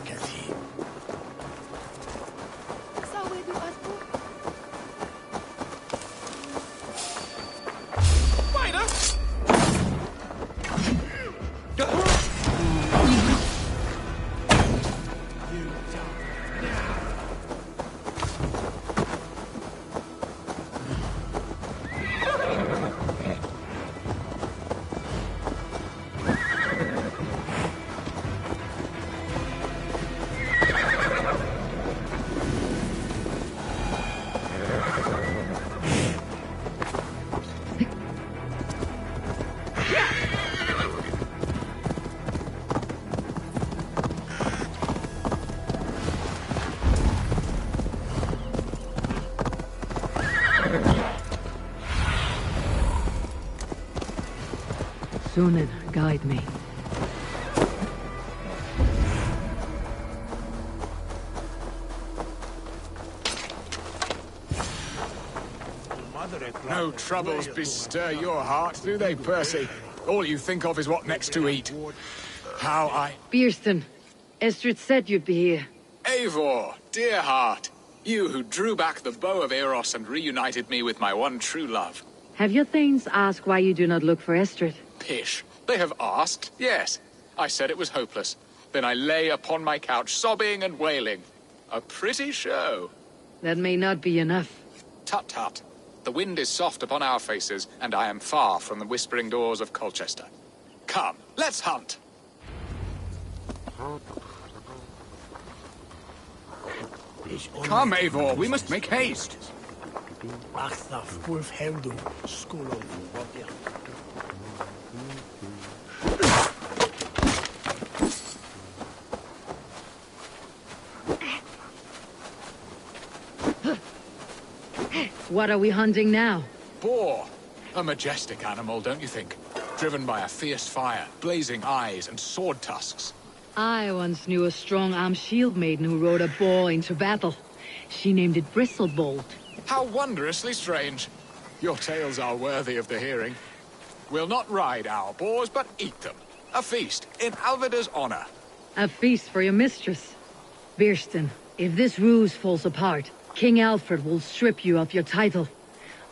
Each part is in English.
back at him. Sunan, guide me. No troubles bestir your heart, do they, Percy? All you think of is what next to eat. How I... Beerston, Estrid said you'd be here. Eivor, dear heart. You who drew back the bow of Eros and reunited me with my one true love. Have your thanes asked why you do not look for Estrid? Pish. They have asked, yes. I said it was hopeless. Then I lay upon my couch, sobbing and wailing. A pretty show. That may not be enough. Tut-tut. The wind is soft upon our faces, and I am far from the whispering doors of Colchester. Come, let's hunt! Come, Eivor, we must make haste. What are we hunting now? Boar. A majestic animal, don't you think? Driven by a fierce fire, blazing eyes, and sword tusks. I once knew a strong-armed shield maiden who rode a boar into battle. She named it Bristlebolt. How wondrously strange. Your tales are worthy of the hearing. We'll not ride our boars, but eat them. A feast, in Alvida's honor. A feast for your mistress. Beerston, if this ruse falls apart, King Alfred will strip you of your title.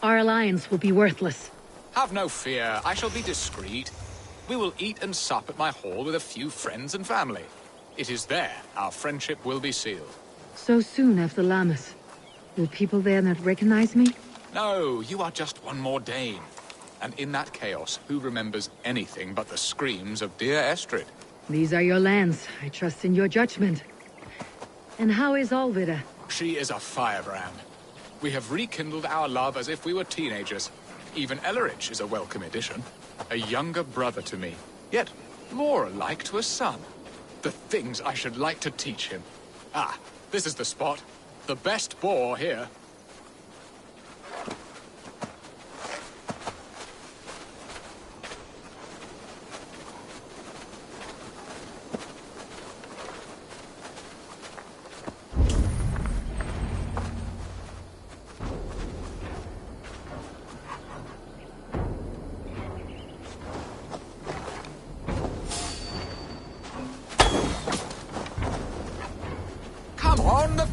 Our alliance will be worthless. Have no fear, I shall be discreet. We will eat and sup at my hall with a few friends and family. It is there our friendship will be sealed. So soon after Lammas. Will people there not recognize me? No, you are just one more Dane. And in that chaos, who remembers anything but the screams of dear Estrid? These are your lands. I trust in your judgment. And how is Alvida? She is a firebrand. We have rekindled our love as if we were teenagers. Even Ellerich is a welcome addition. A younger brother to me, yet more alike to a son. The things I should like to teach him. Ah, this is the spot. The best boar here.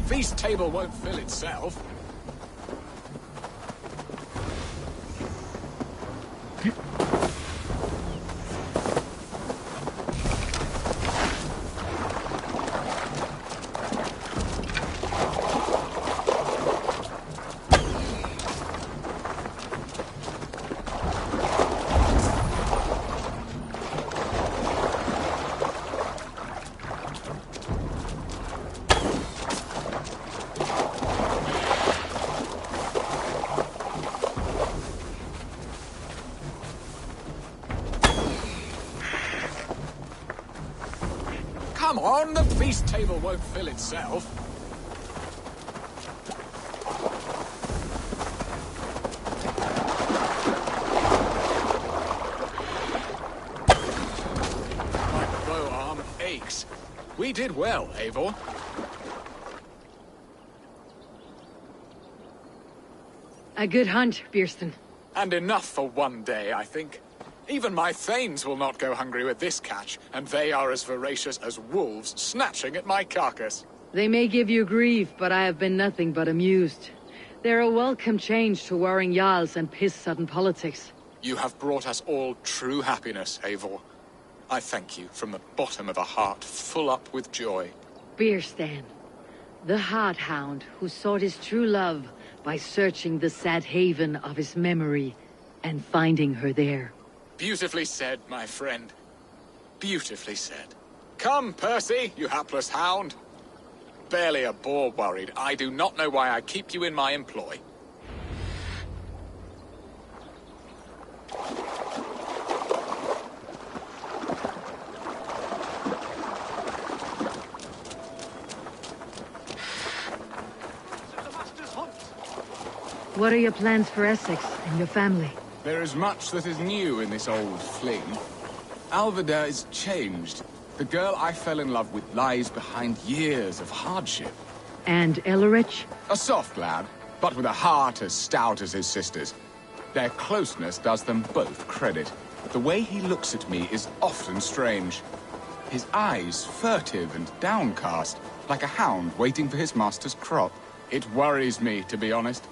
Feast table won't fill itself. Come on, the feast table won't fill itself. My bow arm aches. We did well, Eivor. A good hunt, Beerston. And enough for one day, I think. Even my thanes will not go hungry with this catch, and they are as voracious as wolves snatching at my carcass. They may give you grief, but I have been nothing but amused. They're a welcome change to warring jarls and piss-sudden politics. You have brought us all true happiness, Eivor. I thank you from the bottom of a heart full up with joy. Bierstan, the Heart Hound who sought his true love by searching the sad haven of his memory and finding her there. Beautifully said, my friend. Beautifully said. Come, Percy, you hapless hound. Barely a boar worried. I do not know why I keep you in my employ. What are your plans for Essex and your family? There is much that is new in this old fling. Alvida is changed. The girl I fell in love with lies behind years of hardship. And Ellerich? A soft lad, but with a heart as stout as his sister's. Their closeness does them both credit. The way he looks at me is often strange. His eyes furtive and downcast, like a hound waiting for his master's crop. It worries me, to be honest.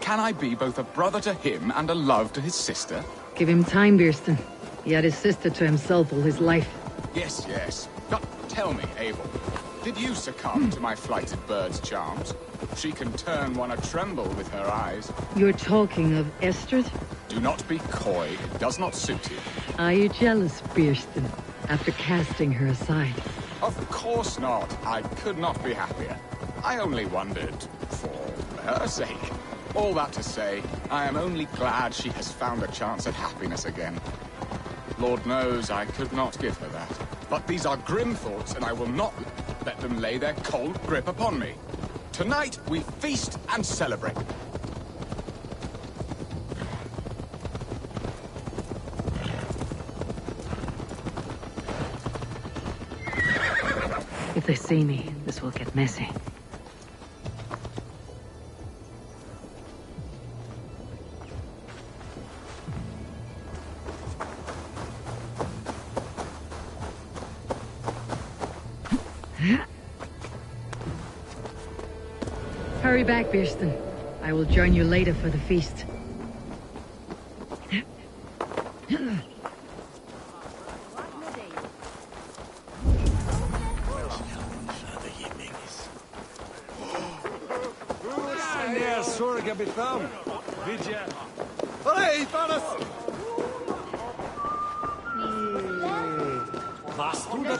Can I be both a brother to him and a love to his sister? Give him time, Bierstan. He had his sister to himself all his life. Yes, yes. But tell me, Eivor, did you succumb to my flighted bird's charms? She can turn one a tremble with her eyes. You're talking of Estrid? Do not be coy. It does not suit you. Are you jealous, Bierstan, after casting her aside? Of course not. I could not be happier. I only wondered for her sake. All that to say, I am only glad she has found a chance at happiness again. Lord knows I could not give her that. But these are grim thoughts, and I will not let them lay their cold grip upon me. Tonight, we feast and celebrate. If they see me, this will get messy. Hurry back, Bierstan. I will join you later for the feast.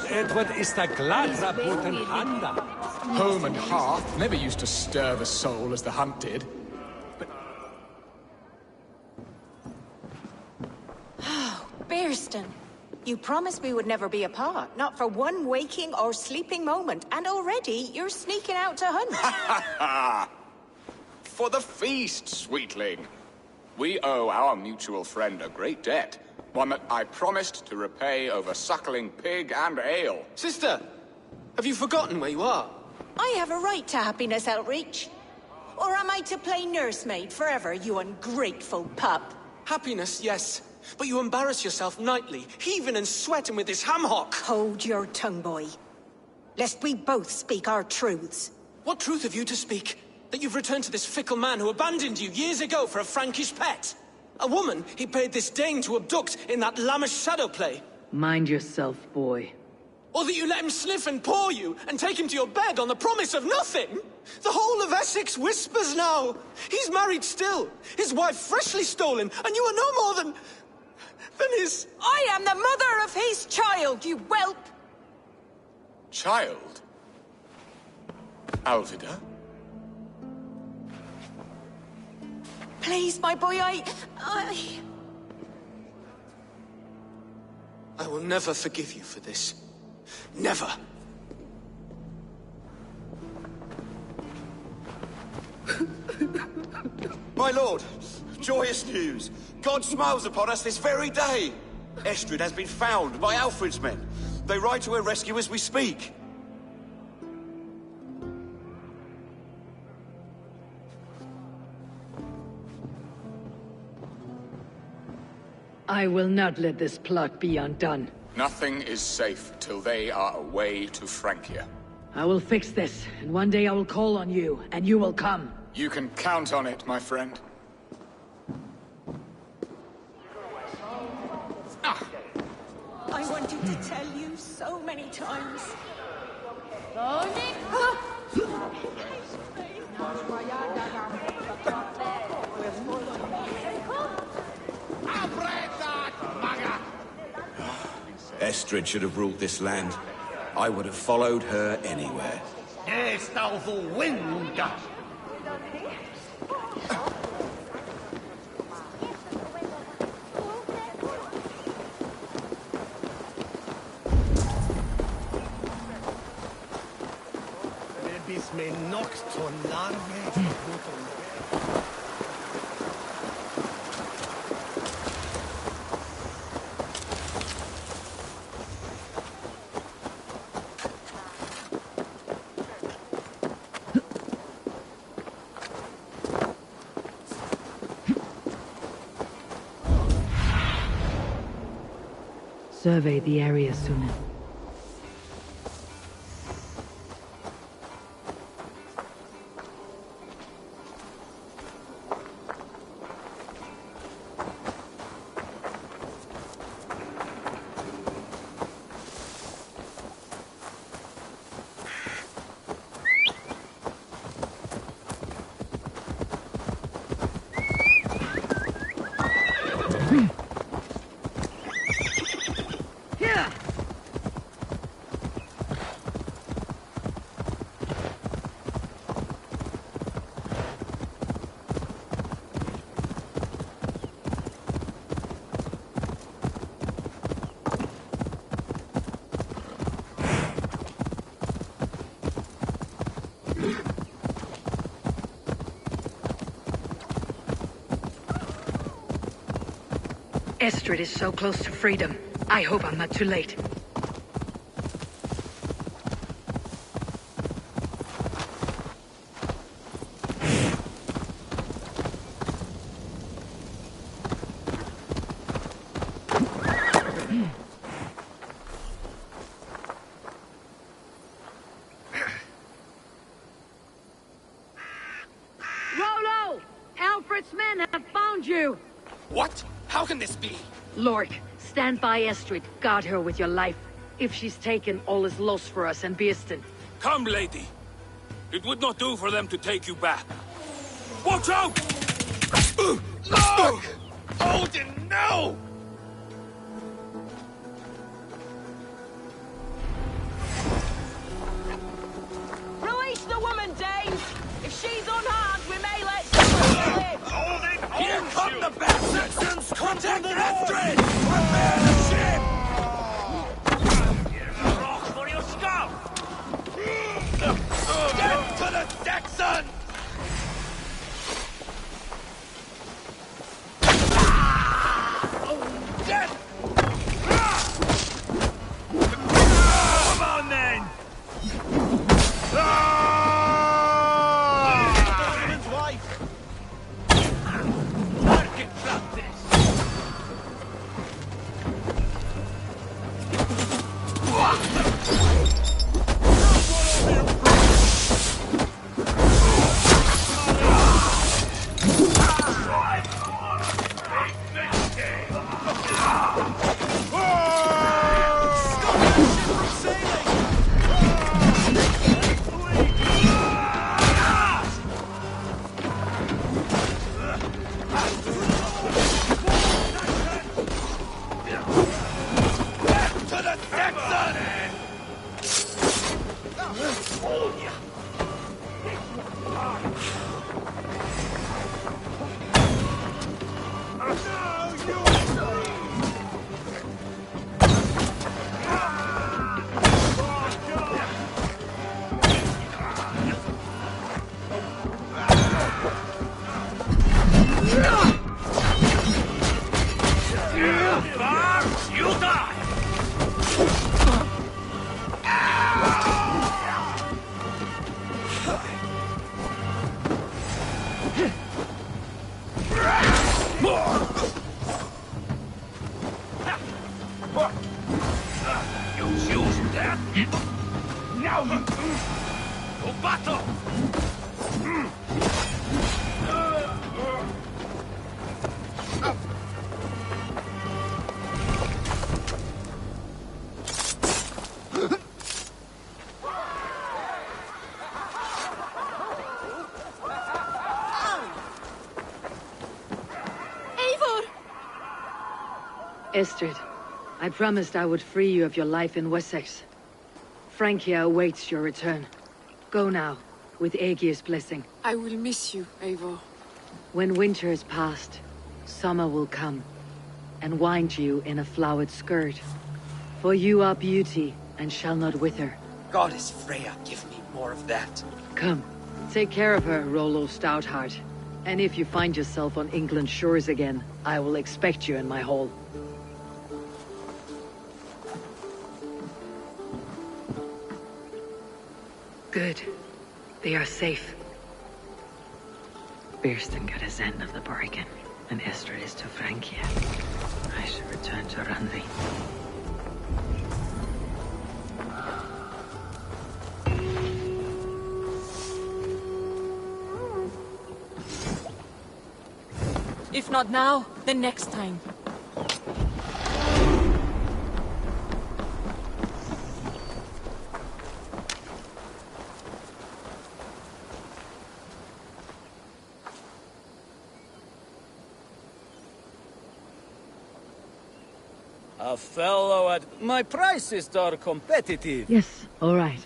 Edward is the glad rapporten handa. Home and hearth never used to stir the soul as the hunt did. Bierstan, you promised we would never be apart, not for one waking or sleeping moment, and already you're sneaking out to hunt. For the feast, sweetling. We owe our mutual friend a great debt. One that I promised to repay over suckling pig and ale. Sister, have you forgotten where you are? I have a right to happiness, Outreach. Or am I to play nursemaid forever, you ungrateful pup? Happiness, yes. But you embarrass yourself nightly, heaving and sweating with this ham-hock. Hold your tongue, boy. Lest we both speak our truths. What truth have you to speak? That you've returned to this fickle man who abandoned you years ago for a Frankish pet? A woman he paid this Dane to abduct in that lammish shadow play? Mind yourself, boy. Or that you let him sniff and paw you, and take him to your bed on the promise of nothing? The whole of Essex whispers now. He's married still, his wife freshly stolen, and you are no more than his... I am the mother of his child, you whelp! Child? Alvida? Please, my boy, I will never forgive you for this. Never. My lord, joyous news. God smiles upon us this very day. Estrid has been found by Alfred's men. They ride to her rescue as we speak. I will not let this plot be undone. Nothing is safe till they are away to Francia. I will fix this, and one day I will call on you, and you will come. You can count on it, my friend. I wanted to tell you so many times. Estrid should have ruled this land. I would have followed her anywhere. Survey the area sooner. Estrid is so close to freedom. I hope I'm not too late. Rolo! Alfred's men have found you! What? How can this be? Lord, stand by Estrid. Guard her with your life. If she's taken, all is lost for us and Beerston. Come, lady. It would not do for them to take you back. Watch out! No! Odin, no! Release the woman, Danes! If she's unharmed, we may let someone live! Odin, here come the bad citizens! Contact Estrid! Prepare the ship! Rock for your scalp! Get to the deck, son! Come on, then! Odin's wife! Target practice! To battle! Estrid, I promised I would free you of your life in Wessex. Francia awaits your return. Go now, with Aegir's blessing. I will miss you, Eivor. When winter is past, summer will come, and wind you in a flowered skirt. For you are beauty, and shall not wither. Goddess Freya, give me more of that. Come, take care of her, Rollo Stoutheart. And if you find yourself on England's shores again, I will expect you in my hall. Good. They are safe. Bearston got his end of the bargain, and Estrid is to Francia. I should return to Randvi. If not now, then next time. A fellow at... My prices are competitive. Yes, all right.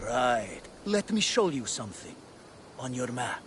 Right. Let me show you something. On your map.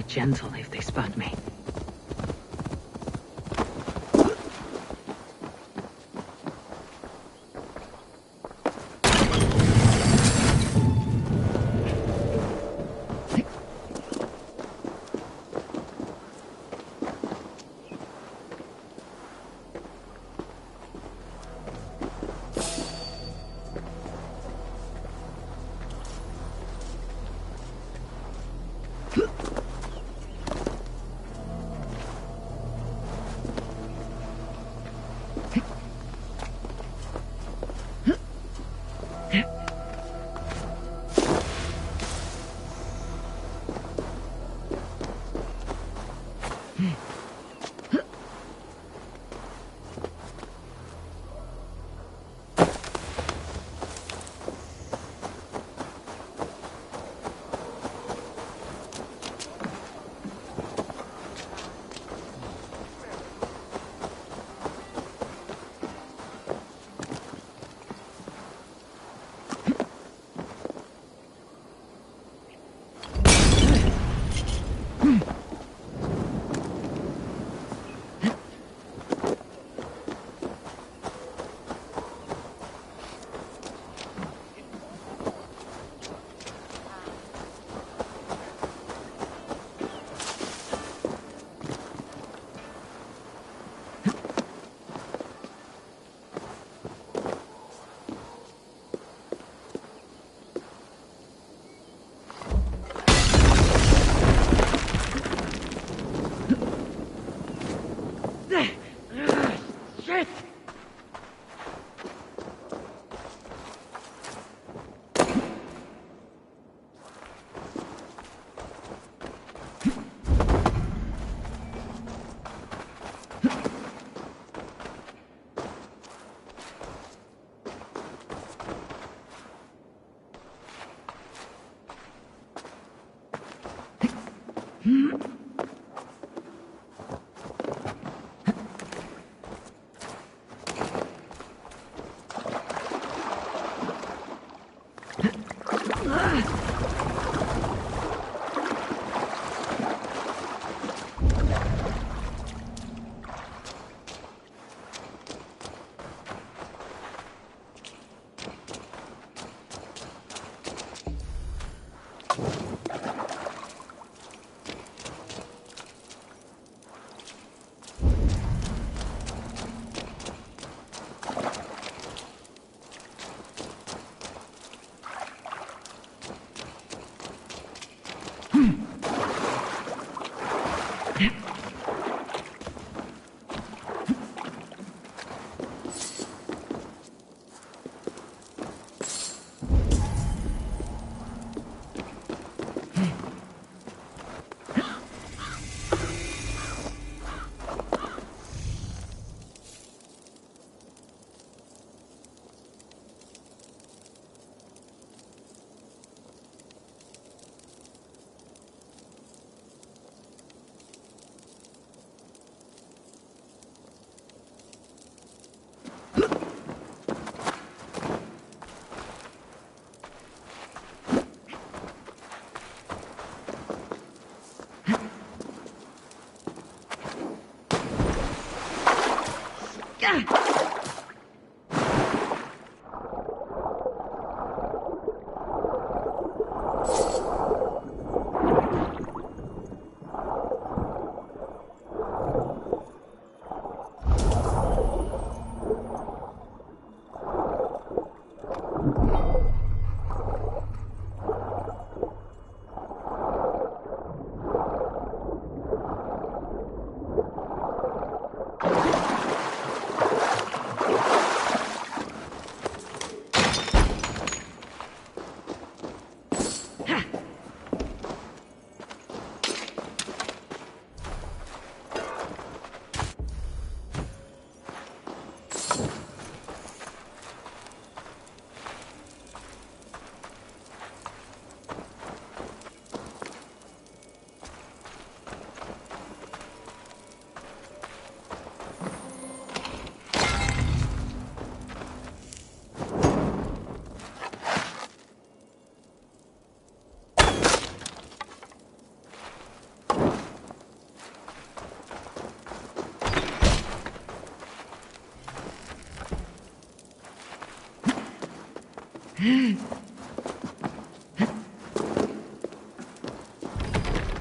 Gentle if they spot me.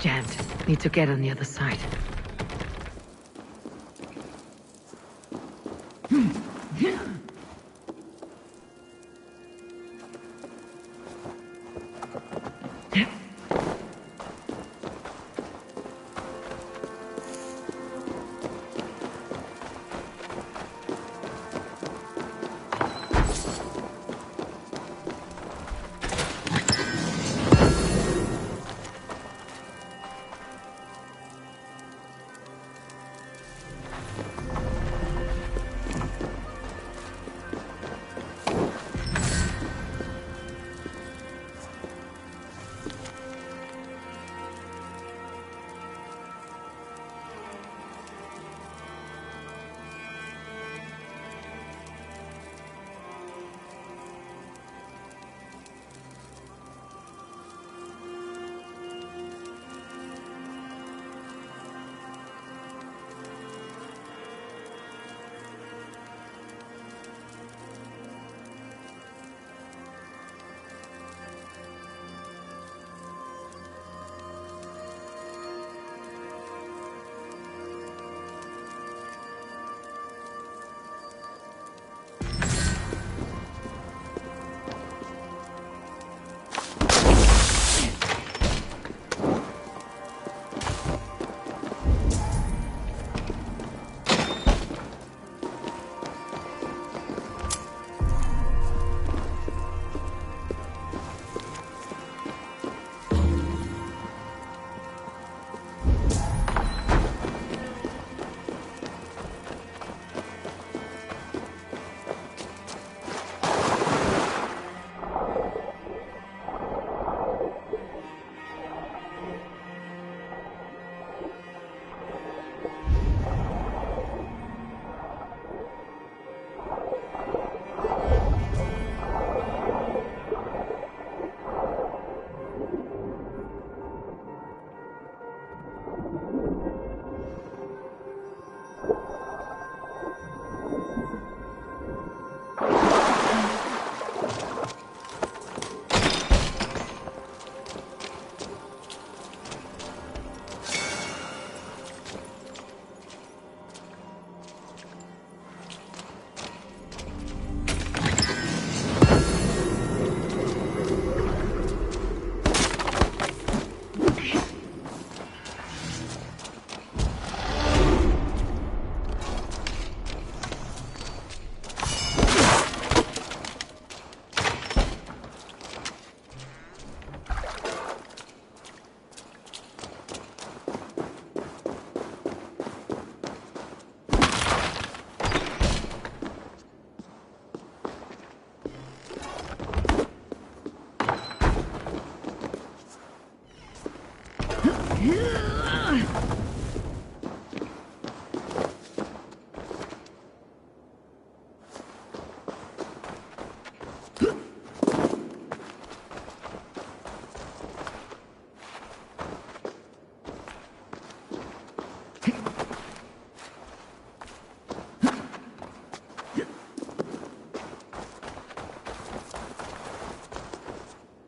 Jammed. Need to get on the other side.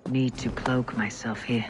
Need to cloak myself here.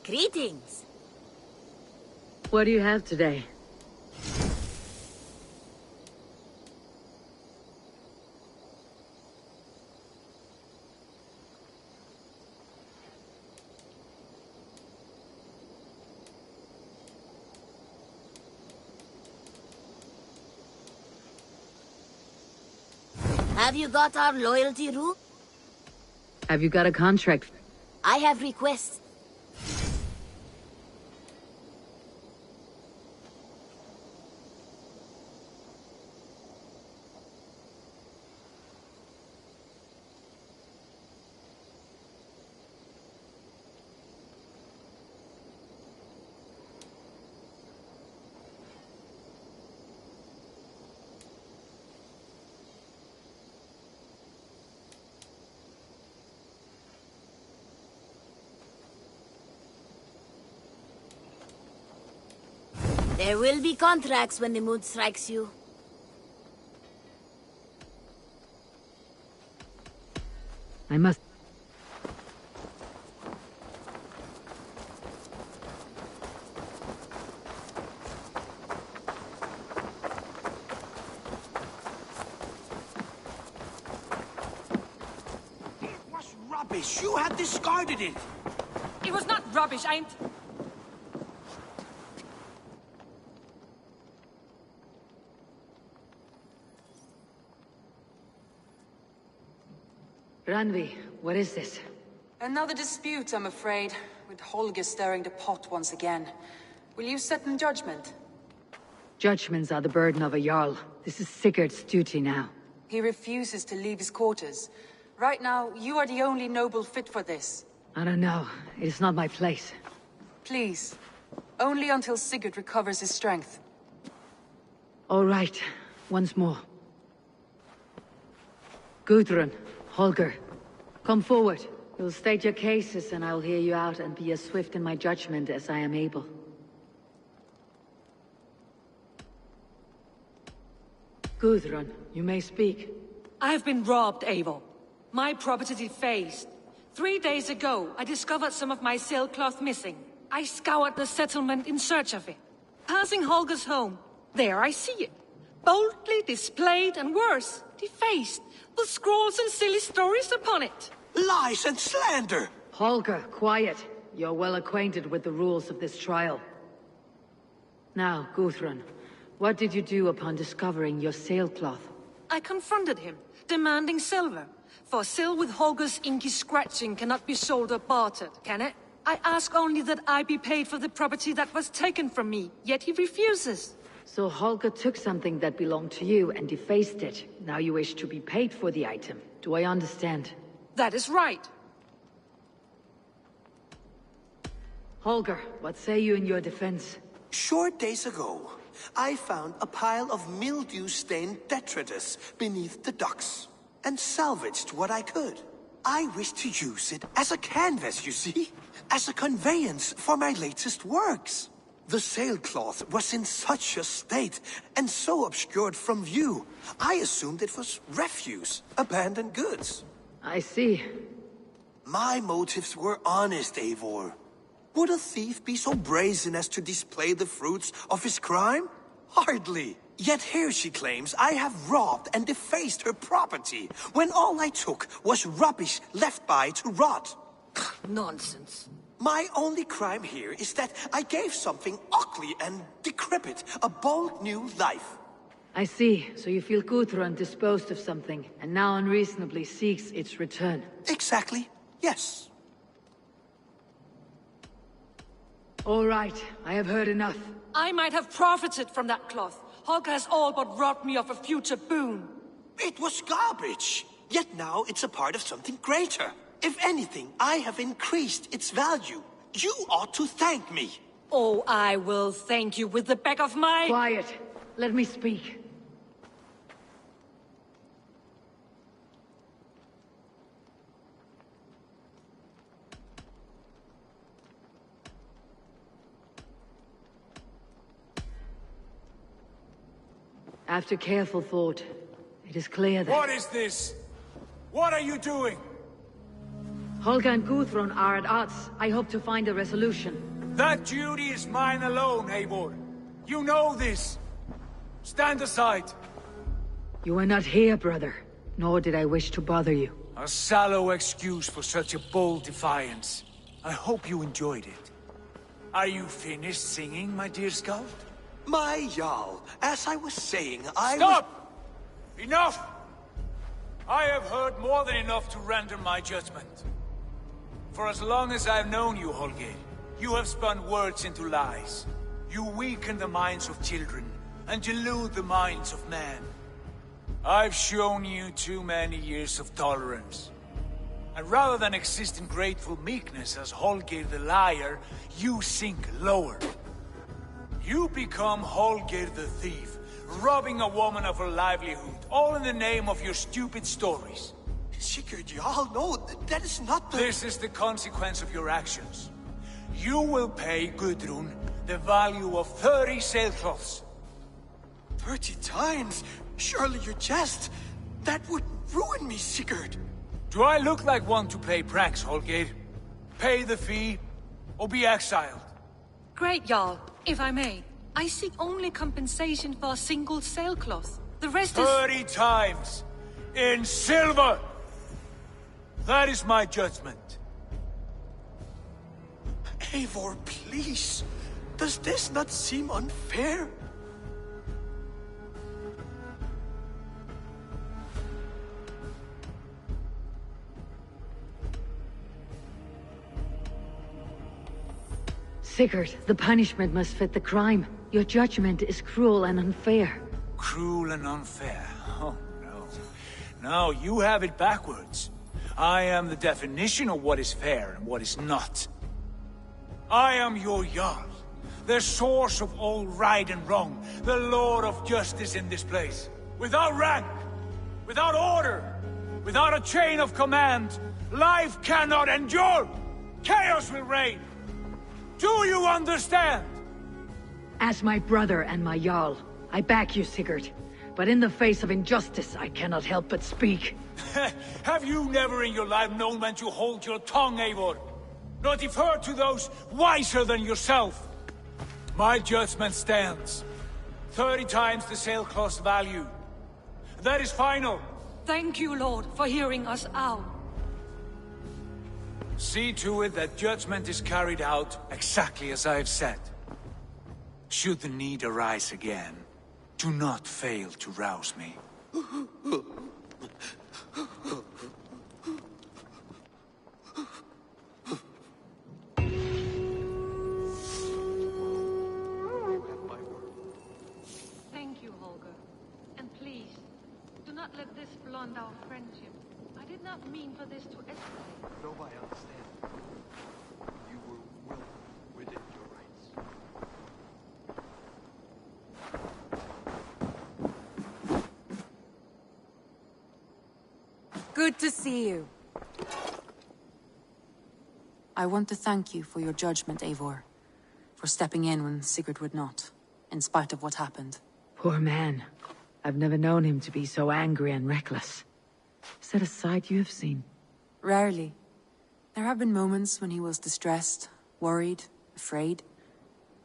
Greetings. What do you have today? Have you got our loyalty rule? Have you got a contract? I have requests. There will be contracts when the mood strikes you. I must... It was rubbish. You had discarded it. It was not rubbish, ain't... Ranvi, what is this? Another dispute, I'm afraid, with Holger stirring the pot once again. Will you sit in judgment? Judgments are the burden of a Jarl. This is Sigurd's duty now. He refuses to leave his quarters. Right now, you are the only noble fit for this. I don't know. It is not my place. Please. Only until Sigurd recovers his strength. All right. Once more. Gudrun, Holger, come forward. You'll state your cases and I'll hear you out and be as swift in my judgment as I am able. Gudrun, you may speak. I have been robbed, Eivor. My property defaced. 3 days ago, I discovered some of my sailcloth missing. I scoured the settlement in search of it. Passing Holger's home, there I see it. Boldly displayed and worse, defaced, with scrolls and silly stories upon it. Lies and slander! Holger, quiet. You're well acquainted with the rules of this trial. Now, Gudrun, what did you do upon discovering your sailcloth? I confronted him, demanding silver. For sil with Holger's inky scratching cannot be sold or bartered, can it? I ask only that I be paid for the property that was taken from me, yet he refuses. So Holger took something that belonged to you and defaced it. Now you wish to be paid for the item. Do I understand? That is right. Holger, what say you in your defense? Short days ago, I found a pile of mildew-stained detritus beneath the docks, and salvaged what I could. I wish to use it as a canvas, you see? As a conveyance for my latest works. The sailcloth was in such a state, and so obscured from view, I assumed it was refuse, abandoned goods. I see. My motives were honest, Eivor. Would a thief be so brazen as to display the fruits of his crime? Hardly. Yet here she claims I have robbed and defaced her property, when all I took was rubbish left by to rot. Nonsense. My only crime here is that I gave something ugly and decrepit a bold new life. I see. So you feel Gudrun disposed of something, and now unreasonably seeks its return. Exactly. Yes. All right. I have heard enough. I might have profited from that cloth. Holger has all but robbed me of a future boon. It was garbage. Yet now it's a part of something greater. If anything, I have increased its value. You ought to thank me. Oh, I will thank you with the back of my... Quiet. Let me speak. After careful thought, it is clear that... What is this? What are you doing? Holger and Gudrun are at odds. I hope to find a resolution. That duty is mine alone, Eivor. You know this. Stand aside. You were not here, brother. Nor did I wish to bother you. A sallow excuse for such a bold defiance. I hope you enjoyed it. Are you finished singing, my dear scout? My Jarl, as I was saying, Stop! Enough! I have heard more than enough to render my judgment. For as long as I've known you, Holger, you have spun words into lies. You weaken the minds of children, and delude the minds of men. I've shown you too many years of tolerance. And rather than exist in grateful meekness as Holger the liar, you sink lower. You become Holger the thief, robbing a woman of her livelihood, all in the name of your stupid stories. Sigurd, Jarl, no, that is not the... This is the consequence of your actions. You will pay Gudrun the value of 30 sailcloths. 30 times? Surely you jest. That would ruin me, Sigurd. Do I look like one to play pranks, Holger? Pay the fee, or be exiled. Great, Jarl. If I may, I seek only compensation for a single sailcloth. The rest is... 30 times! In silver! That is my judgment. Eivor, please. Does this not seem unfair? Sigurd, the punishment must fit the crime. Your judgment is cruel and unfair. Cruel and unfair? Oh, no. No, you have it backwards. I am the definition of what is fair and what is not. I am your Jarl, the source of all right and wrong, the Lord of justice in this place. Without rank, without order, without a chain of command, life cannot endure. Chaos will reign. Do you understand? As my brother and my Jarl, I back you, Sigurd. But in the face of injustice, I cannot help but speak. Have you never in your life known when to hold your tongue, Eivor? Nor defer to those wiser than yourself? My judgment stands. 30 times the sailcloth's value. That is final. Thank you, Lord, for hearing us out. See to it that judgment is carried out exactly as I have said. Should the need arise again, do not fail to rouse me. Thank you, Holger. And please, do not let this blunt our friendship. I did not mean for this to escalate. No, I understand. You were well within your rights. Good to see you. I want to thank you for your judgment, Eivor. For stepping in when Sigurd would not, in spite of what happened. Poor man. I've never known him to be so angry and reckless. Is that a side you have seen? Rarely. There have been moments when he was distressed, worried, afraid.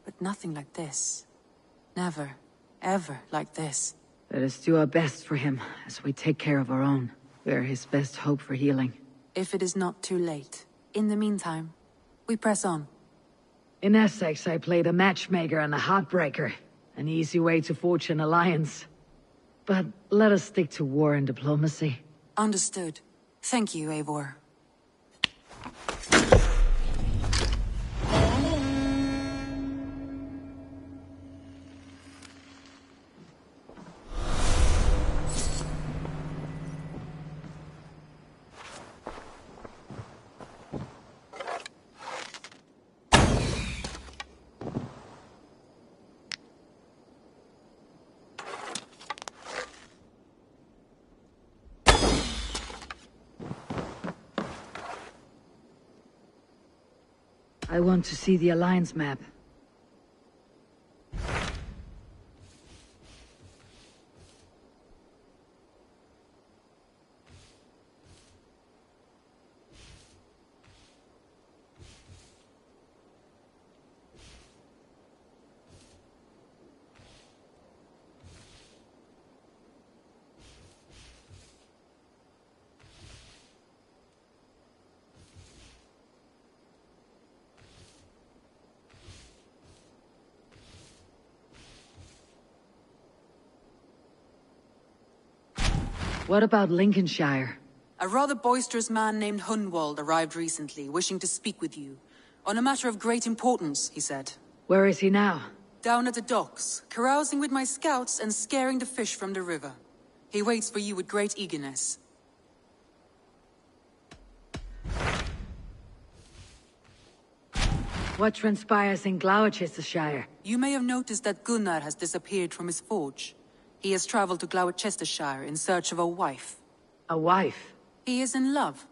But nothing like this. Never, ever like this. Let us do our best for him, as we take care of our own. We are his best hope for healing. If it is not too late. In the meantime, we press on. In Essex, I played a matchmaker and a heartbreaker. An easy way to forge an alliance. But let us stick to war and diplomacy. Understood. Thank you, Eivor. I want to see the Alliance map. What about Lincolnshire? A rather boisterous man named Hunwald arrived recently, wishing to speak with you. On a matter of great importance, he said. Where is he now? Down at the docks, carousing with my scouts and scaring the fish from the river. He waits for you with great eagerness. What transpires in Gloucestershire? You may have noticed that Gunnar has disappeared from his forge. He has traveled to Gloucestershire in search of a wife. A wife? He is in love.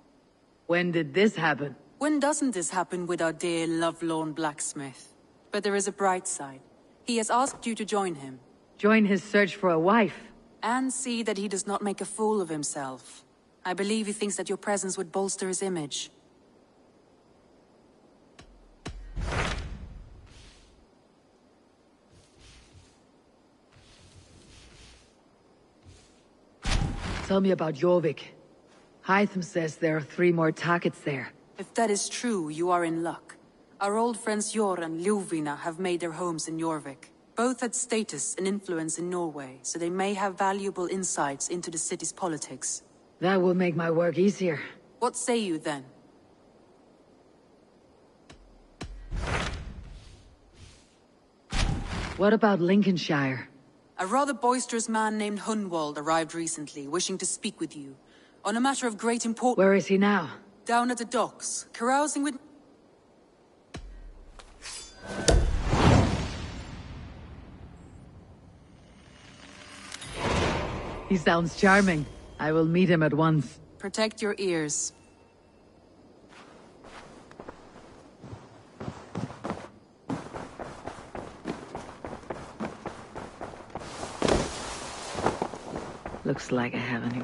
When did this happen? When doesn't this happen with our dear lovelorn blacksmith? But there is a bright side. He has asked you to join him. Join his search for a wife? And see that he does not make a fool of himself. I believe he thinks that your presence would bolster his image. Tell me about Jorvik. Hytham says there are 3 more targets there. If that is true, you are in luck. Our old friends Jor and Ljuvina have made their homes in Jorvik. Both had status and influence in Norway, so they may have valuable insights into the city's politics. That will make my work easier. What say you then? What about Lincolnshire? A rather boisterous man named Hunwald arrived recently, wishing to speak with you. On a matter of great importance. Where is he now? Down at the docks, carousing with... He sounds charming. I will meet him at once. Protect your ears. Looks like I have any.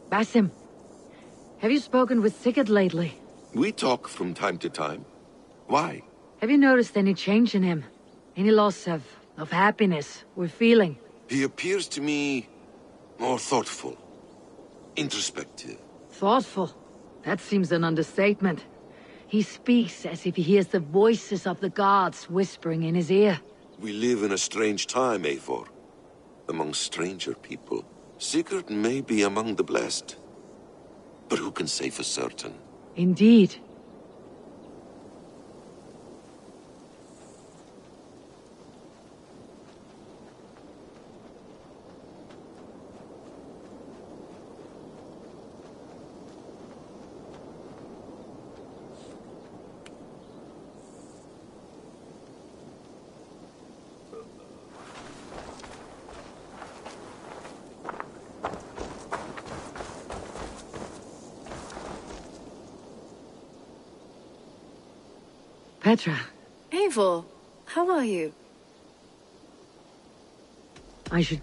Basim, have you spoken with Sigurd lately? We talk from time to time. Why? Have you noticed any change in him? Any loss of happiness or feeling? He appears to me more thoughtful, introspective. Thoughtful? That seems an understatement. He speaks as if he hears the voices of the gods whispering in his ear. We live in a strange time, Eivor. Among stranger people. Sigurd may be among the blessed. But who can say for certain? Indeed. Petra. Eivor, how are you? I should...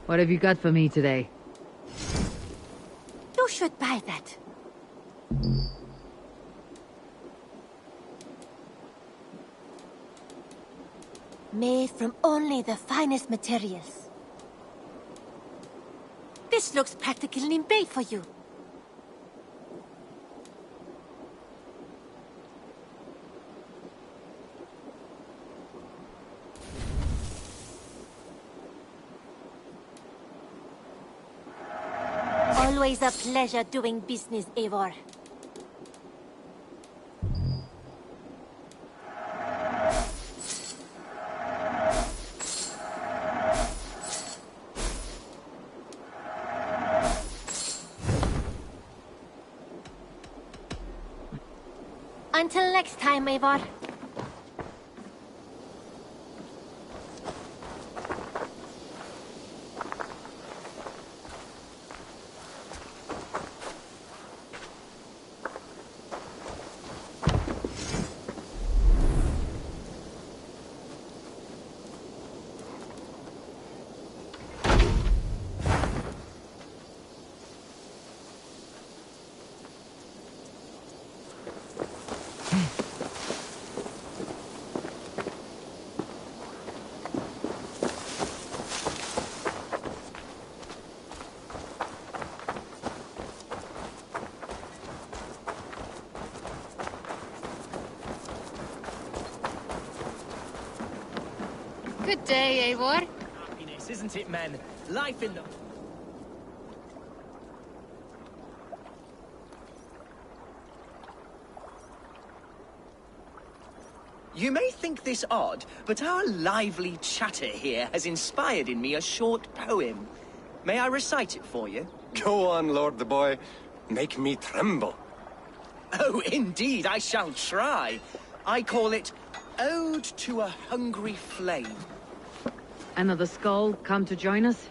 What have you got for me today? You should buy that. Made from only the finest materials. This looks practically made for you. Always a pleasure doing business, Eivor. Until next time, Eivor. Good day, Eivor. Happiness, isn't it, men? Life in the... You may think this odd, but our lively chatter here has inspired in me a short poem. May I recite it for you? Go on, Lord the Boy. Make me tremble. Oh, indeed, I shall try. I call it Ode to a Hungry Flame. Another skull come to join us?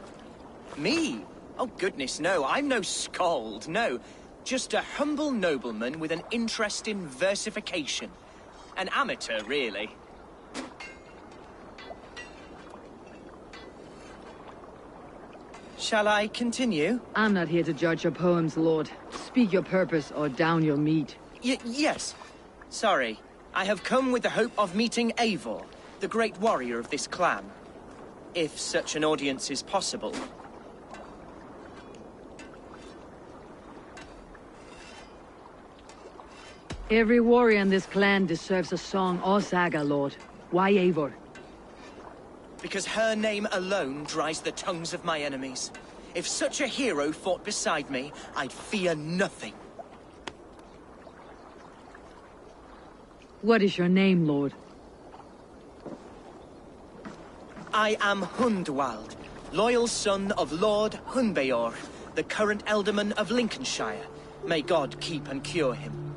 Me? Oh, goodness, no. I'm no skald, no. Just a humble nobleman with an interest in versification. An amateur, really. Shall I continue? I'm not here to judge your poems, Lord. Speak your purpose or down your meat. Yes. Sorry. I have come with the hope of meeting Eivor, the great warrior of this clan. If such an audience is possible. Every warrior in this clan deserves a song or saga, Lord. Why Eivor? Because her name alone dries the tongues of my enemies. If such a hero fought beside me, I'd fear nothing. What is your name, Lord? I am Hundwald, loyal son of Lord Hunbeor, the current Alderman of Lincolnshire. May God keep and cure him.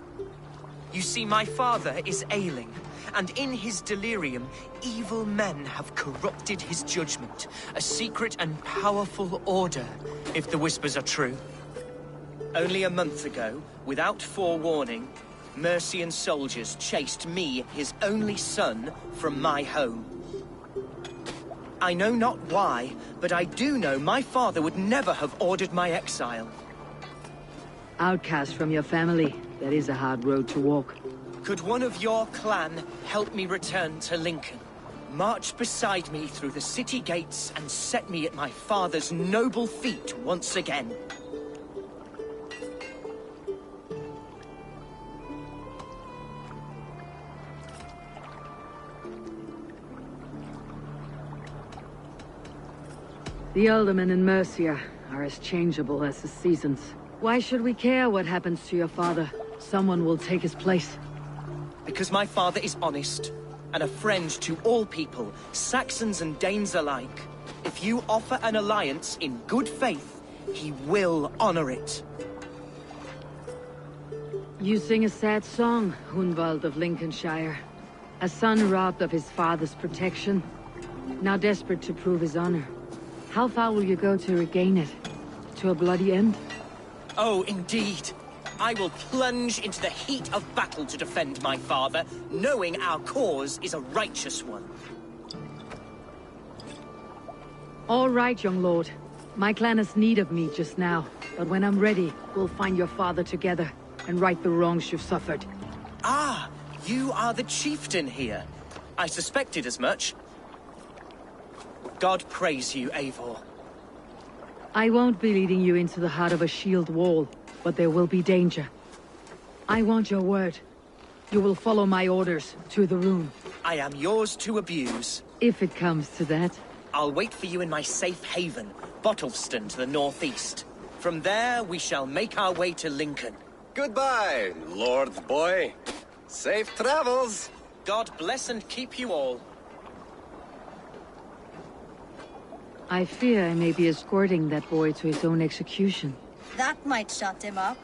You see, my father is ailing, and in his delirium, evil men have corrupted his judgment. A secret and powerful order, if the whispers are true. Only a month ago, without forewarning, Mercian soldiers chased me, his only son, from my home. I know not why, but I do know my father would never have ordered my exile. Outcast from your family, that is a hard road to walk. Could one of your clan help me return to Lincoln? March beside me through the city gates and set me at my father's noble feet once again. The aldermen in Mercia are as changeable as the seasons. Why should we care what happens to your father? Someone will take his place. Because my father is honest, and a friend to all people, Saxons and Danes alike. If you offer an alliance in good faith, he will honor it. You sing a sad song, Hunwald of Lincolnshire. A son robbed of his father's protection, now desperate to prove his honor. How far will you go to regain it? To a bloody end? Oh, indeed. I will plunge into the heat of battle to defend my father, knowing our cause is a righteous one. All right, young lord. My clan has need of me just now, but when I'm ready, we'll find your father together and right the wrongs you've suffered. Ah, you are the chieftain here. I suspected as much. God praise you, Eivor. I won't be leading you into the heart of a shield wall, but there will be danger. I want your word. You will follow my orders to the rune. I am yours to abuse. If it comes to that. I'll wait for you in my safe haven, Bottleston to the northeast. From there, we shall make our way to Lincoln. Goodbye, Lord boy. Safe travels. God bless and keep you all. I fear I may be escorting that boy to his own execution. That might shut him up.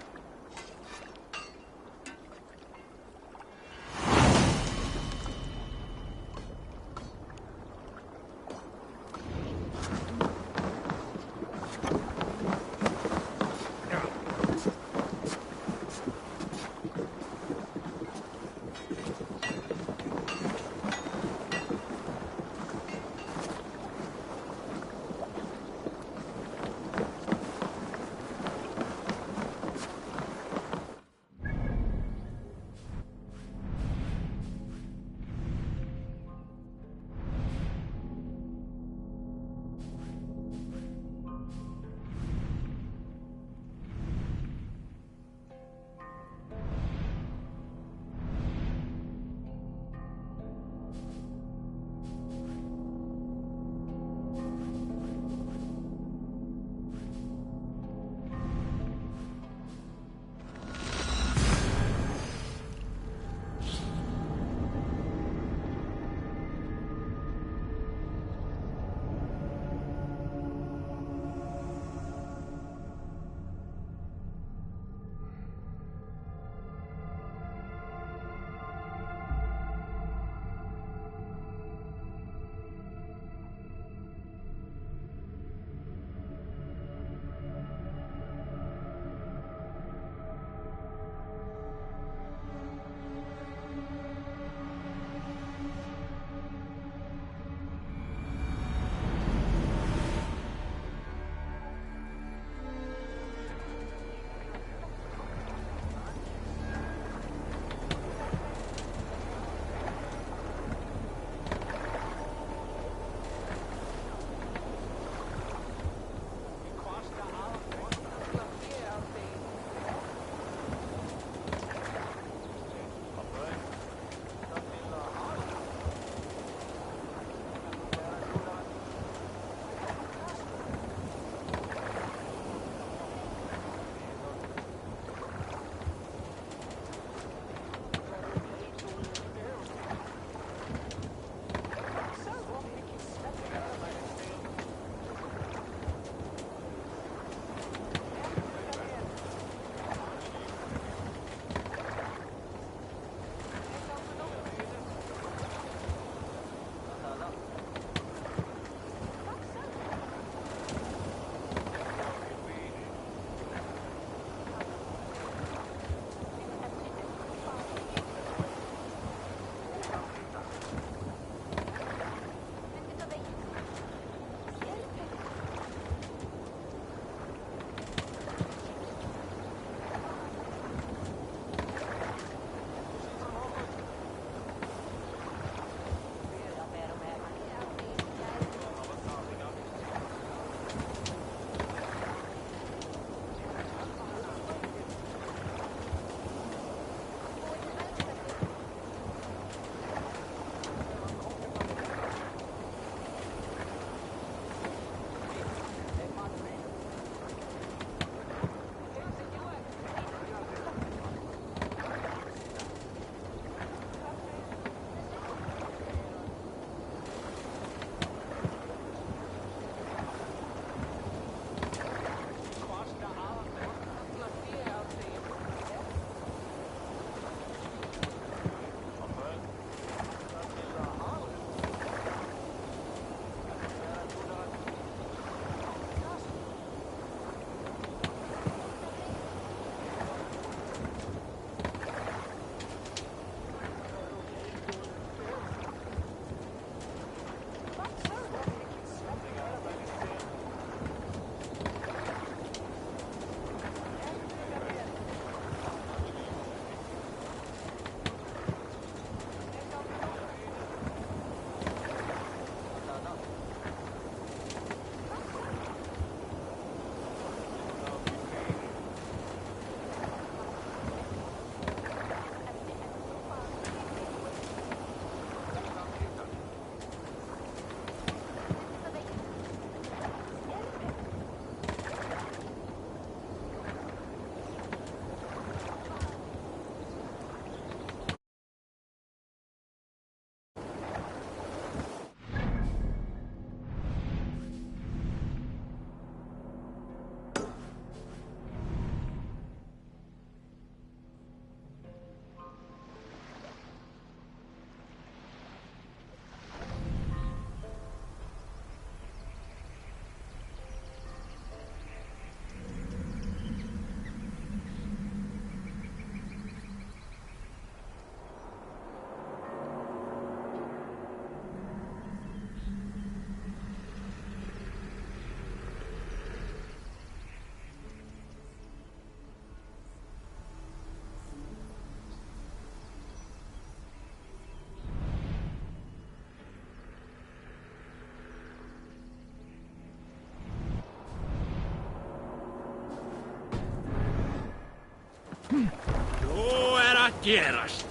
quieras.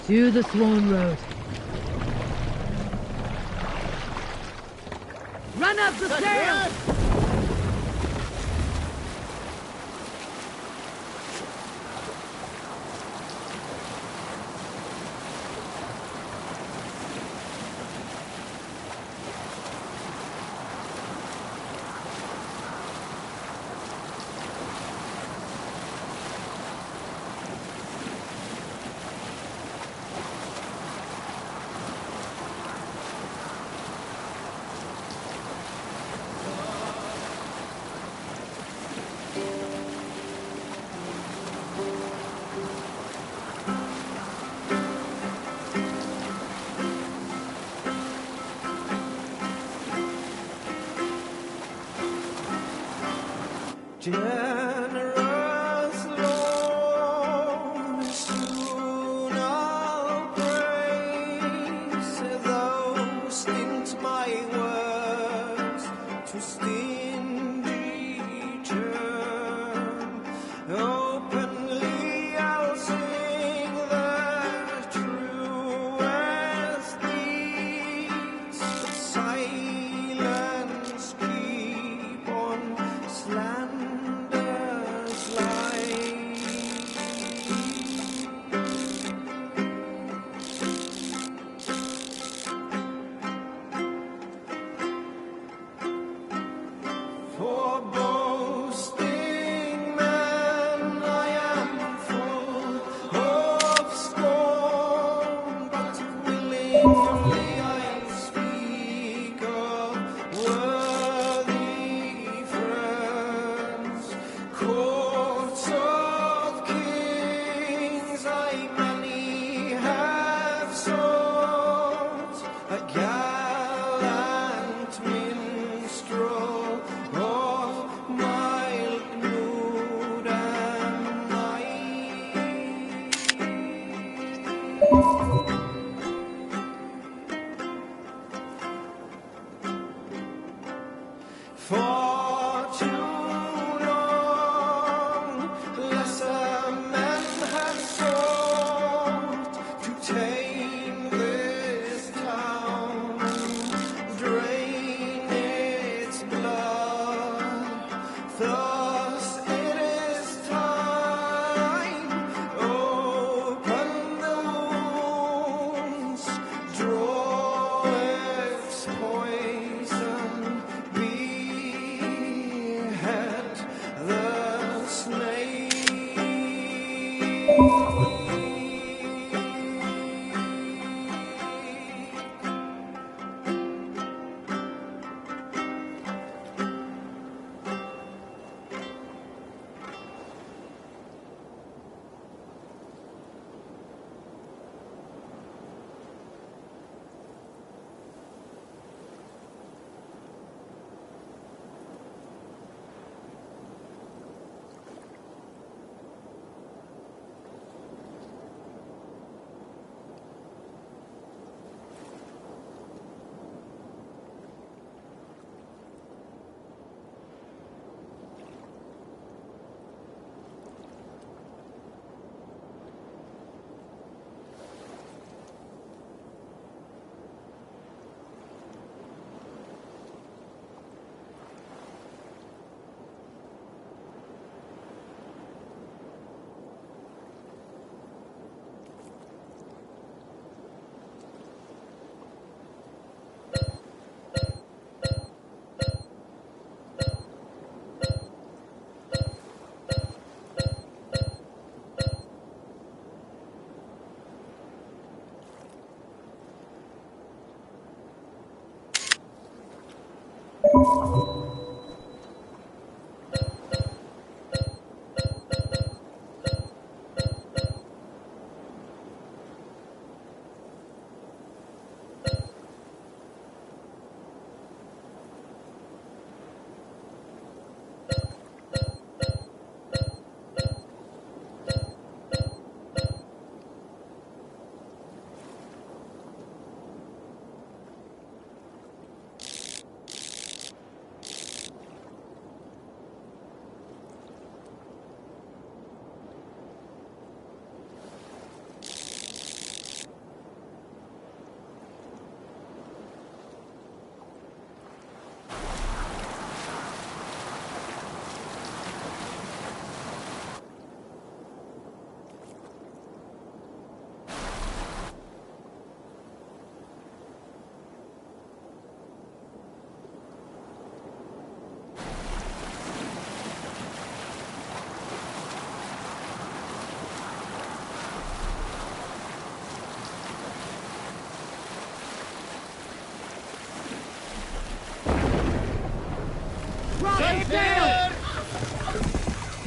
To the Swan Road. Run up the stairs! Generous Lord, soon I'll praise, though stint my words to stingy turn. Openly I'll sing the truest deeds, but silence keep on slander.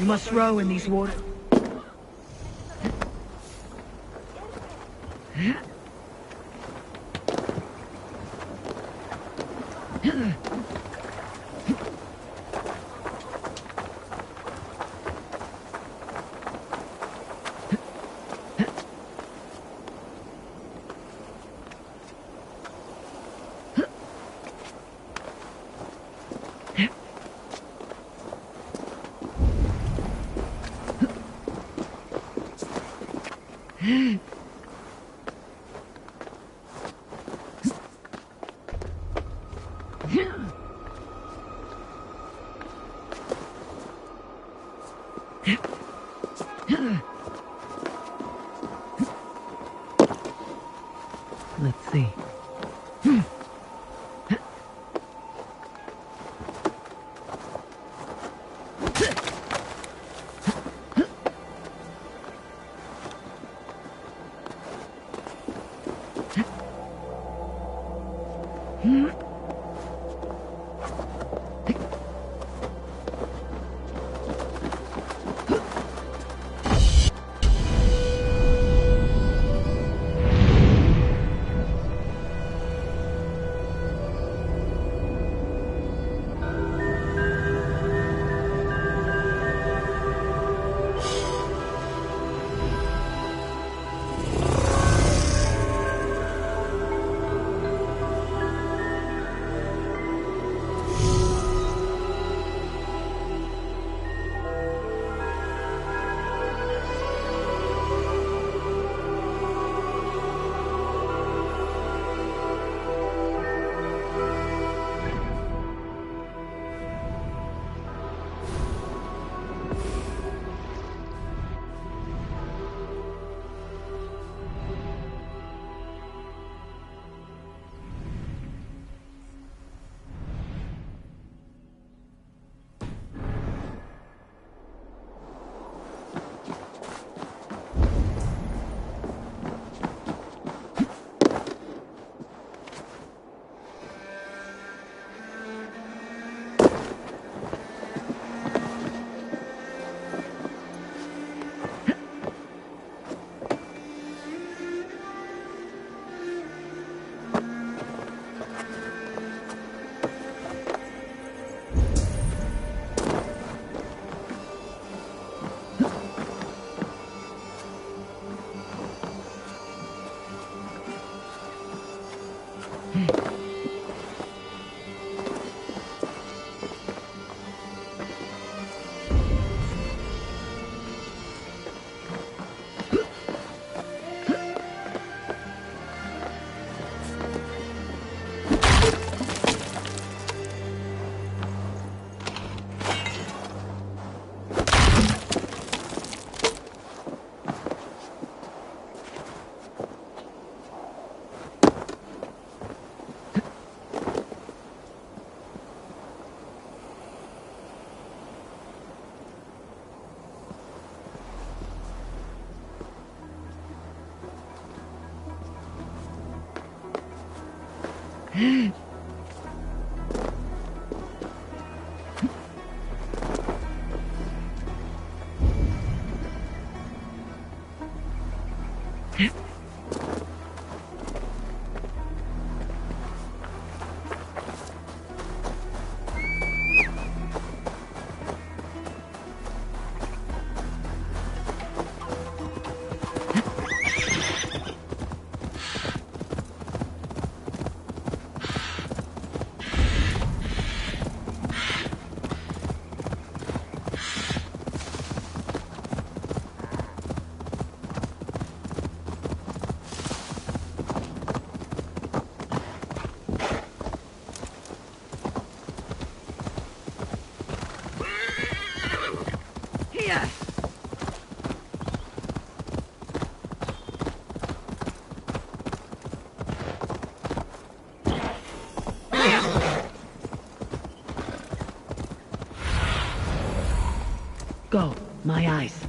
You must row in these waters. Let's see. Go, my eyes.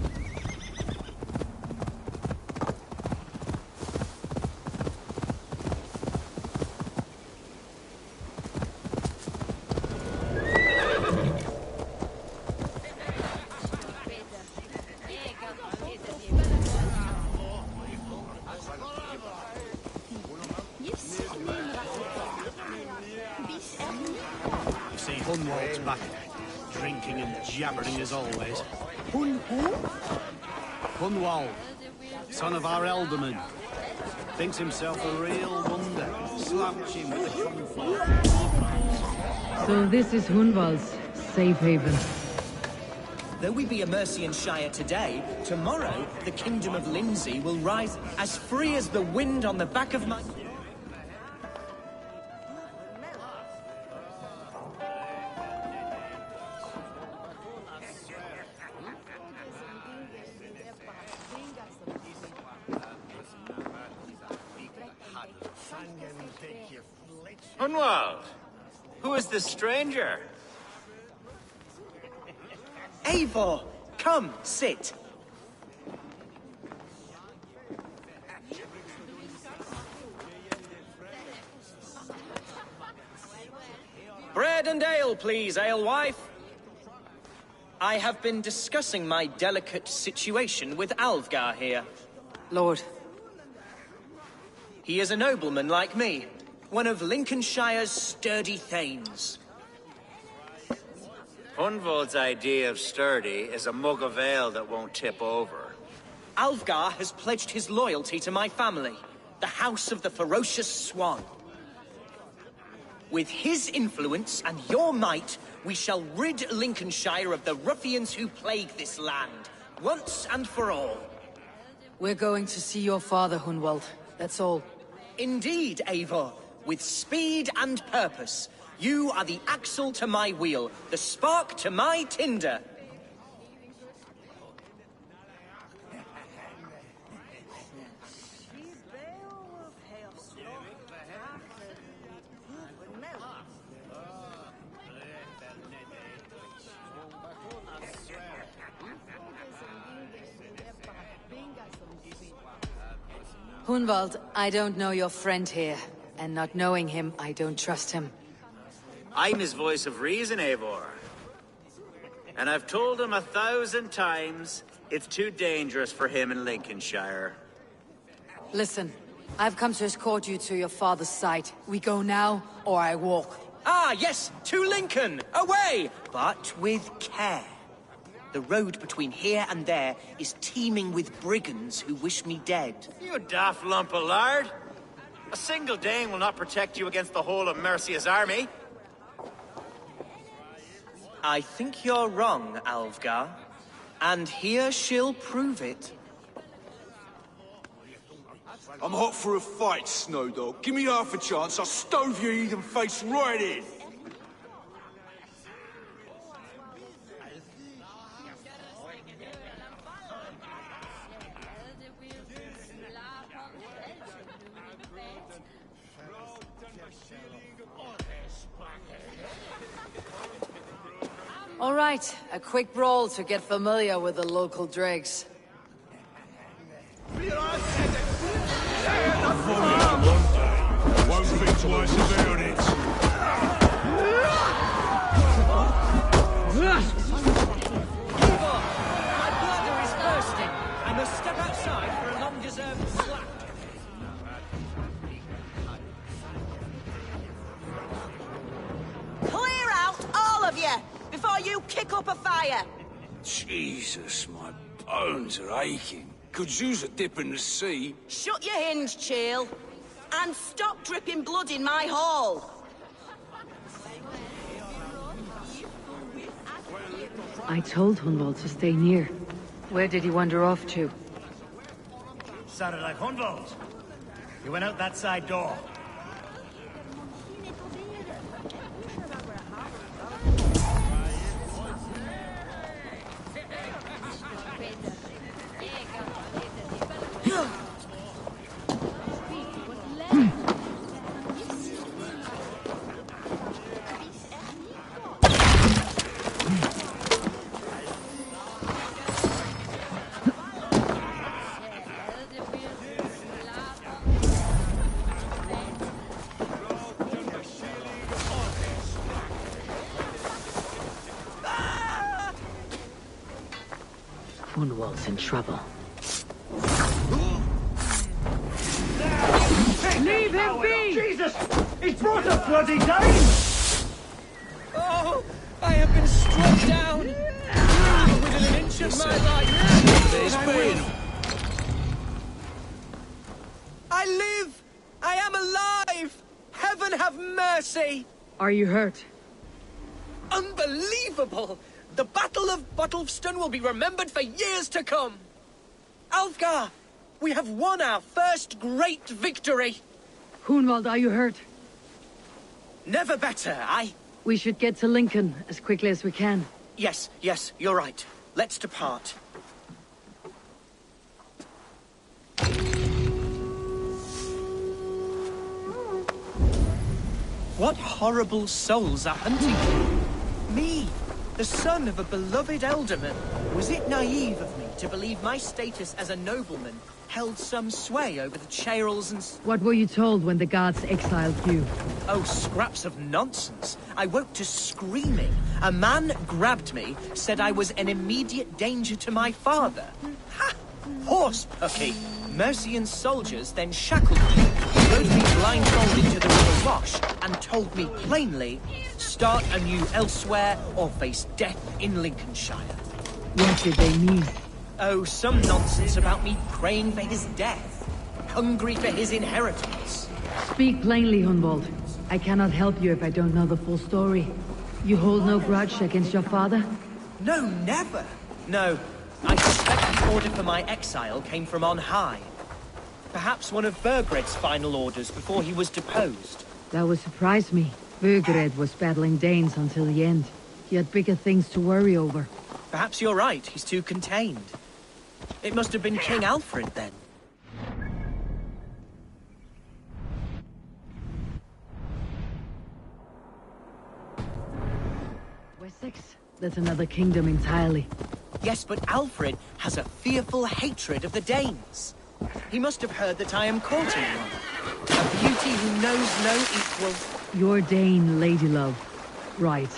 back, drinking and jabbering as always. Hunwald, son of our elderman. Thinks himself a real wonder, slouching with the common folk. So this is Hunwald's safe haven. Though we be a Mercian Shire today, tomorrow the Kingdom of Lindsey will rise as free as the wind on the back of my... Hunwald, who is this stranger? Eivor, come, sit. Bread and ale, please, alewife. I have been discussing my delicate situation with Alfgar here. Lord. He is a nobleman like me, one of Lincolnshire's sturdy thanes. Hunwald's idea of sturdy is a mug of ale that won't tip over. Alfgar has pledged his loyalty to my family, the House of the Ferocious Swan. With his influence and your might, we shall rid Lincolnshire of the ruffians who plague this land, once and for all. We're going to see your father, Hunwald. That's all. Indeed, Eivor. With speed and purpose. You are the axle to my wheel, the spark to my tinder. Hunwald, I don't know your friend here, and not knowing him, I don't trust him. I'm his voice of reason, Eivor. And I've told him 1,000 times it's too dangerous for him in Lincolnshire. Listen, I've come to escort you to your father's site. We go now, or I walk. Ah, yes, to Lincoln! Away! But with care. The road between here and there is teeming with brigands who wish me dead. You daft lump of lard! A single Dane will not protect you against the whole of Mercia's army. I think you're wrong, Alfgar. And here she'll prove it. I'm hot for a fight, Snowdog. Give me half a chance, I'll stove your heathen face right in. All right, a quick brawl to get familiar with the local dregs. Won't think twice about it. Eivor, my bladder is bursting. I must step outside for a long-deserved slap. Clear out, all of you, before you kick up a fire! Jesus, my bones are aching. Could use a dip in the sea. Shut your hinge, Chill, and stop dripping blood in my hall! I told Hunwald to stay near. Where did he wander off to? Sounded like Hunwald. He went out that side door. Hunwald's in trouble. Leave him be! Jesus! He's brought a bloody Dane! Oh! I have been struck down within an inch of my life. There's pain. I live! I am alive! Heaven have mercy! Are you hurt? Unbelievable! The Battle of Bottleston will be remembered for years to come! Alfgar! We have won our first great victory! Hunwald, are you hurt? Never better, We should get to Lincoln as quickly as we can. Yes, you're right. Let's depart. What horrible souls are hunting me? Me, the son of a beloved elderman. Was it naive of me to believe my status as a nobleman held some sway over the Chairls and... What were you told when the guards exiled you? Oh, scraps of nonsense. I woke to screaming. A man grabbed me, said I was an immediate danger to my father. Ha! Horse pucky! Mercian soldiers then shackled me, rode me blindfolded to the River Wash, and told me plainly, start anew elsewhere or face death in Lincolnshire. What did they mean? Oh, some nonsense about me praying for his death, hungry for his inheritance. Speak plainly, Hunwald. I cannot help you if I don't know the full story. You hold no grudge against your father? No, never. No, I suspect the order for my exile came from on high. Perhaps one of Burgred's final orders before he was deposed. That would surprise me. Burgred was battling Danes until the end. He had bigger things to worry over. Perhaps you're right, he's too contained. It must have been King Alfred, then. Wessex? That's another kingdom entirely. Yes, but Alfred has a fearful hatred of the Danes. He must have heard that I am courting one. A beauty who knows no equal. Your Dane, ladylove. Right.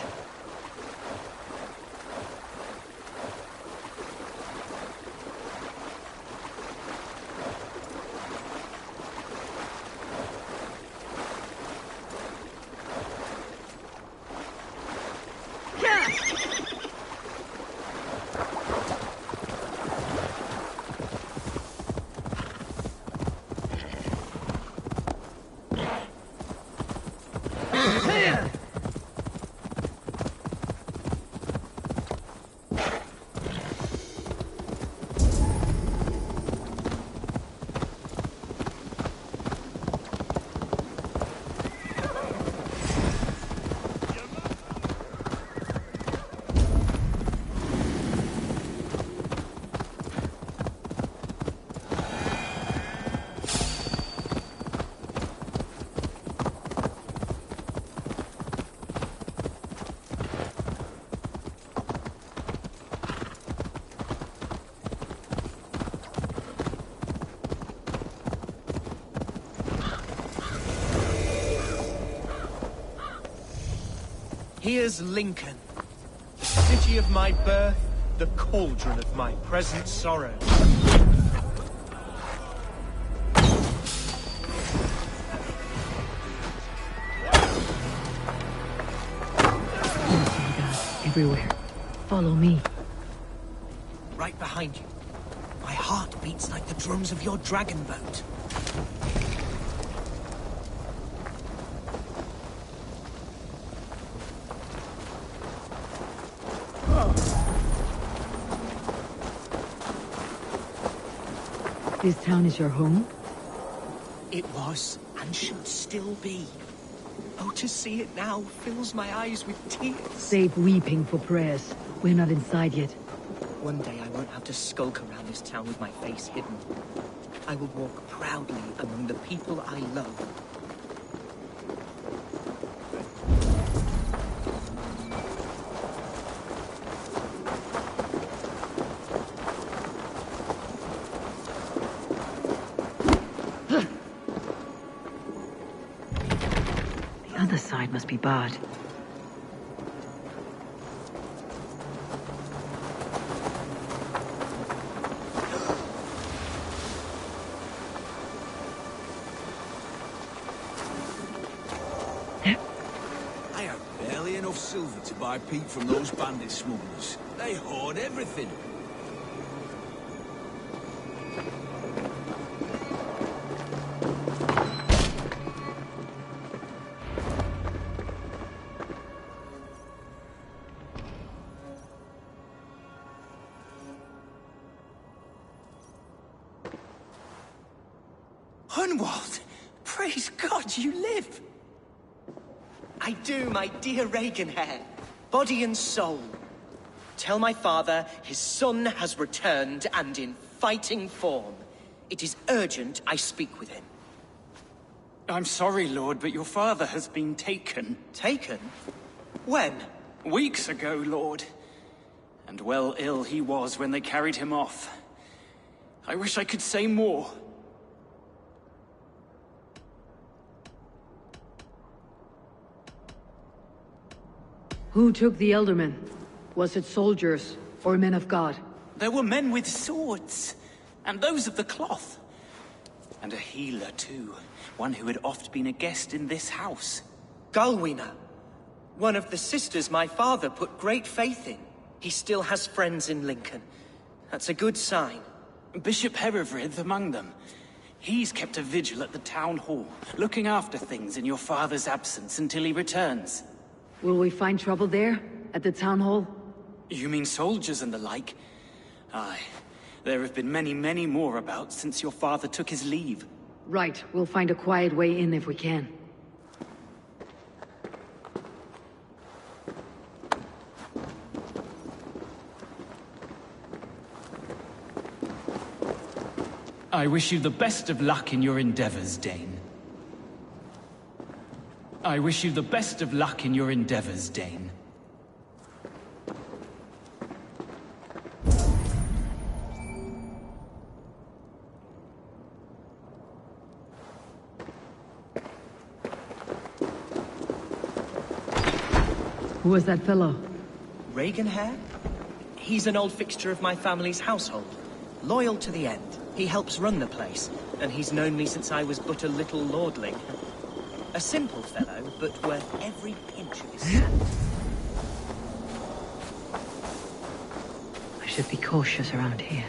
Here's Lincoln, the city of my birth, the cauldron of my present sorrow. Everywhere. Follow me. Right behind you. My heart beats like the drums of your dragon boat. This town is your home? It was, and should still be. Oh, to see it now fills my eyes with tears. Save weeping for prayers. We're not inside yet. One day I won't have to skulk around this town with my face hidden. I will walk proudly among the people I love. The other side must be barred. silver to buy peat from those bandit smugglers. They hoard everything. Hunwald! Praise God you live! I do, my dear Reaganhair. Body and soul. Tell my father his son has returned and in fighting form. It is urgent I speak with him. I'm sorry, Lord, but your father has been taken. Taken? When? Weeks ago, Lord. And well ill he was when they carried him off. I wish I could say more. Who took the Eldermen? Was it soldiers or men of God? There were men with swords, and those of the cloth. And a healer, too. One who had oft been a guest in this house. Galwina. One of the sisters my father put great faith in. He still has friends in Lincoln. That's a good sign. Bishop Herefrith among them. He's kept a vigil at the town hall, looking after things in your father's absence until he returns. Will we find trouble there? At the town hall? You mean soldiers and the like? Aye. There have been many, many more about since your father took his leave. Right. We'll find a quiet way in if we can. I wish you the best of luck in your endeavors, Dane. I wish you the best of luck in your endeavors, Dane. Who was that fellow? Reaganhair? He's an old fixture of my family's household. Loyal to the end. He helps run the place, and he's known me since I was but a little lordling. A simple fellow, but worth every pinch of his sand. I should be cautious around here.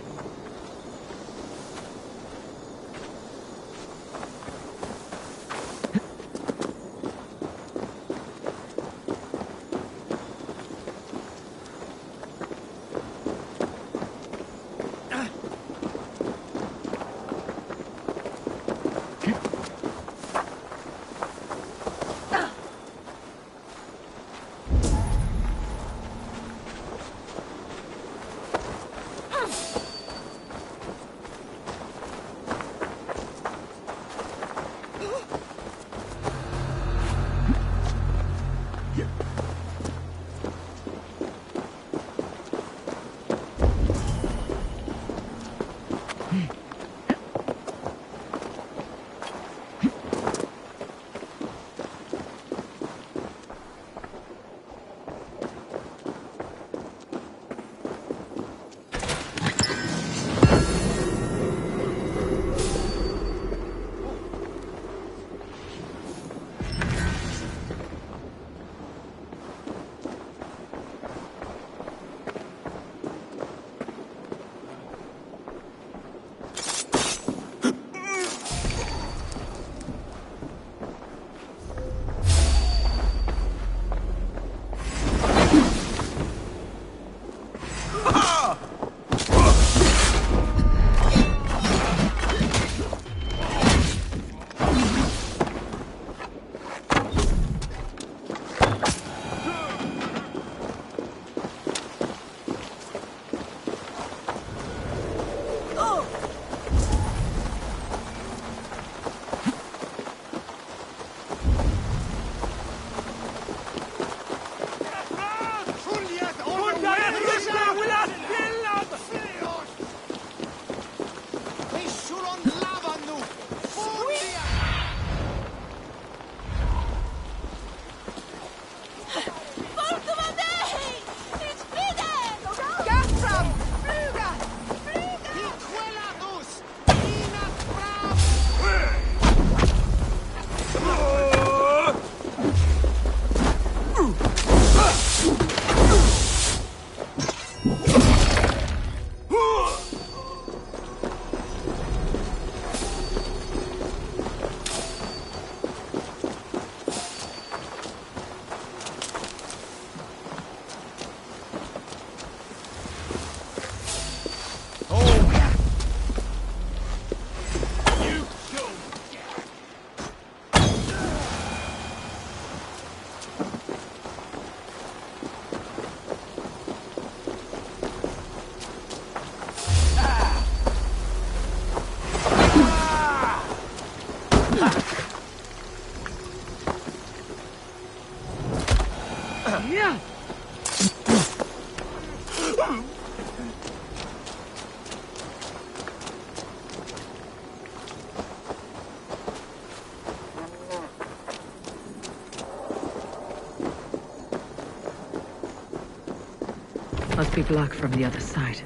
Must be blocked from the other side.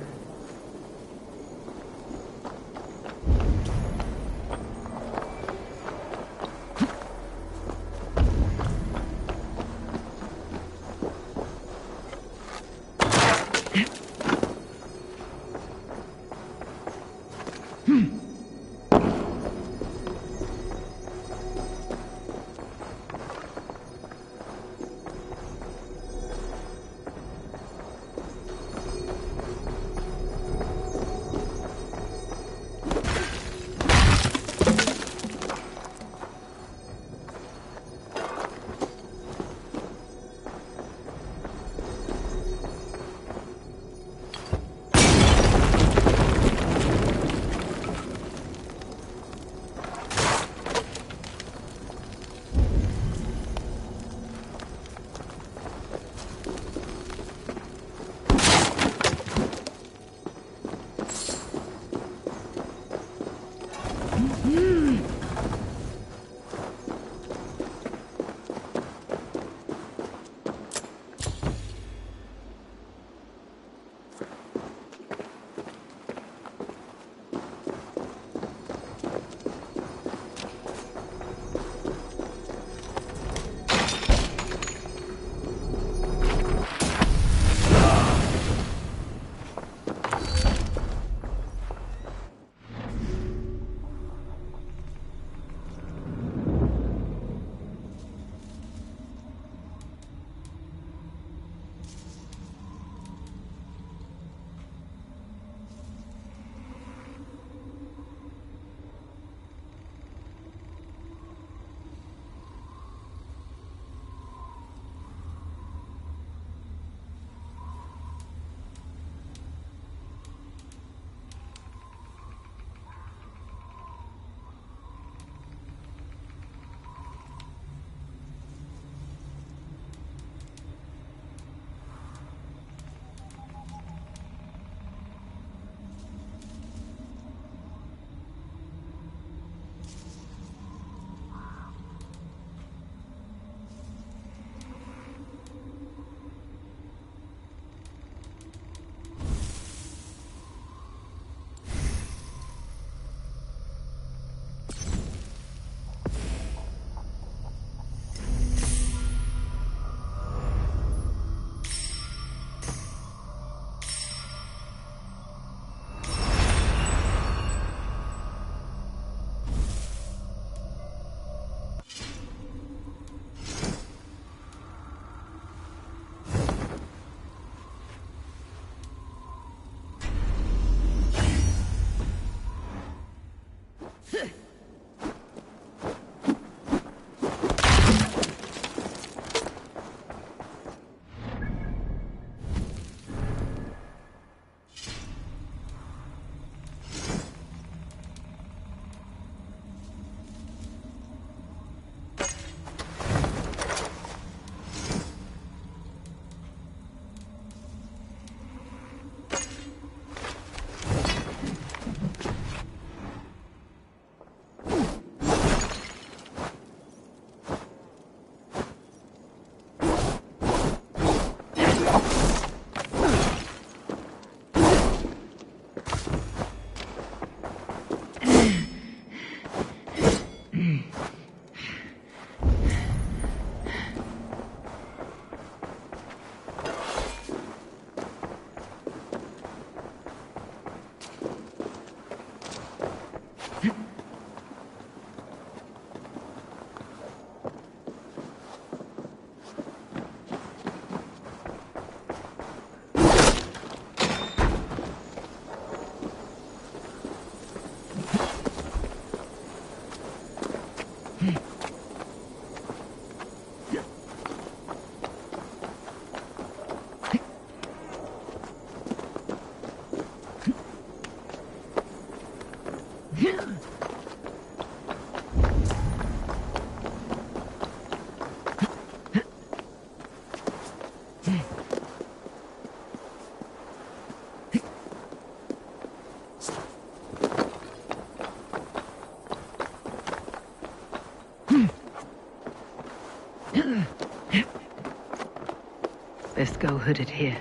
Best go hooded here.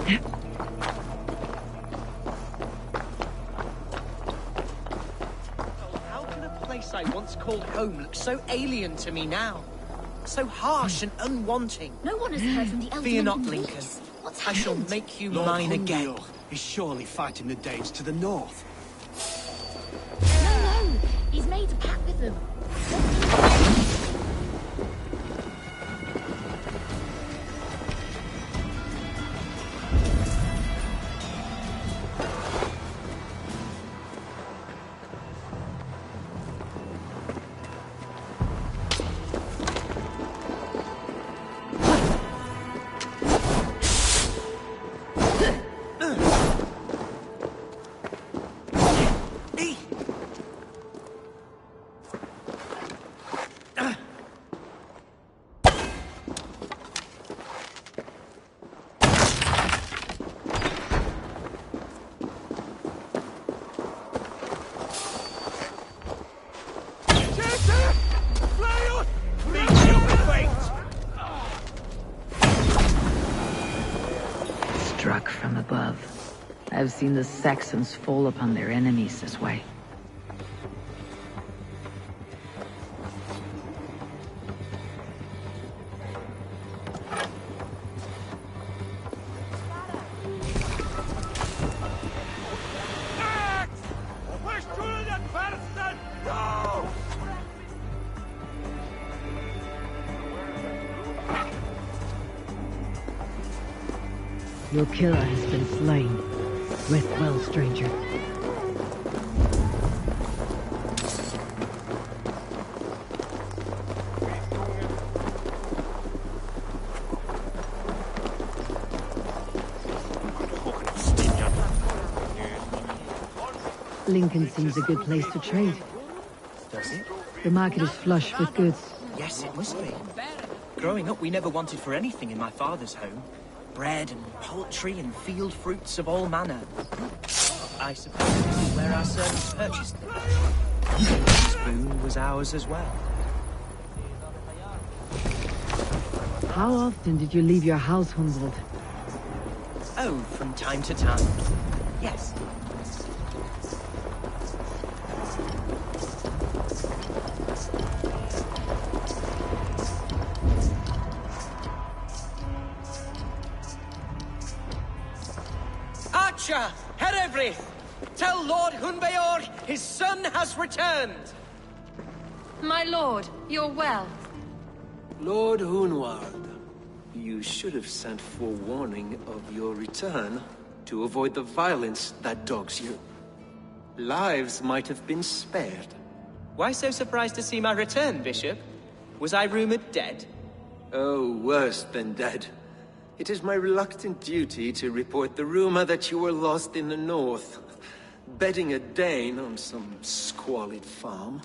How can a place I once called home look so alien to me now? So harsh and unwanting. No one has heard from the Elderman. Fear not, in Lincoln. weeks. What's I shall happened? make you Lord mine again. Hundiel is surely fighting the Danes to the north. No, he's made a pact with them. Struck from above. I've seen the Saxons fall upon their enemies this way. Your killer has been slain. Rest well, stranger. Lincoln seems a good place to trade. Does it? The market is flush with goods. Yes, it must be. Growing up, we never wanted for anything in my father's home. Bread and poultry and field fruits of all manner. I suppose this is where our servants purchased them. This boon was ours as well. How often did you leave your house, Hunwald? Oh, from time to time. Yes. Archer, Herevri, tell Lord Hunbeor his son has returned. My lord, you're well. Lord Hunwald, you should have sent forewarning of your return to avoid the violence that dogs you. Lives might have been spared. Why so surprised to see my return, Bishop? Was I rumored dead? Oh, worse than dead. It is my reluctant duty to report the rumor that you were lost in the north, bedding a Dane on some squalid farm.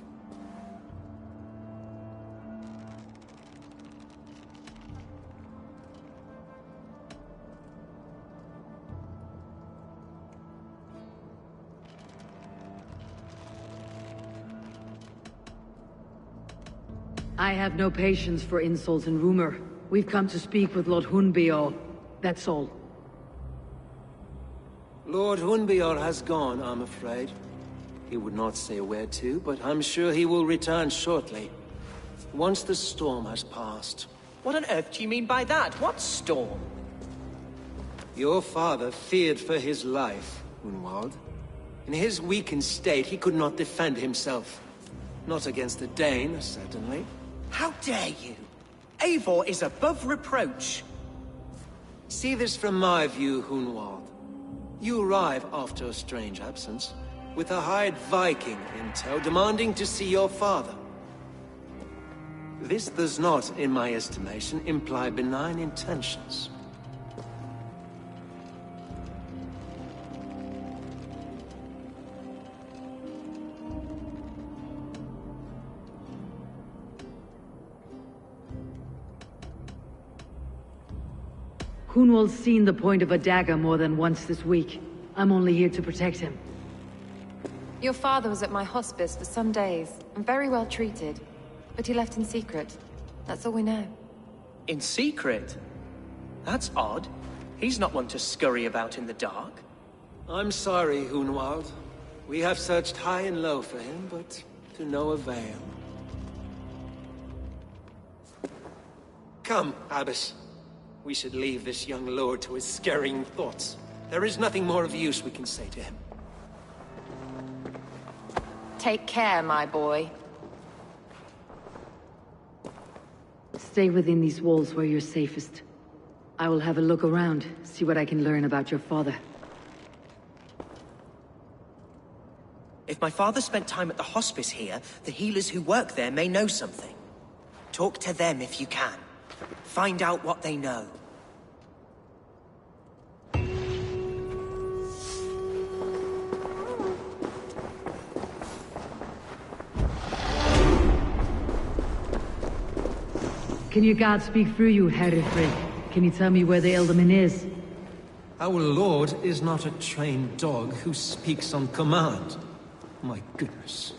I have no patience for insults and rumor. We've come to speak with Lord Hunbeor. That's all. Lord Hunbeor has gone, I'm afraid. He would not say where to, but I'm sure he will return shortly. Once the storm has passed. What on earth do you mean by that? What storm? Your father feared for his life, Hunwald. In his weakened state, he could not defend himself. Not against the Dane, certainly. How dare you? Eivor is above reproach. See this from my view, Hunwald. You arrive after a strange absence, with a hired Viking in tow demanding to see your father. This does not, in my estimation, imply benign intentions. Hunwald's seen the point of a dagger more than once this week. I'm only here to protect him. Your father was at my hospice for some days, and very well treated. But he left in secret. That's all we know. In secret? That's odd. He's not one to scurry about in the dark. I'm sorry, Hunwald. We have searched high and low for him, but to no avail. Come, Abbess. We should leave this young lord to his scurrying thoughts. There is nothing more of use we can say to him. Take care, my boy. Stay within these walls where you're safest. I will have a look around, see what I can learn about your father. If my father spent time at the hospice here, the healers who work there may know something. Talk to them if you can. Find out what they know. Can your god speak through you, Hereford? Can you tell me where the Elderman is? Our lord is not a trained dog who speaks on command. My goodness.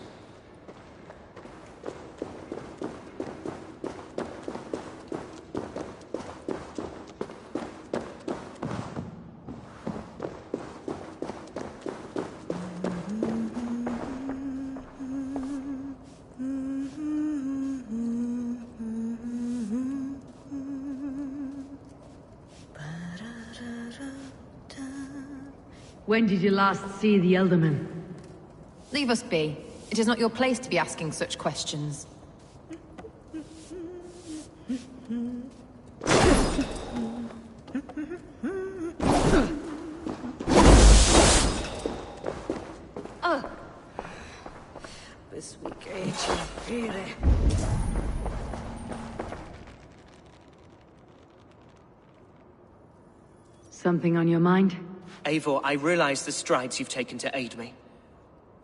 When did you last see the Elderman? Leave us be. It is not your place to be asking such questions. This week age, really. Something on your mind? Eivor, I realize the strides you've taken to aid me.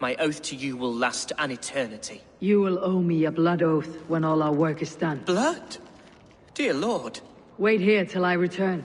My oath to you will last an eternity. You will owe me a blood oath when all our work is done. Blood? Dear Lord. Wait here till I return.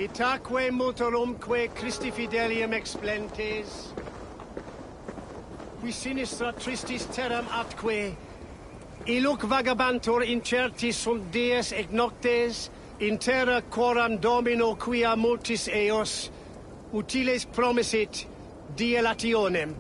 Itaque motorumque Christi fidelium explentes. Qui sinistra tristis terram atque. Illuc vagabantur incertis sunt dies et noctes, in terra quoram domino quia multis eos, utiles promisit dilationem.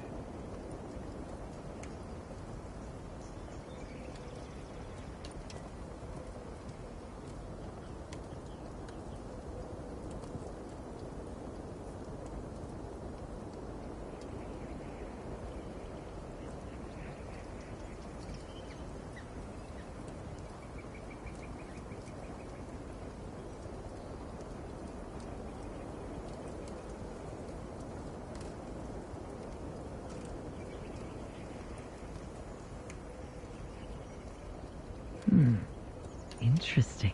Interesting.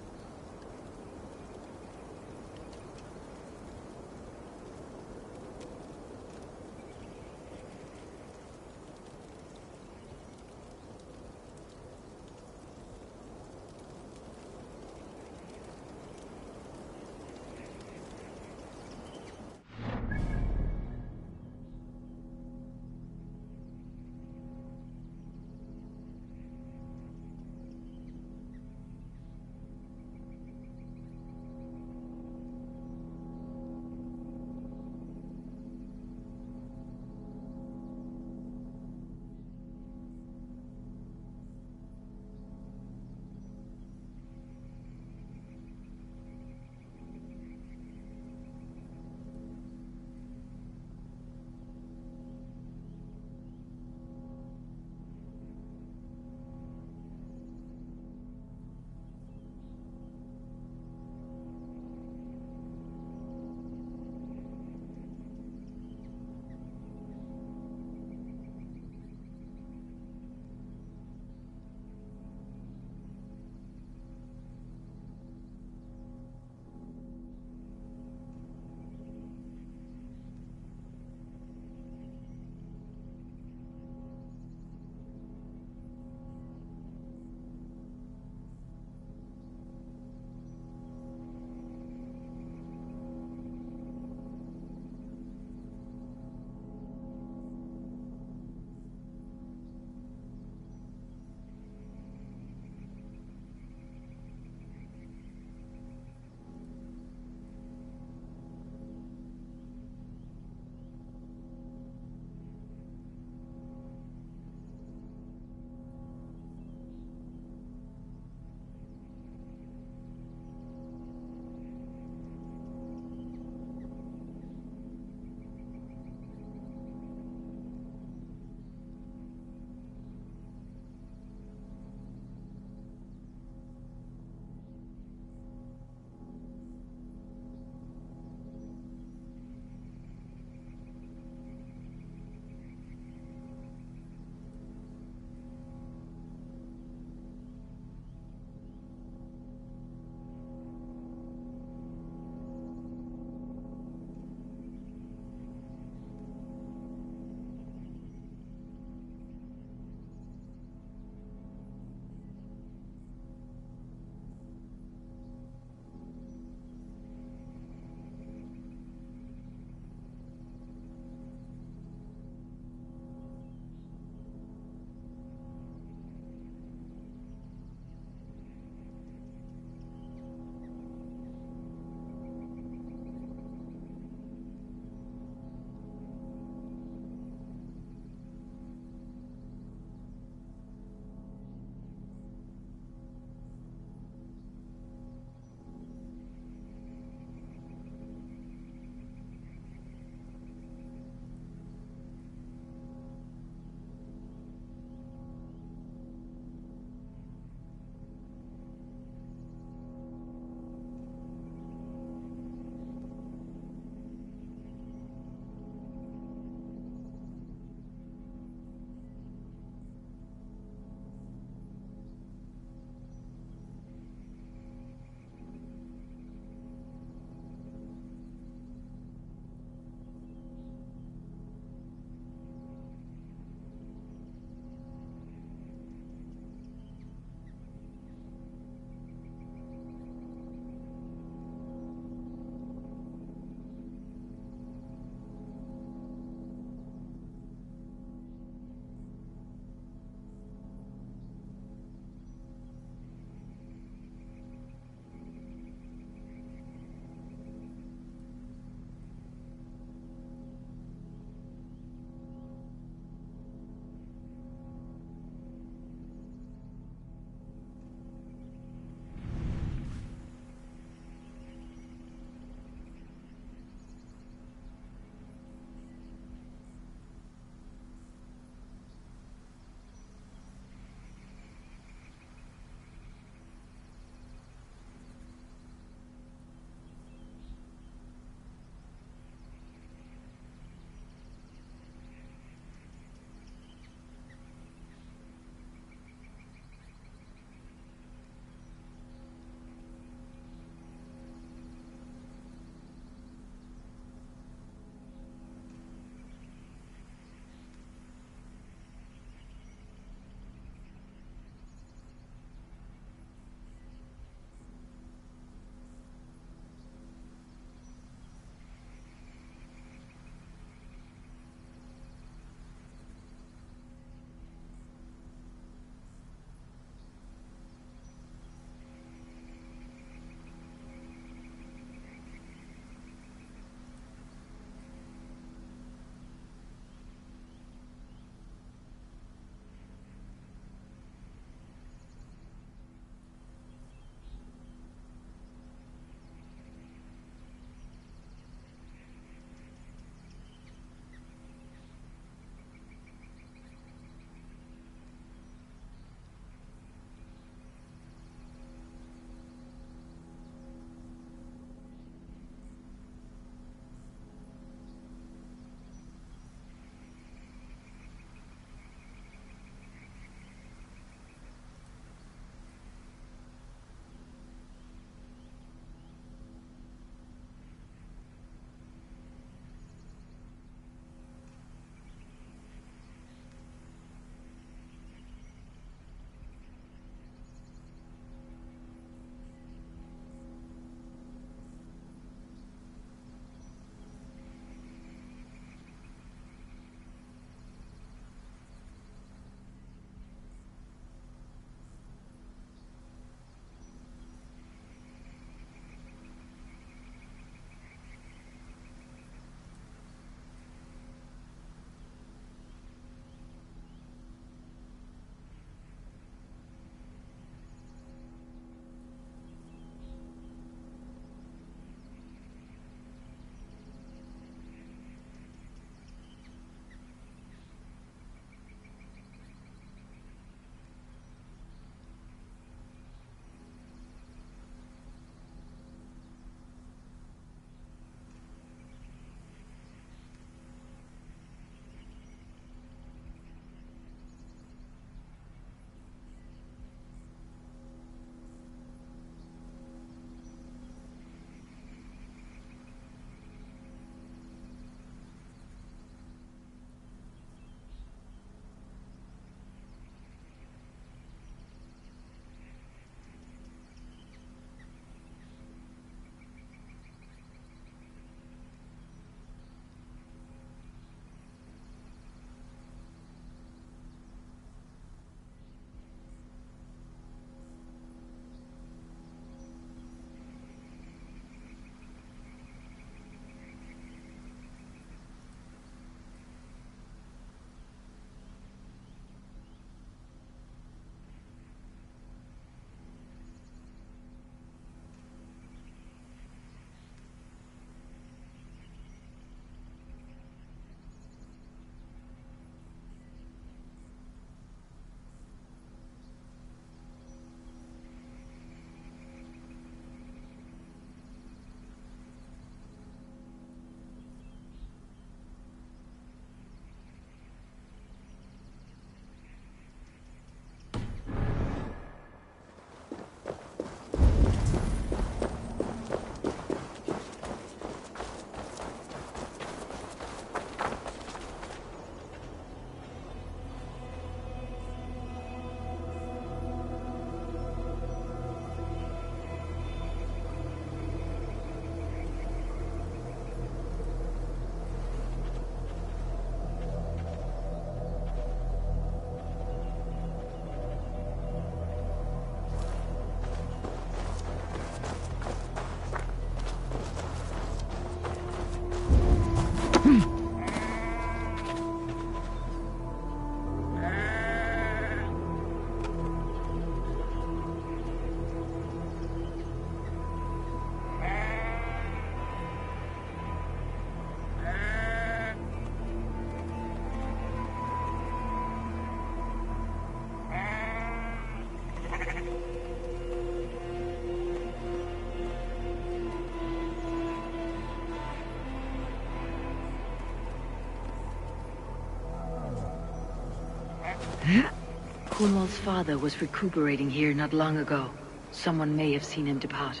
Hunwald's father was recuperating here not long ago. Someone may have seen him depart.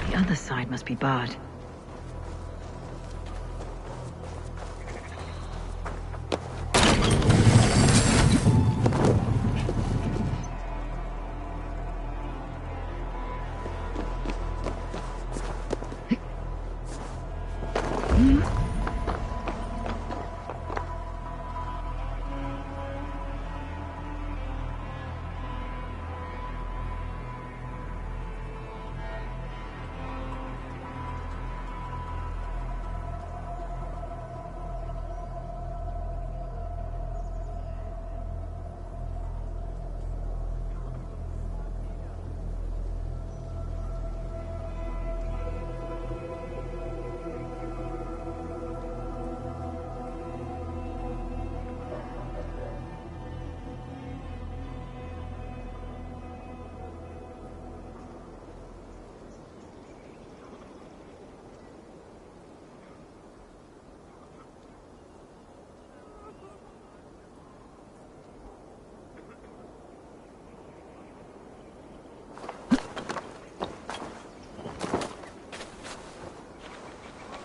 The other side must be barred.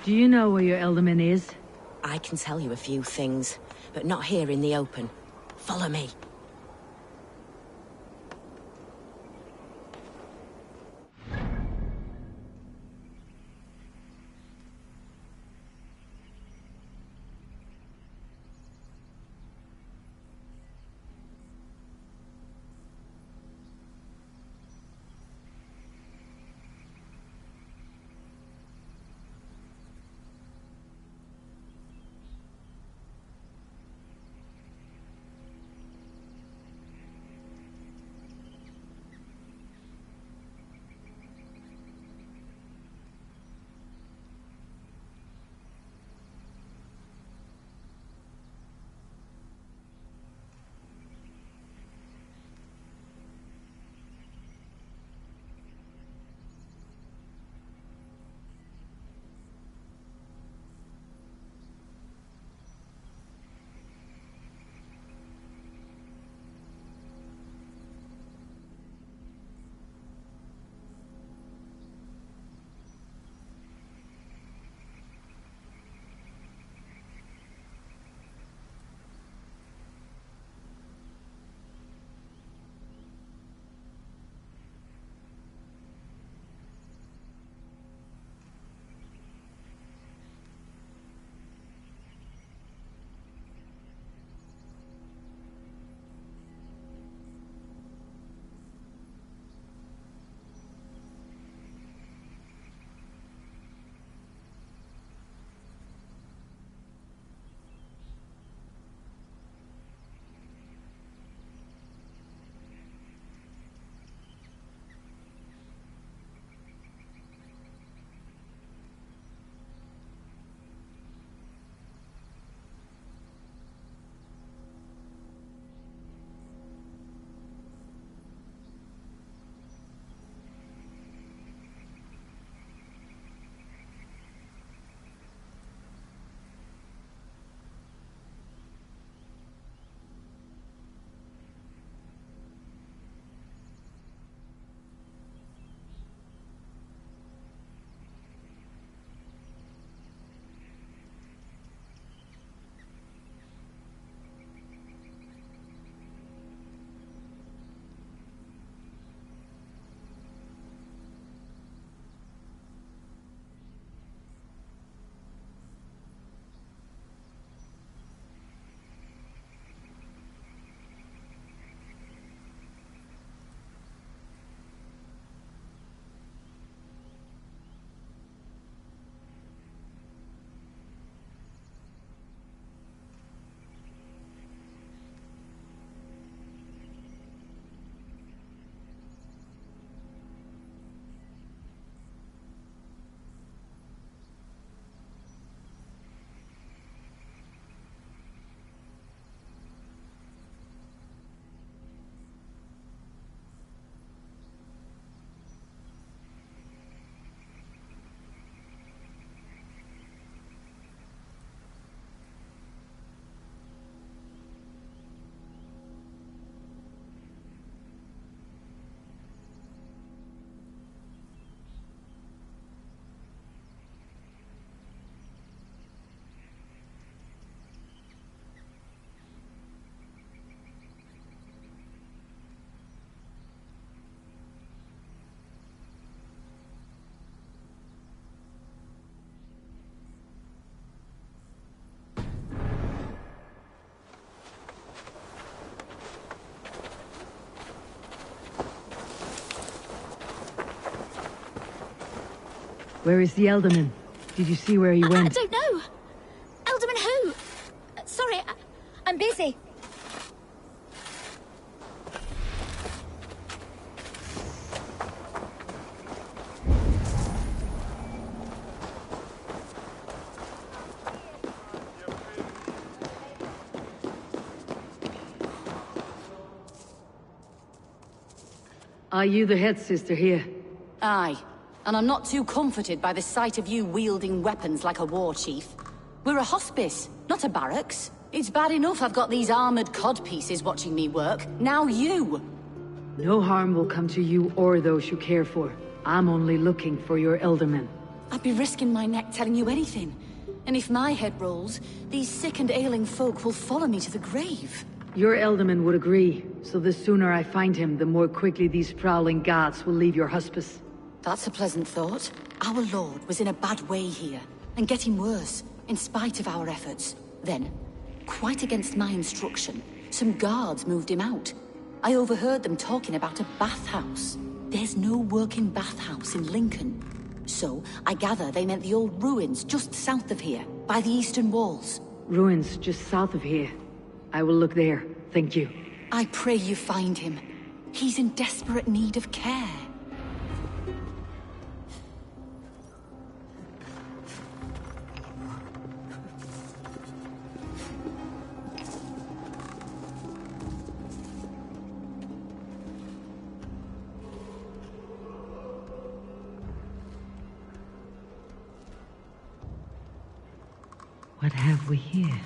Do you know where your Elderman is? I can tell you a few things, but not here in the open. Follow me. Where is the Elderman? Did you see where he went? I don't know. Elderman who? Sorry, I'm busy. Are you the head sister here? Aye. And I'm not too comforted by the sight of you wielding weapons like a war chief. We're a hospice, not a barracks. It's bad enough I've got these armored codpieces watching me work. Now you! No harm will come to you or those you care for. I'm only looking for your Elderman. I'd be risking my neck telling you anything. And if my head rolls, these sick and ailing folk will follow me to the grave. Your Elderman would agree, so the sooner I find him, the more quickly these prowling gods will leave your hospice. That's a pleasant thought. Our lord was in a bad way here, and getting worse, in spite of our efforts. Then, quite against my instruction, some guards moved him out. I overheard them talking about a bathhouse. There's no working bathhouse in Lincoln. So, I gather they meant the old ruins just south of here, by the eastern walls. Ruins just south of here. I will look there, thank you. I pray you find him. He's in desperate need of care. What have we here?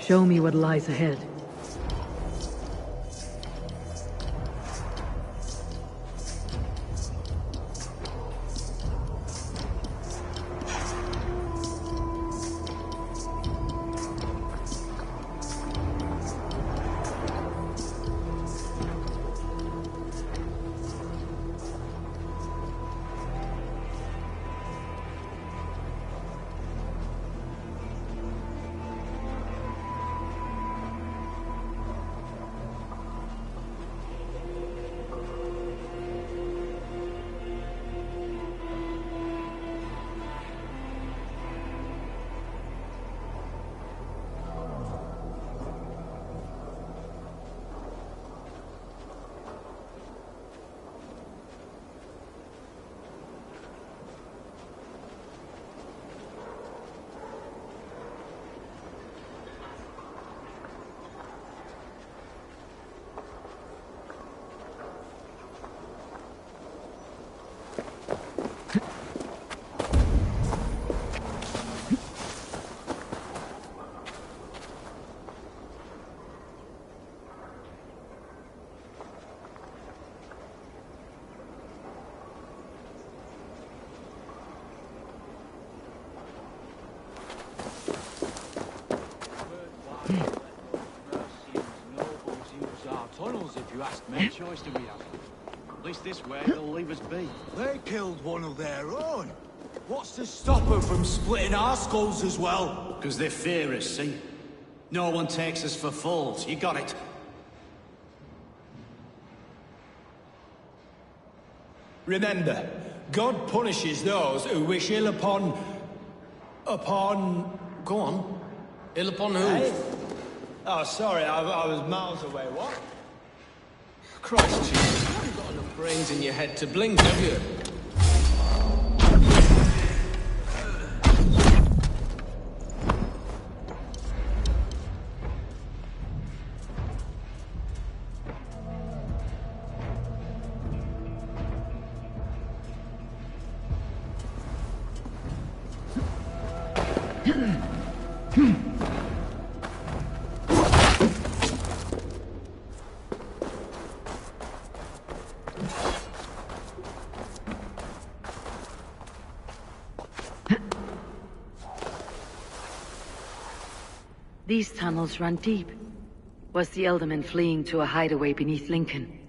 Show me what lies ahead. Tunnels, if you ask me. Choice do we have? At least this way, they'll leave us be. They killed one of their own. What's to stop them from splitting our skulls as well? Because they fear us, see? No one takes us for fools. You got it. Remember, God punishes those who wish ill upon... Go on. Ill upon who? Hey? Oh, sorry, I was miles away. What? Christ, Jesus, you haven't got enough brains in your head to blink, have you? These tunnels run deep. Was the Elderman fleeing to a hideaway beneath Lincoln?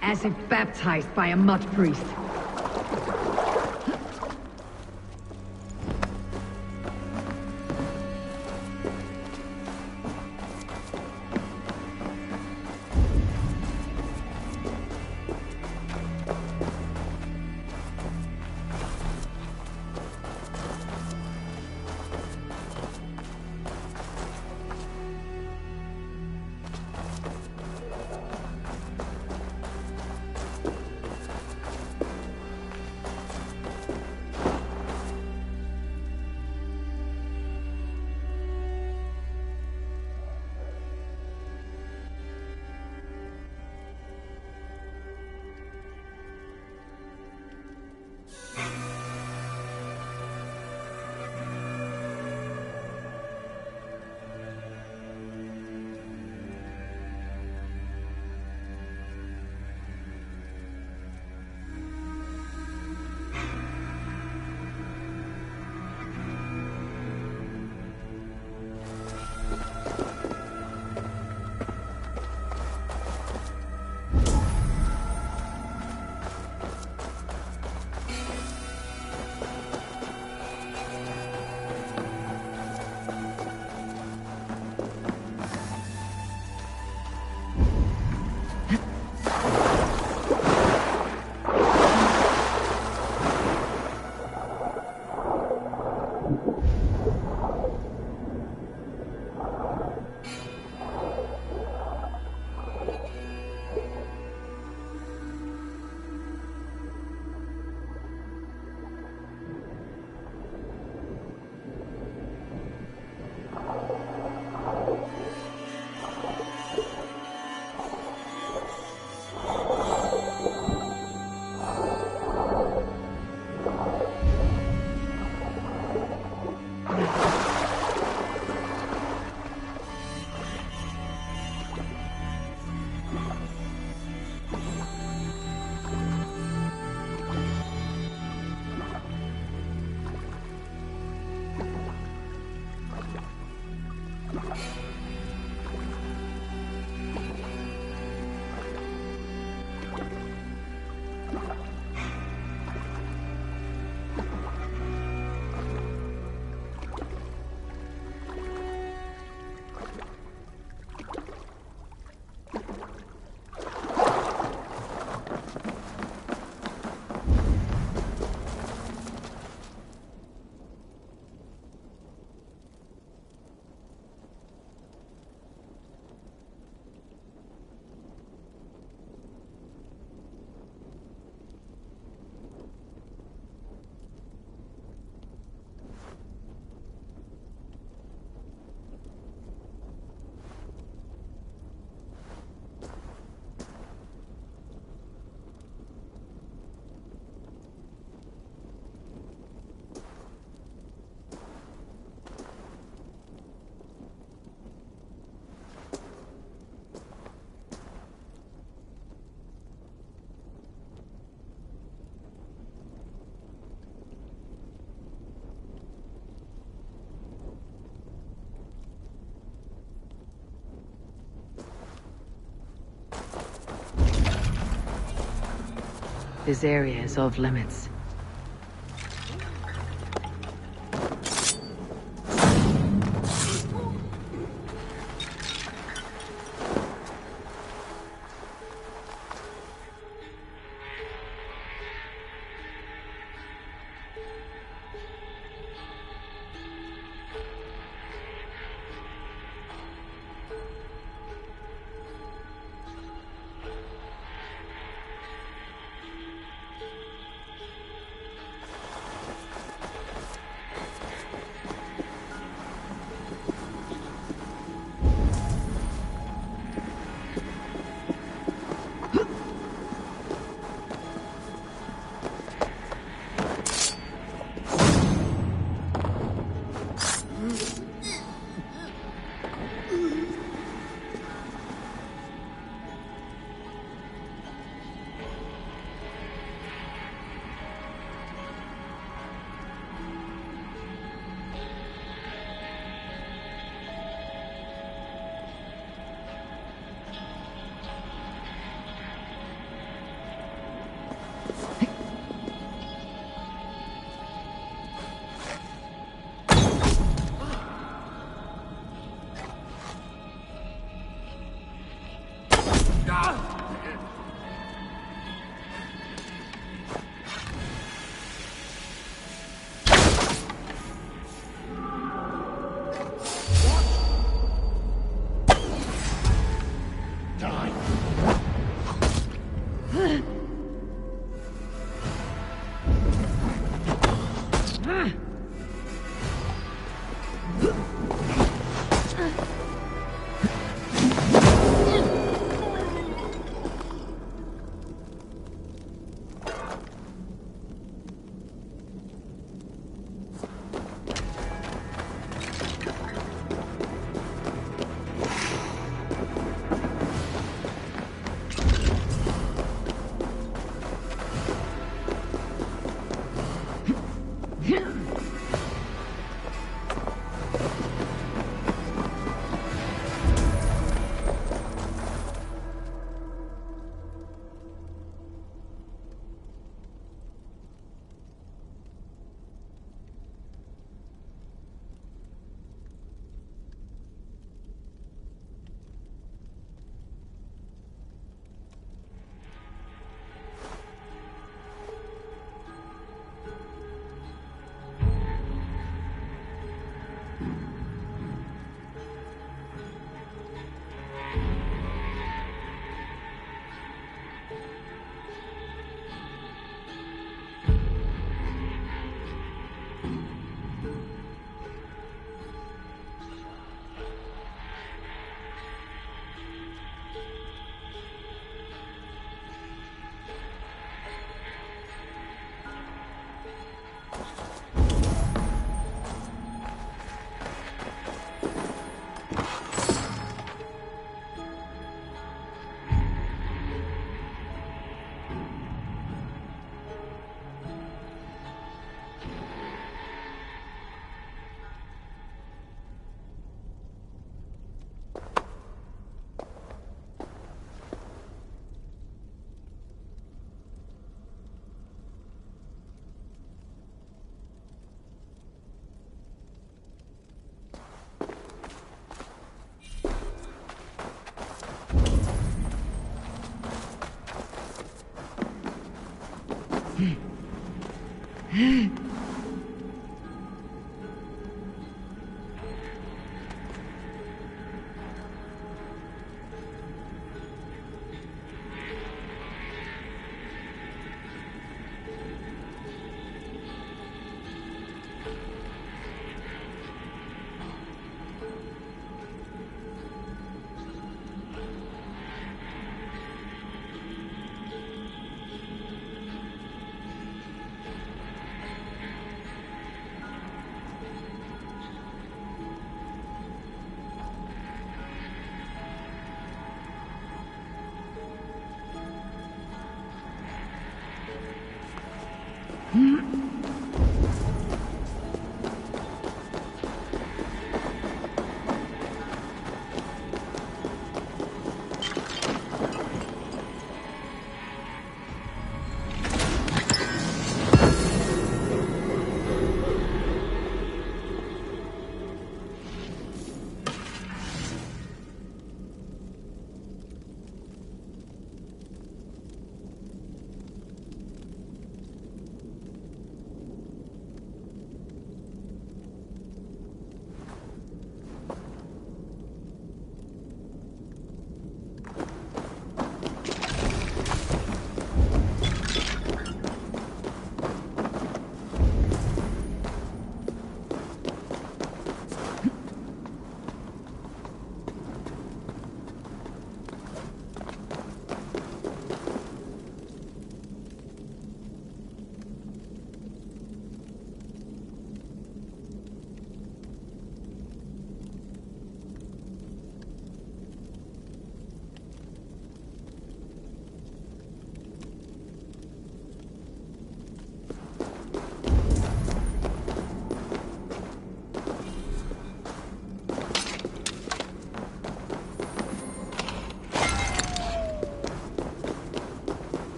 As if baptized by a mud priest. This area is off limits.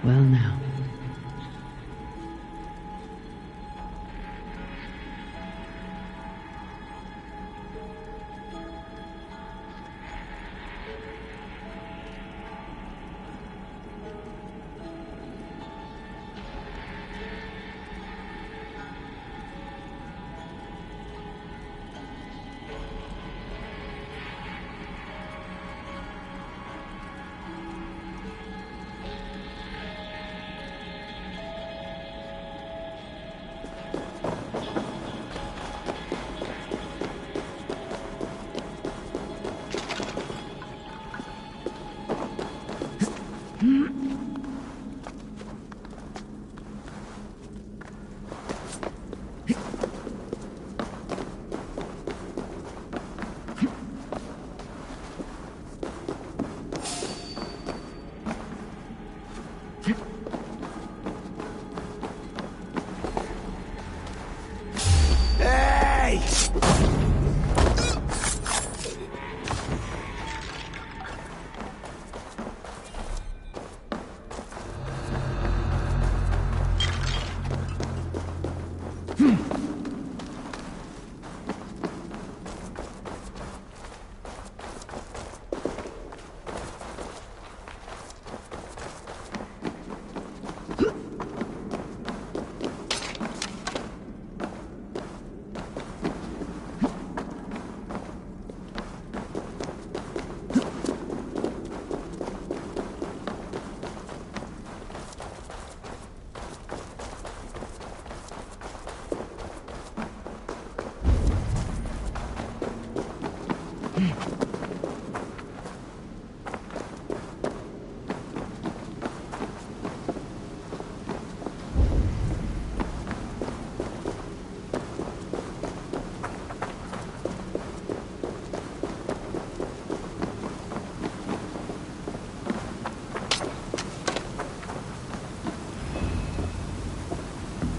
Well now.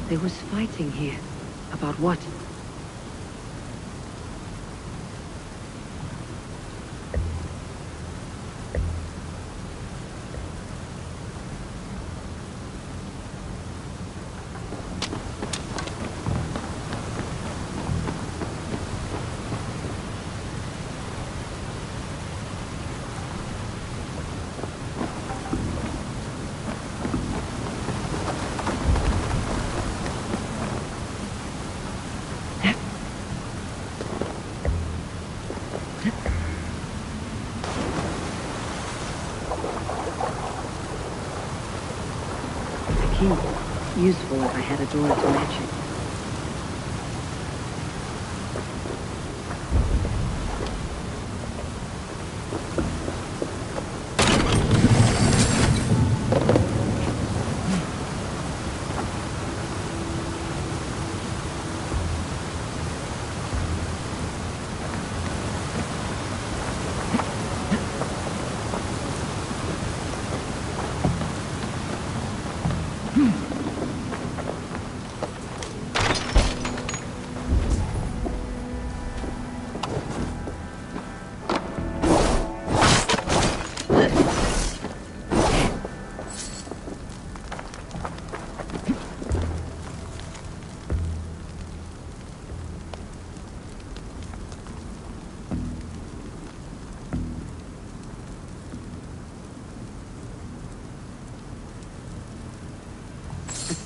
There was fighting here. About what? key. Useful if I had a door to match it.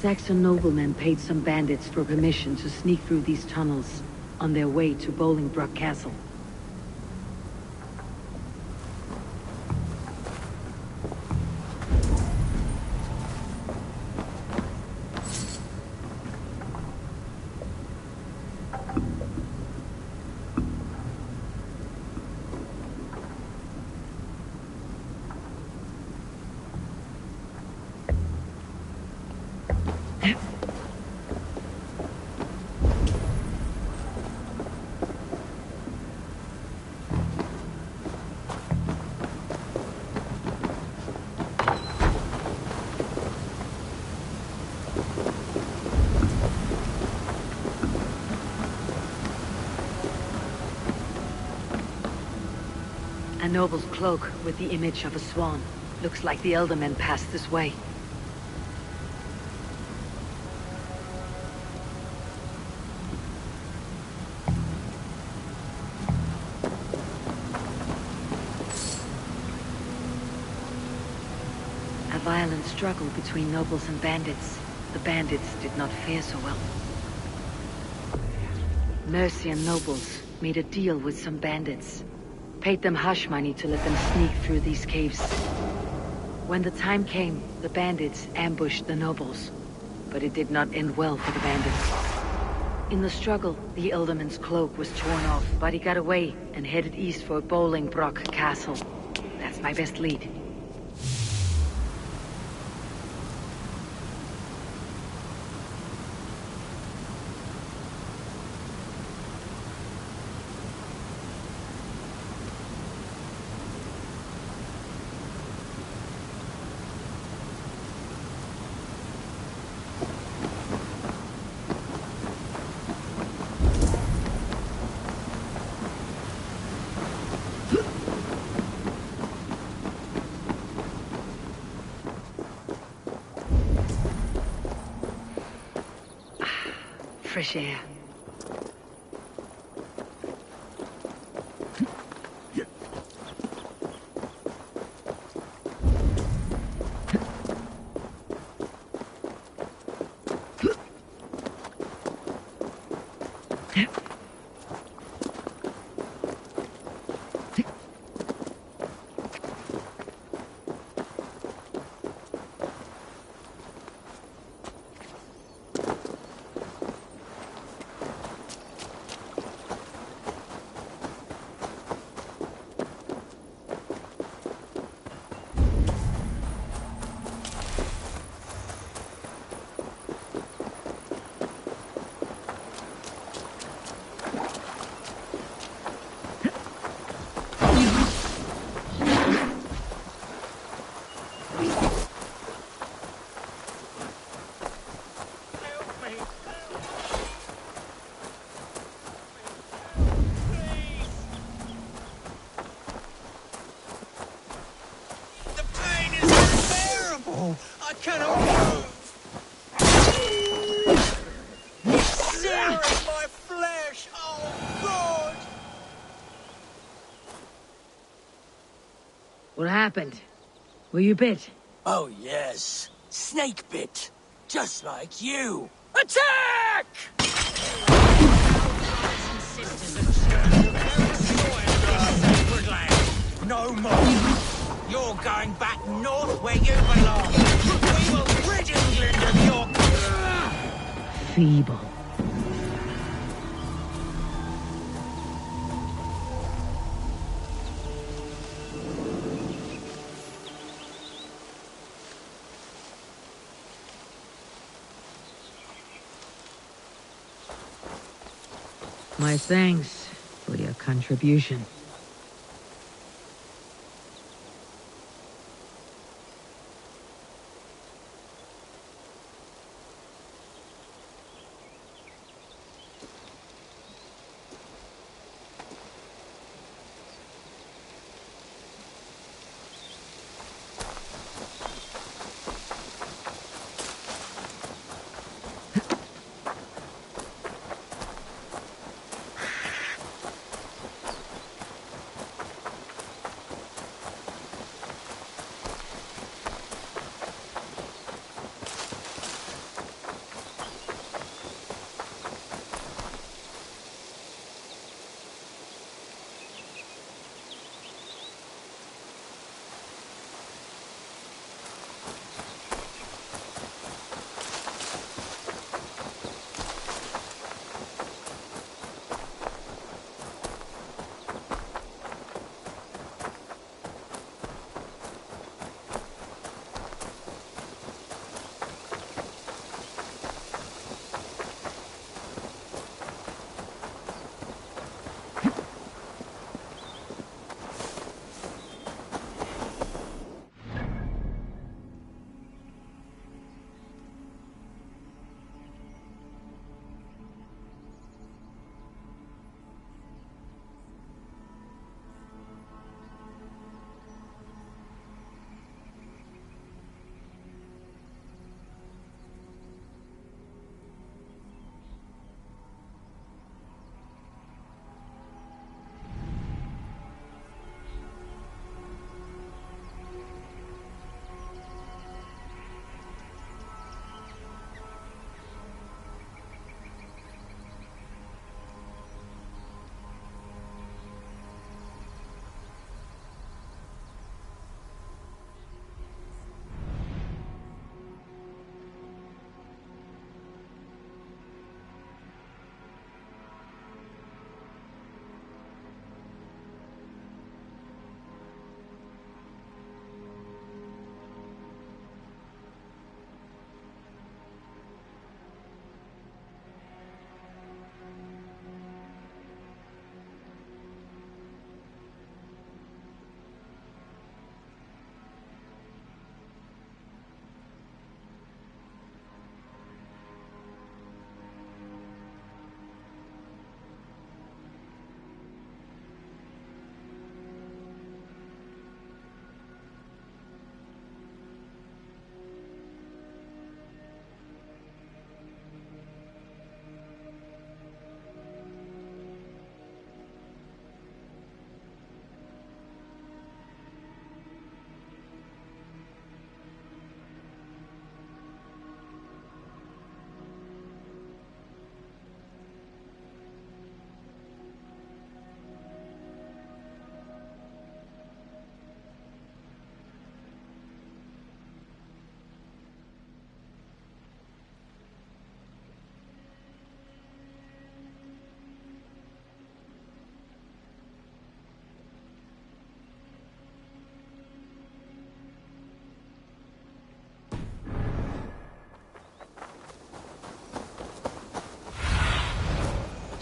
Saxon noblemen paid some bandits for permission to sneak through these tunnels on their way to Bolingbroke Castle. A noble's cloak with the image of a swan. Looks like the Eldermen passed this way. A violent struggle between nobles and bandits. The bandits did not fare so well. Mercian nobles made a deal with some bandits. Paid them hush money to let them sneak through these caves. When the time came, the bandits ambushed the nobles. But it did not end well for the bandits. In the struggle, the Elderman's cloak was torn off, but he got away and headed east for Bolingbroke Castle. That's my best lead. Fresh air. I cannot move! It's searing my flesh! Oh, God! What happened? Were you bit? Oh, yes. Snake bit. Just like you. Attack! No more. You're going back north where you belong. We will Rid England of your... Feeble. My thanks for your contribution.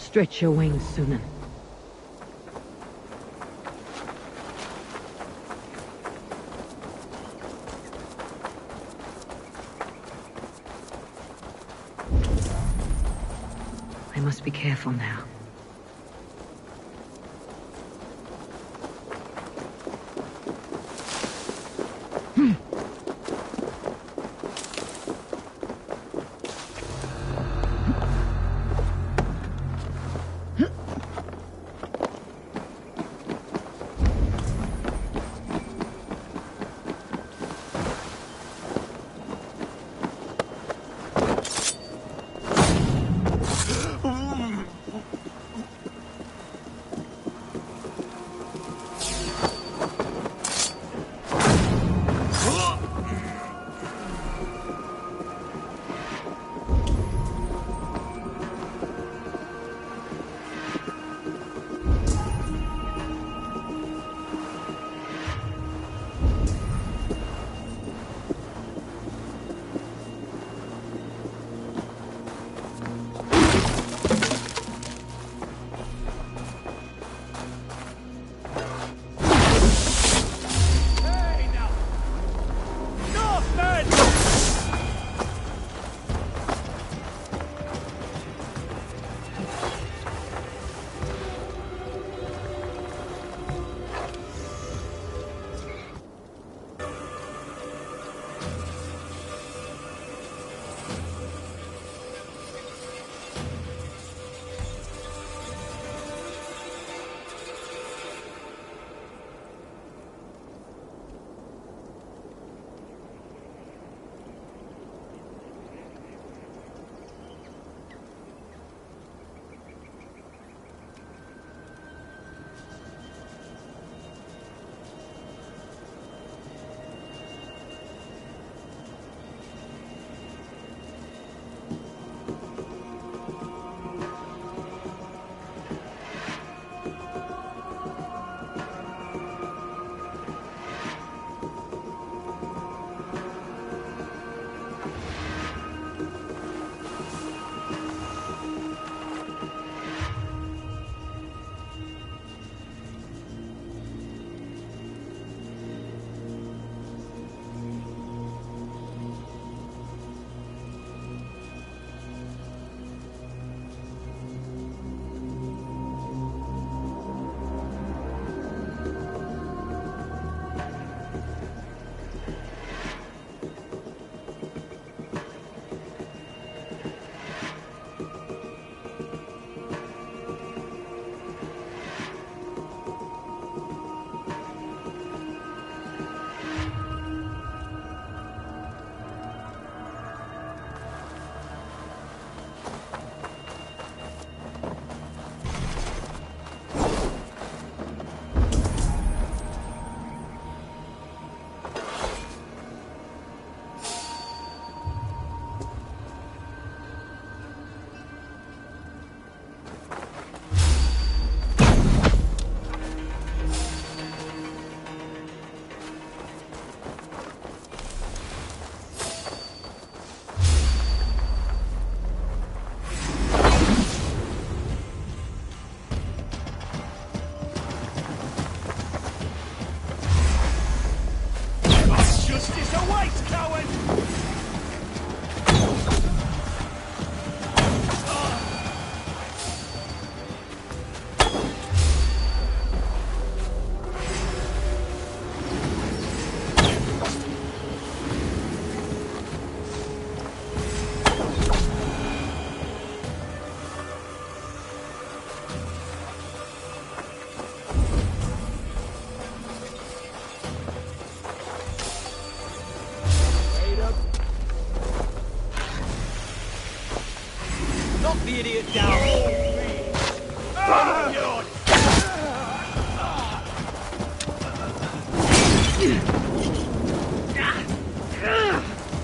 Stretch your wings, Sunan. I must be careful now. place, coward! Knock the idiot down!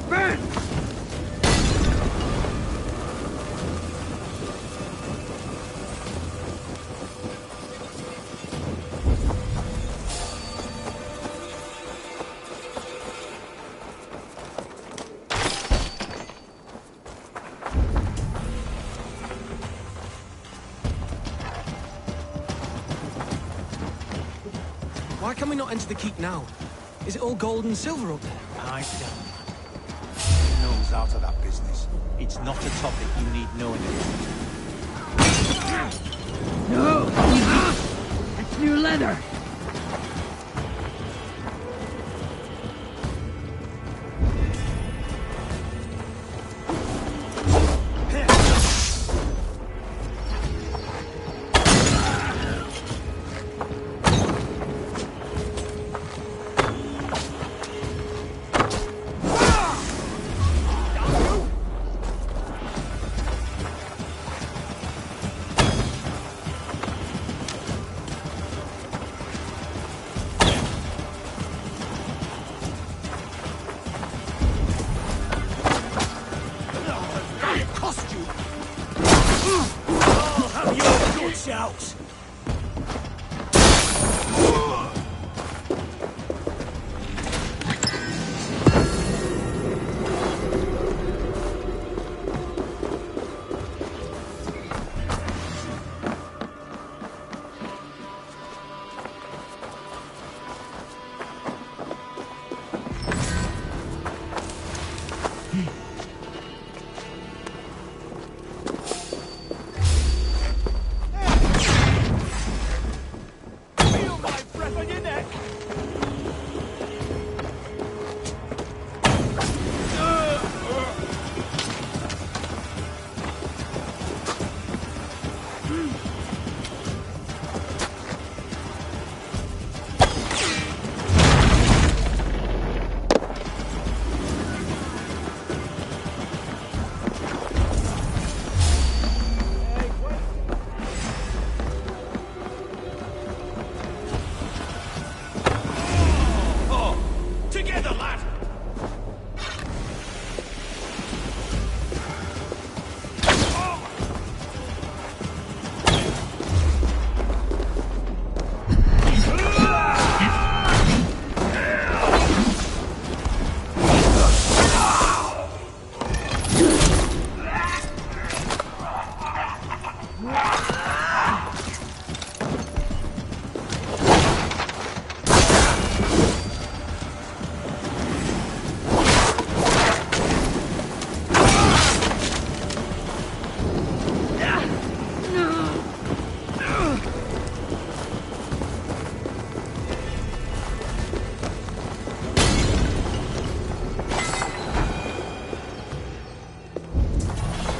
Burn! Why can we not enter the keep now? Is it all gold and silver up there? I don't. Nose out of that business. It's not a topic you need knowing about. No! That's new leather! Shouts!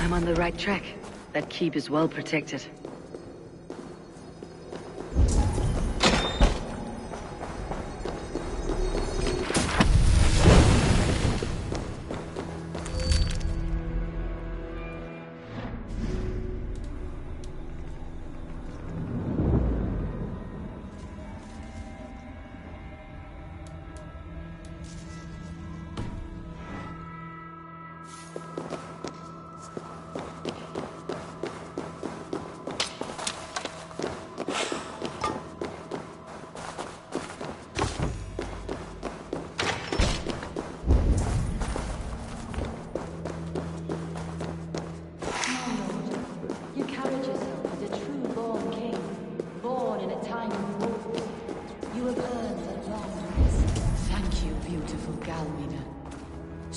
I'm on the right track. That keep is well protected.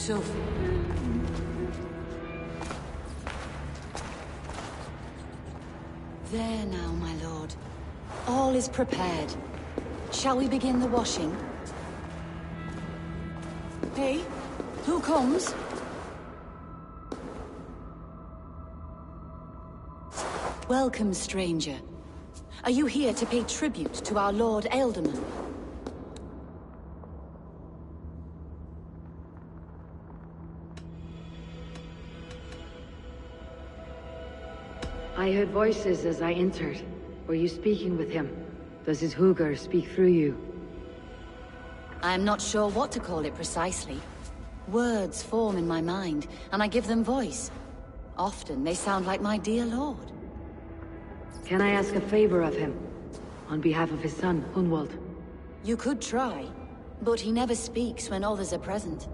Yusuf. There now, my lord. All is prepared. Shall we begin the washing? Hey, who comes? Welcome, stranger. Are you here to pay tribute to our Lord Ealdorman? I heard voices as I entered. Were you speaking with him? Does his Hugr speak through you? I am not sure what to call it precisely. Words form in my mind, and I give them voice. Often they sound like my dear lord. Can I ask a favor of him? On behalf of his son, Hunwald? You could try, but he never speaks when others are present.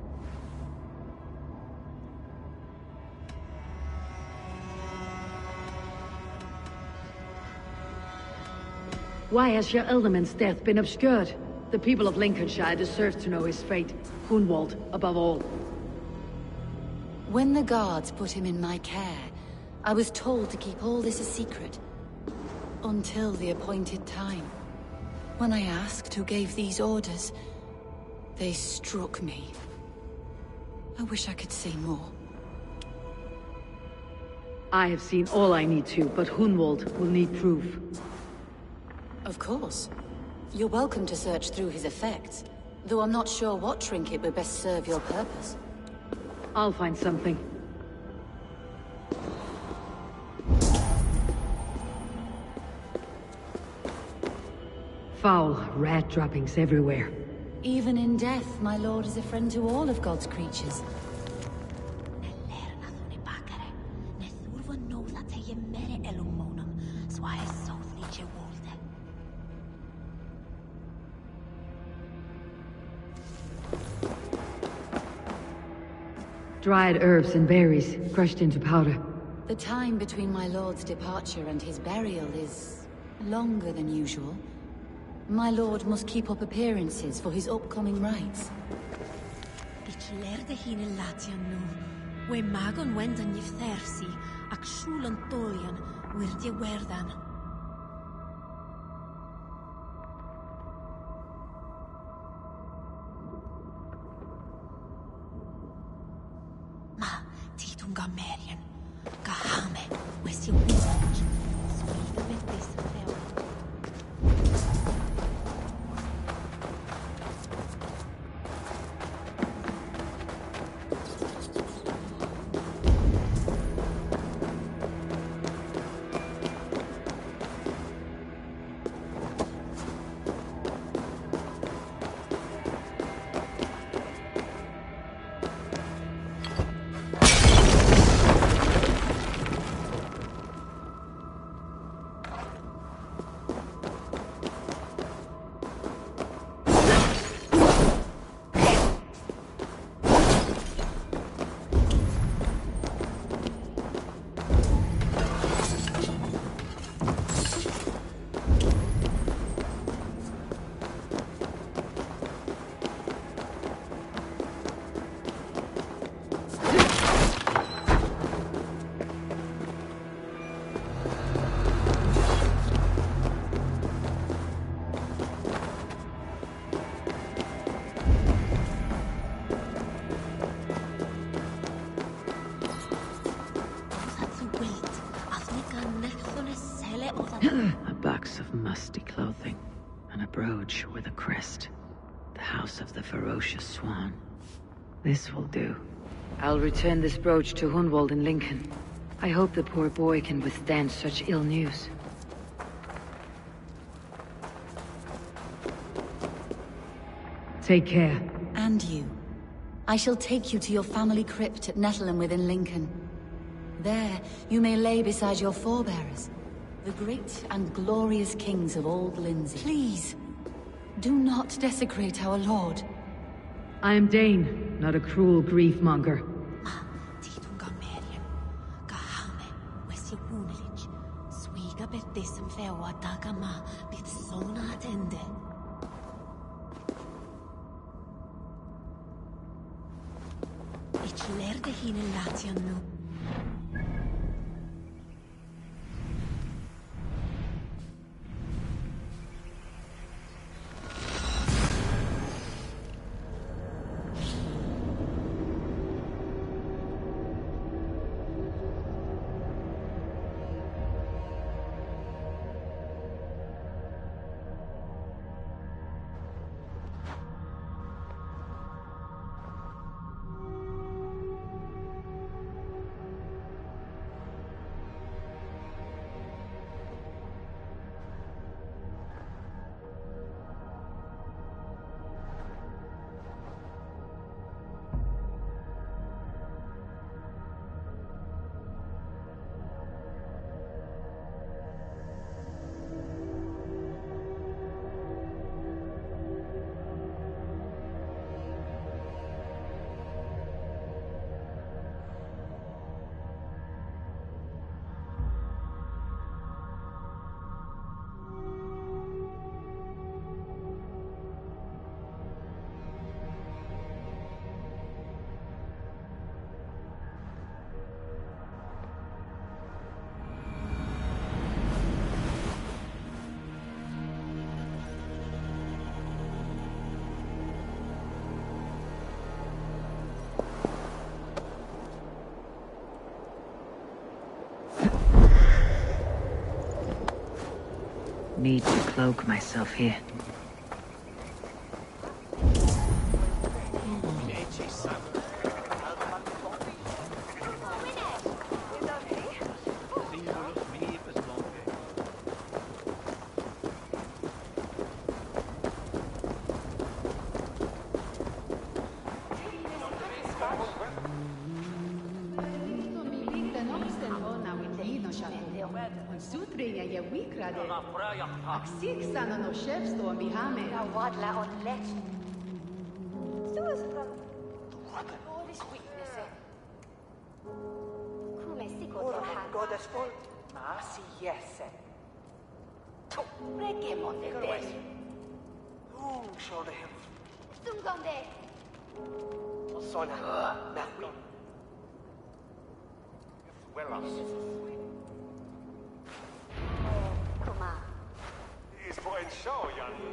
Why has your Ealdorman's death been obscured? The people of Lincolnshire deserve to know his fate. Hunwald, above all. When the guards put him in my care, I was told to keep all this a secret. Until the appointed time. When I asked who gave these orders, they struck me. I wish I could say more. I have seen all I need to, but Hunwald will need proof. Of course. You're welcome to search through his effects, though I'm not sure what trinket would best serve your purpose. I'll find something. Foul rat droppings everywhere. Even in death, my lord is a friend to all of God's creatures. Dried herbs and berries, crushed into powder. The time between my lord's departure and his burial is longer than usual. My lord must keep up appearances for his upcoming rites. We magon wendan yfthersi, ac siwlan dolian, wirdi werdan. Ma, titun gamerian, gahame, wesi wunaj, swida betis feo. A box of musty clothing, and a brooch with a crest. The house of the ferocious swan. This will do. I'll return this brooch to Hunwald in Lincoln. I hope the poor boy can withstand such ill news. Take care. And you. I shall take you to your family crypt at Nettleton within Lincoln. There, you may lay beside your forebearers, the great and glorious kings of Old Lindsey. Please, do not desecrate our lord. I am Dane, not a cruel grief-monger. Need to cloak myself here.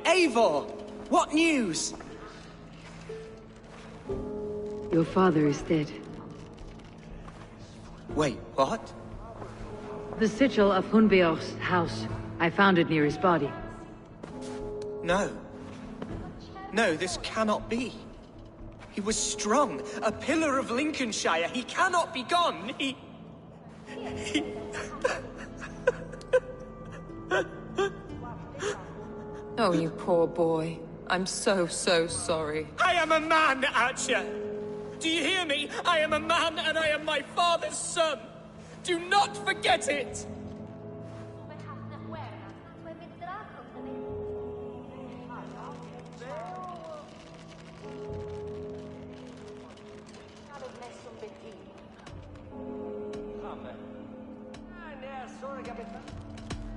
Eivor! What news? Your father is dead. Wait, what? The sigil of Hunbeor's house. I found it near his body. No. No, this cannot be. He was strong, a pillar of Lincolnshire. He cannot be gone. He... Oh, you poor boy. I'm so sorry. I am a man, Archer! Do you hear me? I am a man and I am my father's son! Do not forget it!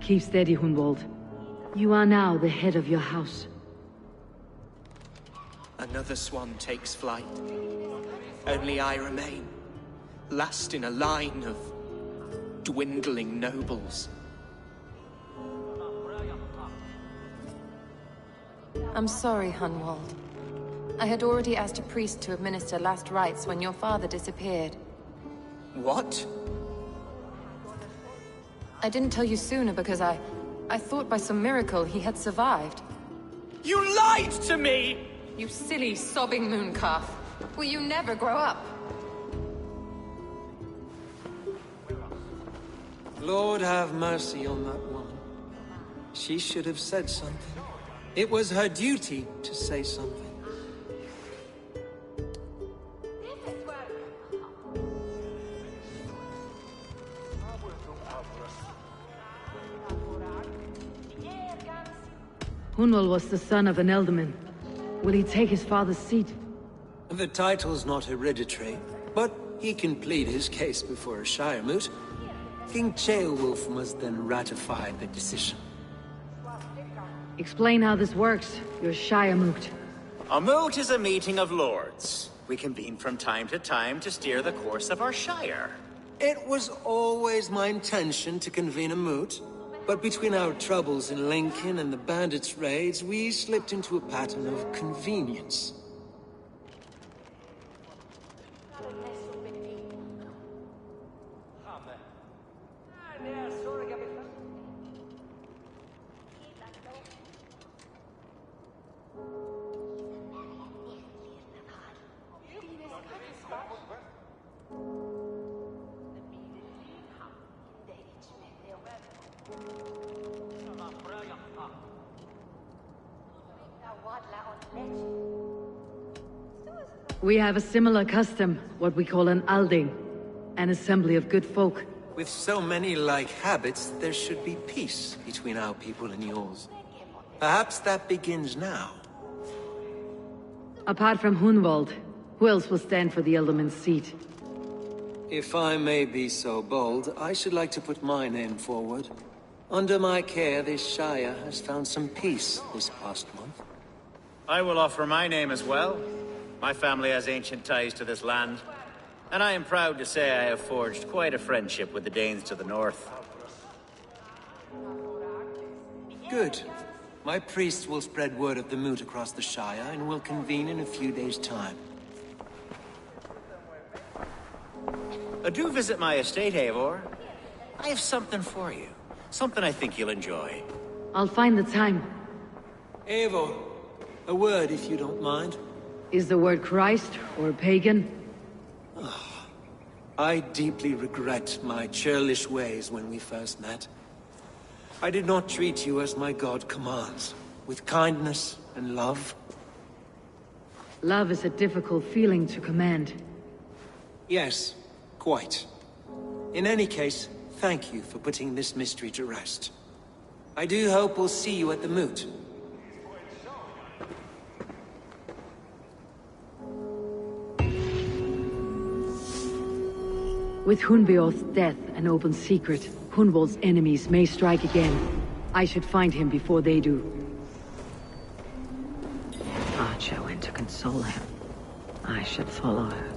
Keep steady, Hunwald. You are now the head of your house. Another swan takes flight. Only I remain, last in a line of dwindling nobles. I'm sorry, Hunwald. I had already asked a priest to administer last rites when your father disappeared. What? I didn't tell you sooner because I thought by some miracle he had survived. You lied to me! You silly, sobbing mooncalf. Will you never grow up? Lord have mercy on that woman. She should have said something. It was her duty to say something. Hunwald was the son of an ealdorman. Will he take his father's seat? The title's not hereditary, but he can plead his case before a Shire moot. King Ceolwulf must then ratify the decision. Explain how this works, your Shire moot. A moot is a meeting of lords. We convene from time to steer the course of our shire. It was always my intention to convene a moot, but between our troubles in Lincoln and the bandits' raids, we slipped into a pattern of convenience. We have a similar custom, what we call an alding, an assembly of good folk. With so many like habits, there should be peace between our people and yours. Perhaps that begins now. Apart from Hunwald, who else will stand for the Ealdorman's seat? If I may be so bold, I should like to put my name forward. Under my care, this Shire has found some peace this past month. I will offer my name as well. My family has ancient ties to this land, and I am proud to say I have forged quite a friendship with the Danes to the north. Good. My priests will spread word of the moot across the Shire, and will convene in a few days' time. Do visit my estate, Eivor. I have something for you. Something I think you'll enjoy. I'll find the time. Eivor, a word if you don't mind. Is the word Christ or pagan? I deeply regret my churlish ways when we first met. I did not treat you as my god commands, with kindness and love. Love is a difficult feeling to command. Yes, quite. In any case, thank you for putting this mystery to rest. I do hope we'll see you at the moot. With Hunbeorth's death an open secret, Hunwald's enemies may strike again. I should find him before they do. Archer went to console him. I should follow her.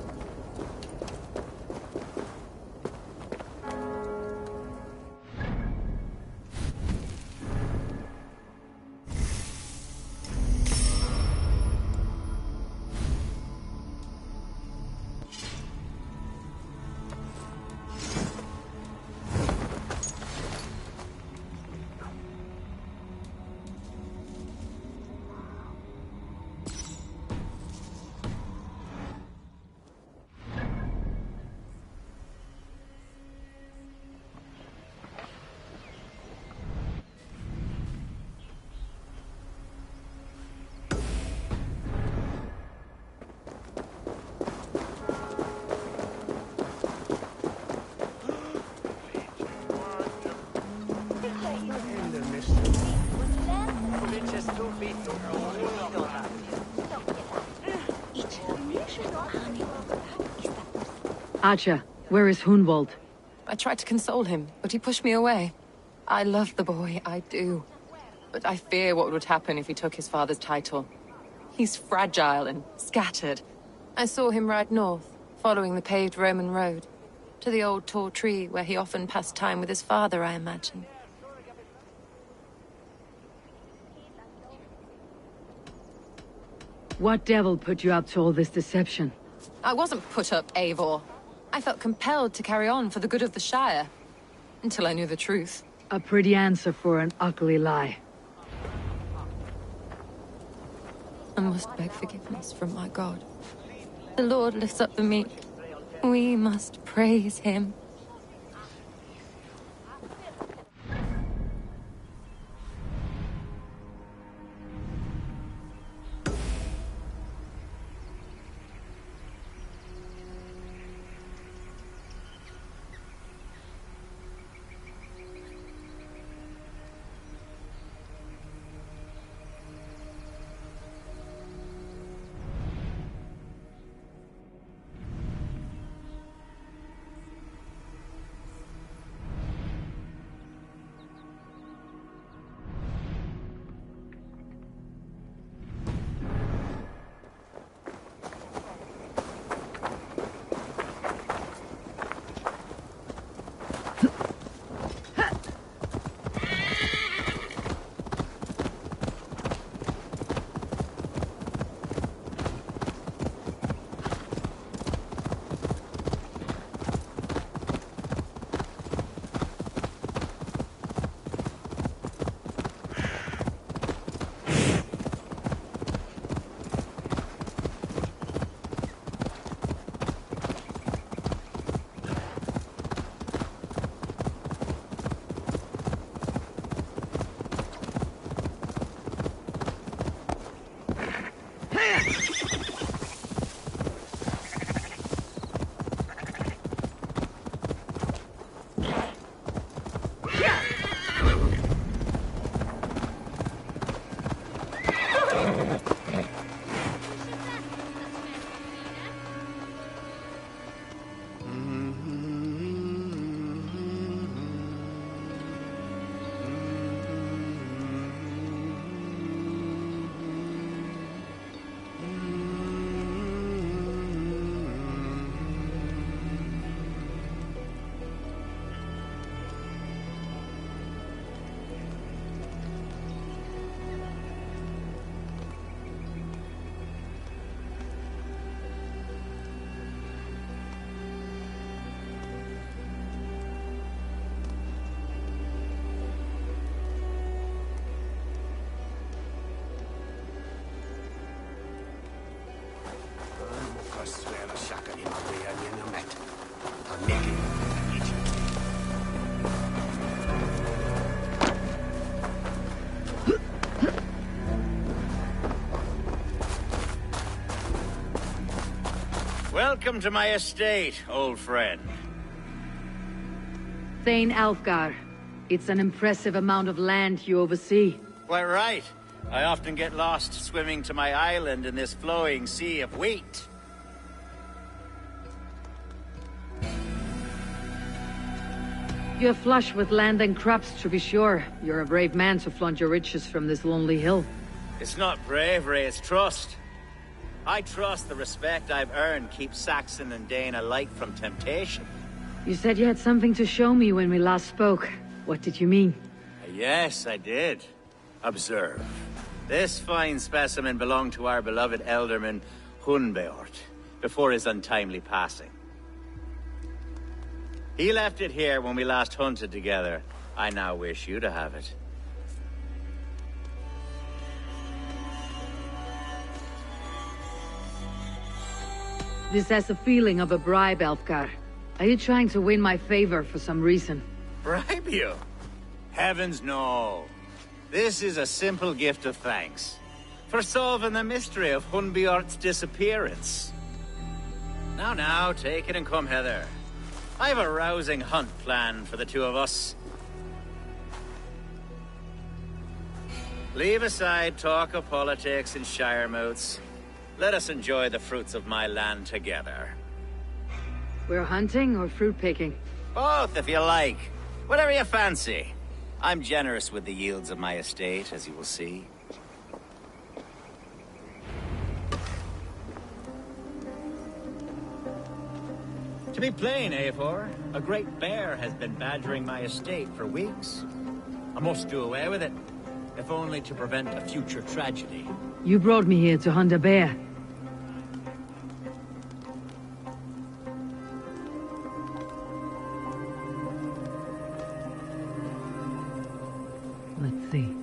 Archer, where is Hunwald? I tried to console him, but he pushed me away. I love the boy, I do. But I fear what would happen if he took his father's title. He's fragile and scattered. I saw him ride north, following the paved Roman road. To the old tall tree where he often passed time with his father, I imagine. What devil put you up to all this deception? I wasn't put up, Eivor. I felt compelled to carry on for the good of the Shire. Until I knew the truth. A pretty answer for an ugly lie. I must beg forgiveness from my God. The Lord lifts up the meek. We must praise him. Welcome to my estate, old friend. Thane Alfgar. It's an impressive amount of land you oversee. Quite right. I often get lost swimming to my island in this flowing sea of wheat. You're flush with land and crops, to be sure. You're a brave man to flaunt your riches from this lonely hill. It's not bravery, it's trust. I trust the respect I've earned keeps Saxon and Dane alike from temptation. You said you had something to show me when we last spoke. What did you mean? Yes, I did. Observe. This fine specimen belonged to our beloved elderman, Hunbeort, before his untimely passing. He left it here when we last hunted together. I now wish you to have it. This has the feeling of a bribe, Alfgar. Are you trying to win my favor for some reason? Bribe you? Heavens no. This is a simple gift of thanks. For solving the mystery of Hunbeort's disappearance. Now, take it and come hither. I have a rousing hunt planned for the two of us. Leave aside talk of politics and shire moots. Let us enjoy the fruits of my land together. We're hunting or fruit picking? Both, if you like. Whatever you fancy. I'm generous with the yields of my estate, as you will see. To be plain, Eivor, a great bear has been badgering my estate for weeks. I must do away with it, if only to prevent a future tragedy. You brought me here to hunt a bear. Let's see.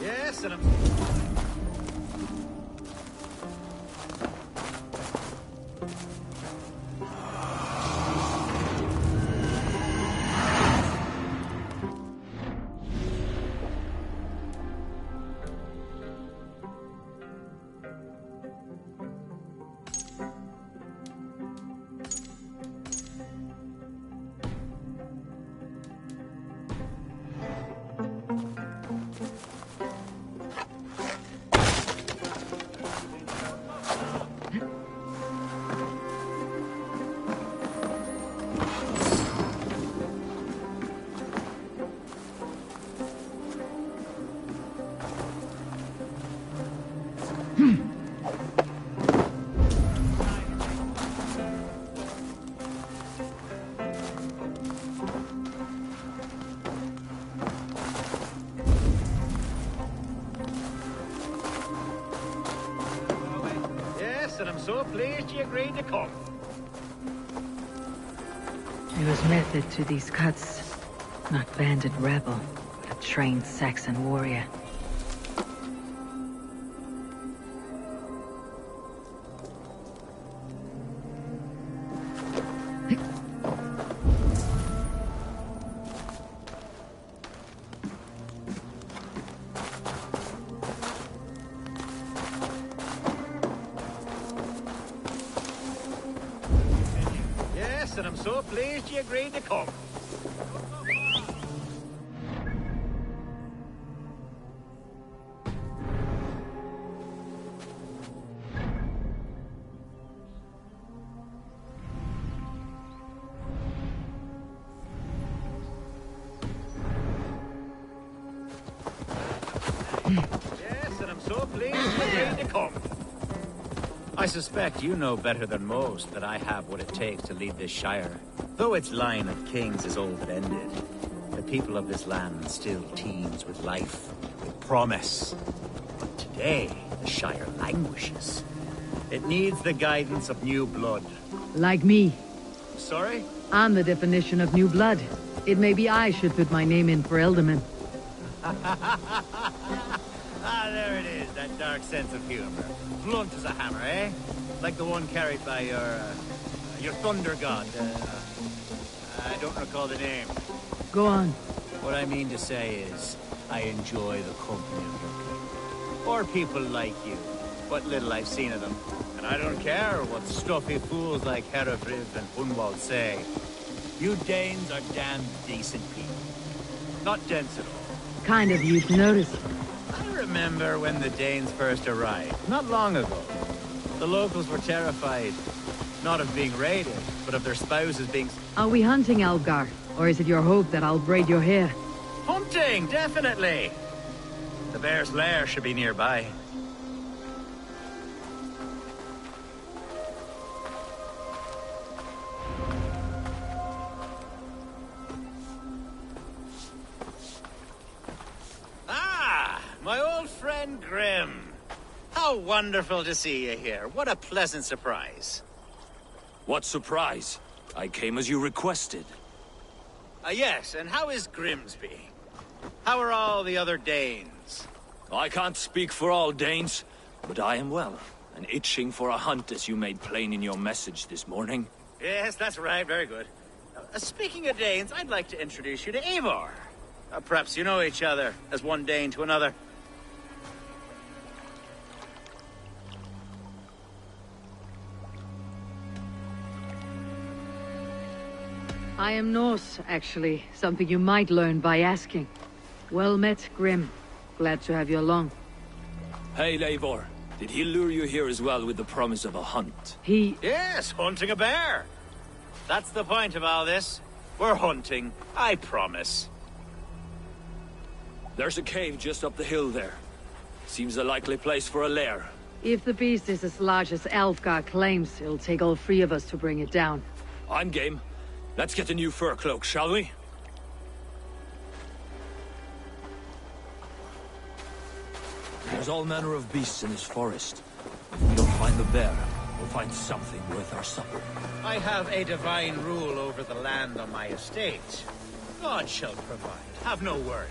Yes, and I'm... And I'm so pleased you agreed to come. There was method to these cuts. Not bandit rebel, but a trained Saxon warrior. And I'm so pleased you agreed to come. I suspect you know better than most that I have what it takes to lead this Shire. Though its line of kings is all but ended, the people of this land still teems with life, with promise. But today, the Shire languishes. It needs the guidance of new blood. Like me. Sorry? I'm the definition of new blood. It may be I should put my name in for Elderman. Ah, there it is, that dark sense of humor. Blunt as a hammer, eh? Like the one carried by your thunder god. I don't recall the name. Go on. What I mean to say is, I enjoy the company of your people. Or people like you. What little I've seen of them. And I don't care what stuffy fools like Hereford and Hunwald say. You Danes are damned decent people. Not dense at all. Kind of you to notice. I remember when the Danes first arrived, not long ago. The locals were terrified, not of being raided, but of their spouses being... Are we hunting Algar? Or is it your hope that I'll braid your hair? Hunting, definitely! The bear's lair should be nearby. My old friend Grim. How wonderful to see you here. What a pleasant surprise. What surprise? I came as you requested. Yes, and how is Grimsby? How are all the other Danes? I can't speak for all Danes, but I am well, and itching for a hunt as you made plain in your message this morning. Yes, that's right. Very good. Speaking of Danes, I'd like to introduce you to Eivor. Perhaps you know each other, as one Dane to another. I am Norse, actually. Something you might learn by asking. Well met, Grim. Glad to have you along. Hey, Eivor. Did he lure you here as well with the promise of a hunt? Yes, hunting a bear. That's the point of all this. We're hunting, I promise. There's a cave just up the hill there. Seems a likely place for a lair. If the beast is as large as Alfgar claims, it'll take all three of us to bring it down. I'm game. Let's get a new fur cloak, shall we? There's all manner of beasts in this forest. If we don't find the bear, we'll find something worth our supper. I have a divine rule over the land on my estate. God shall provide. Have no worry.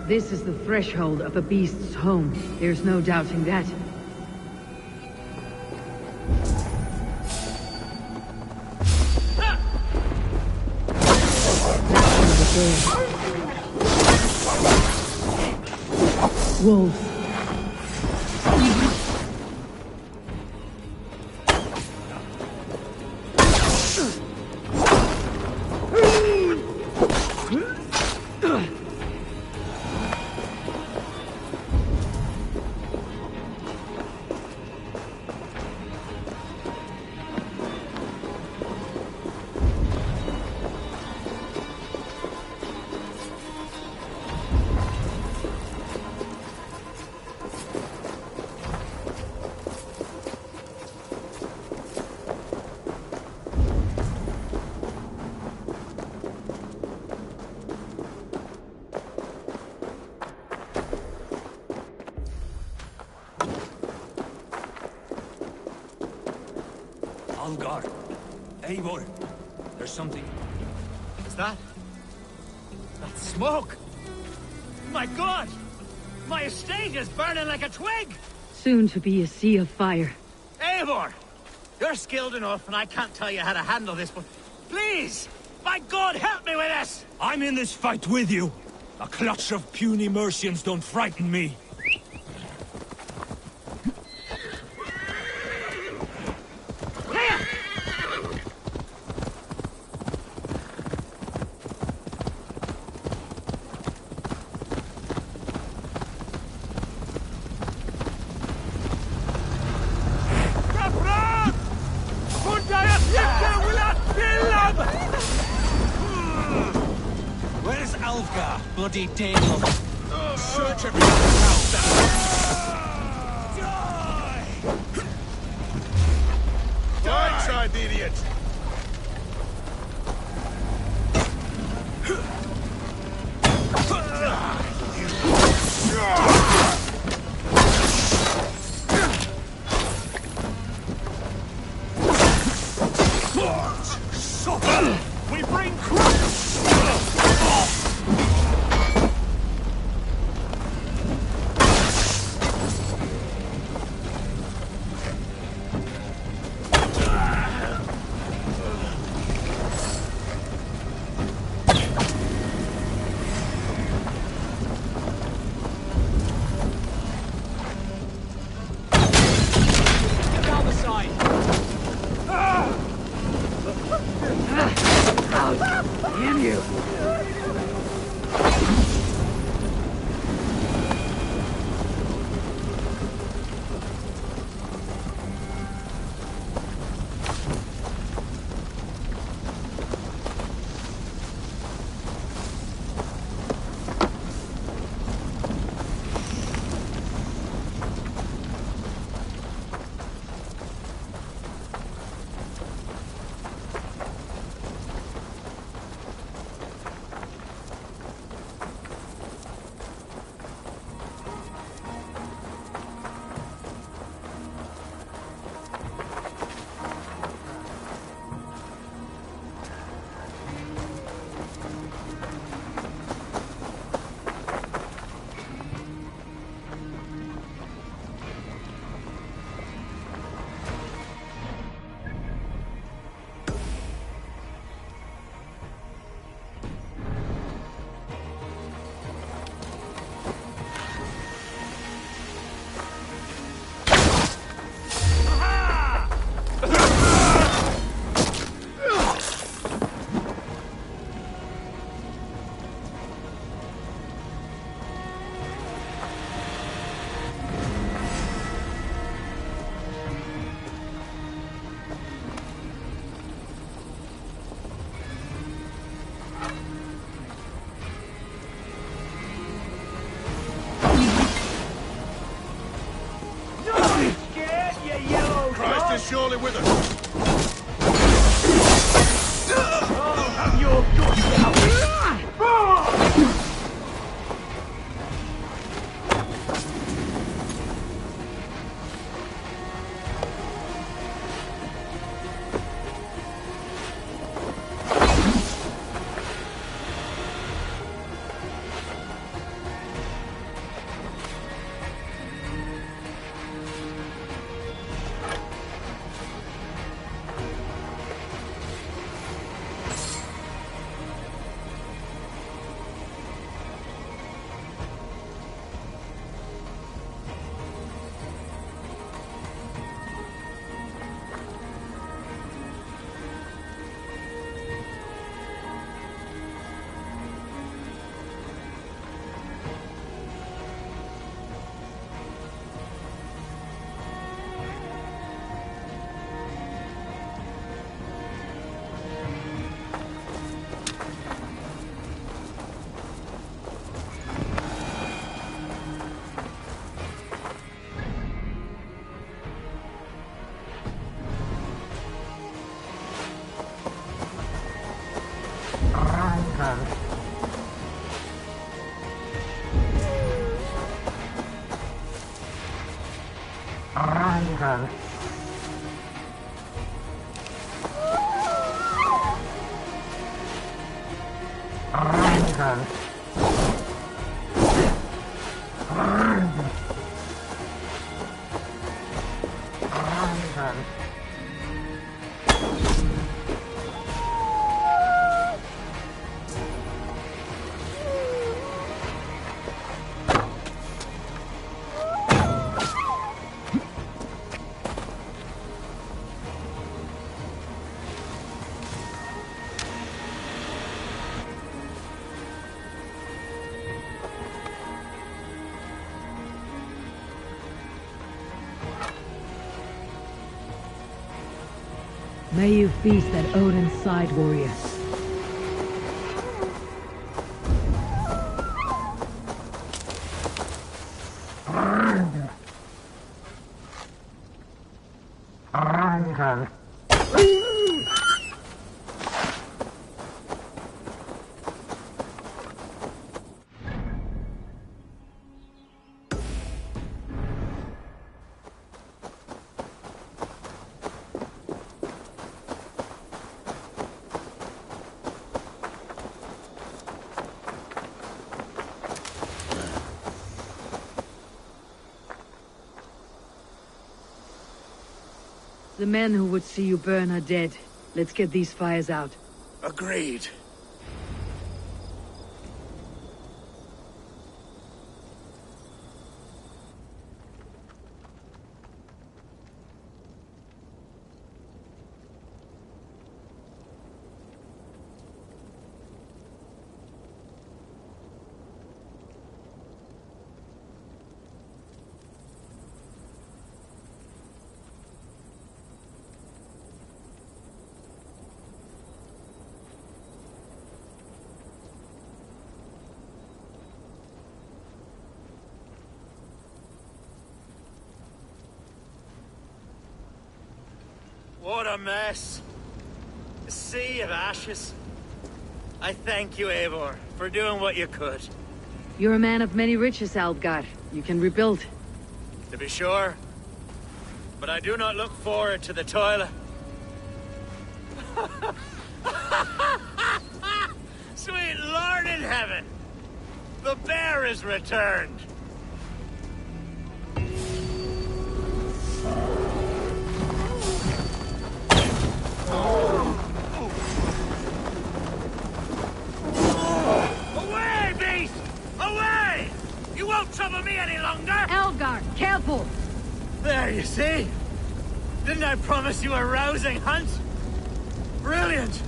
This is the threshold of a beast's home. There's no doubting that. Wolves. Algar. Eivor. There's something... Is that? That's smoke! My God! My estate is burning like a twig! Soon to be a sea of fire. Eivor! You're skilled enough, and I can't tell you how to handle this, but please! By God, help me with this! I'm in this fight with you! A clutch of puny Mercians don't frighten me! Alfgar, bloody Dale. Search everyone's house. Die, side idiot! We bring crush! Surely with us. Have your guts out. May you feast at Odin's side, warrior. The men who would see you burn are dead. Let's get these fires out. Agreed. What a mess. A sea of ashes. I thank you, Eivor, for doing what you could. You're a man of many riches, Algar. You can rebuild. To be sure. But I do not look forward to the toil. Sweet Lord in heaven! The bear is returned! Away, beast! Away! You won't trouble me any longer! Algar, careful! There, you see? Didn't I promise you a rousing hunt? Brilliant!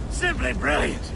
Simply brilliant!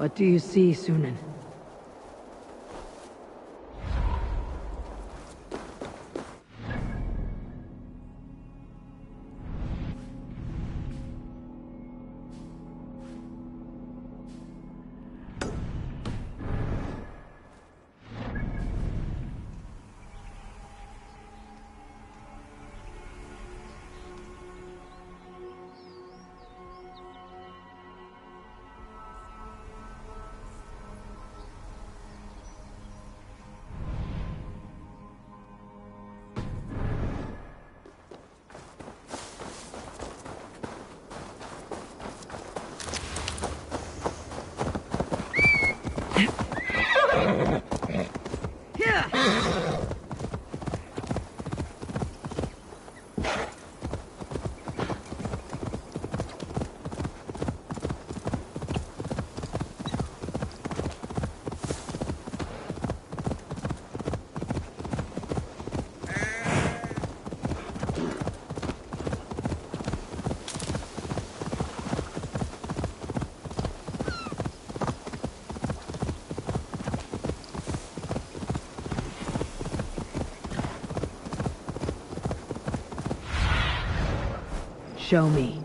What do you see, Sunan? Show me.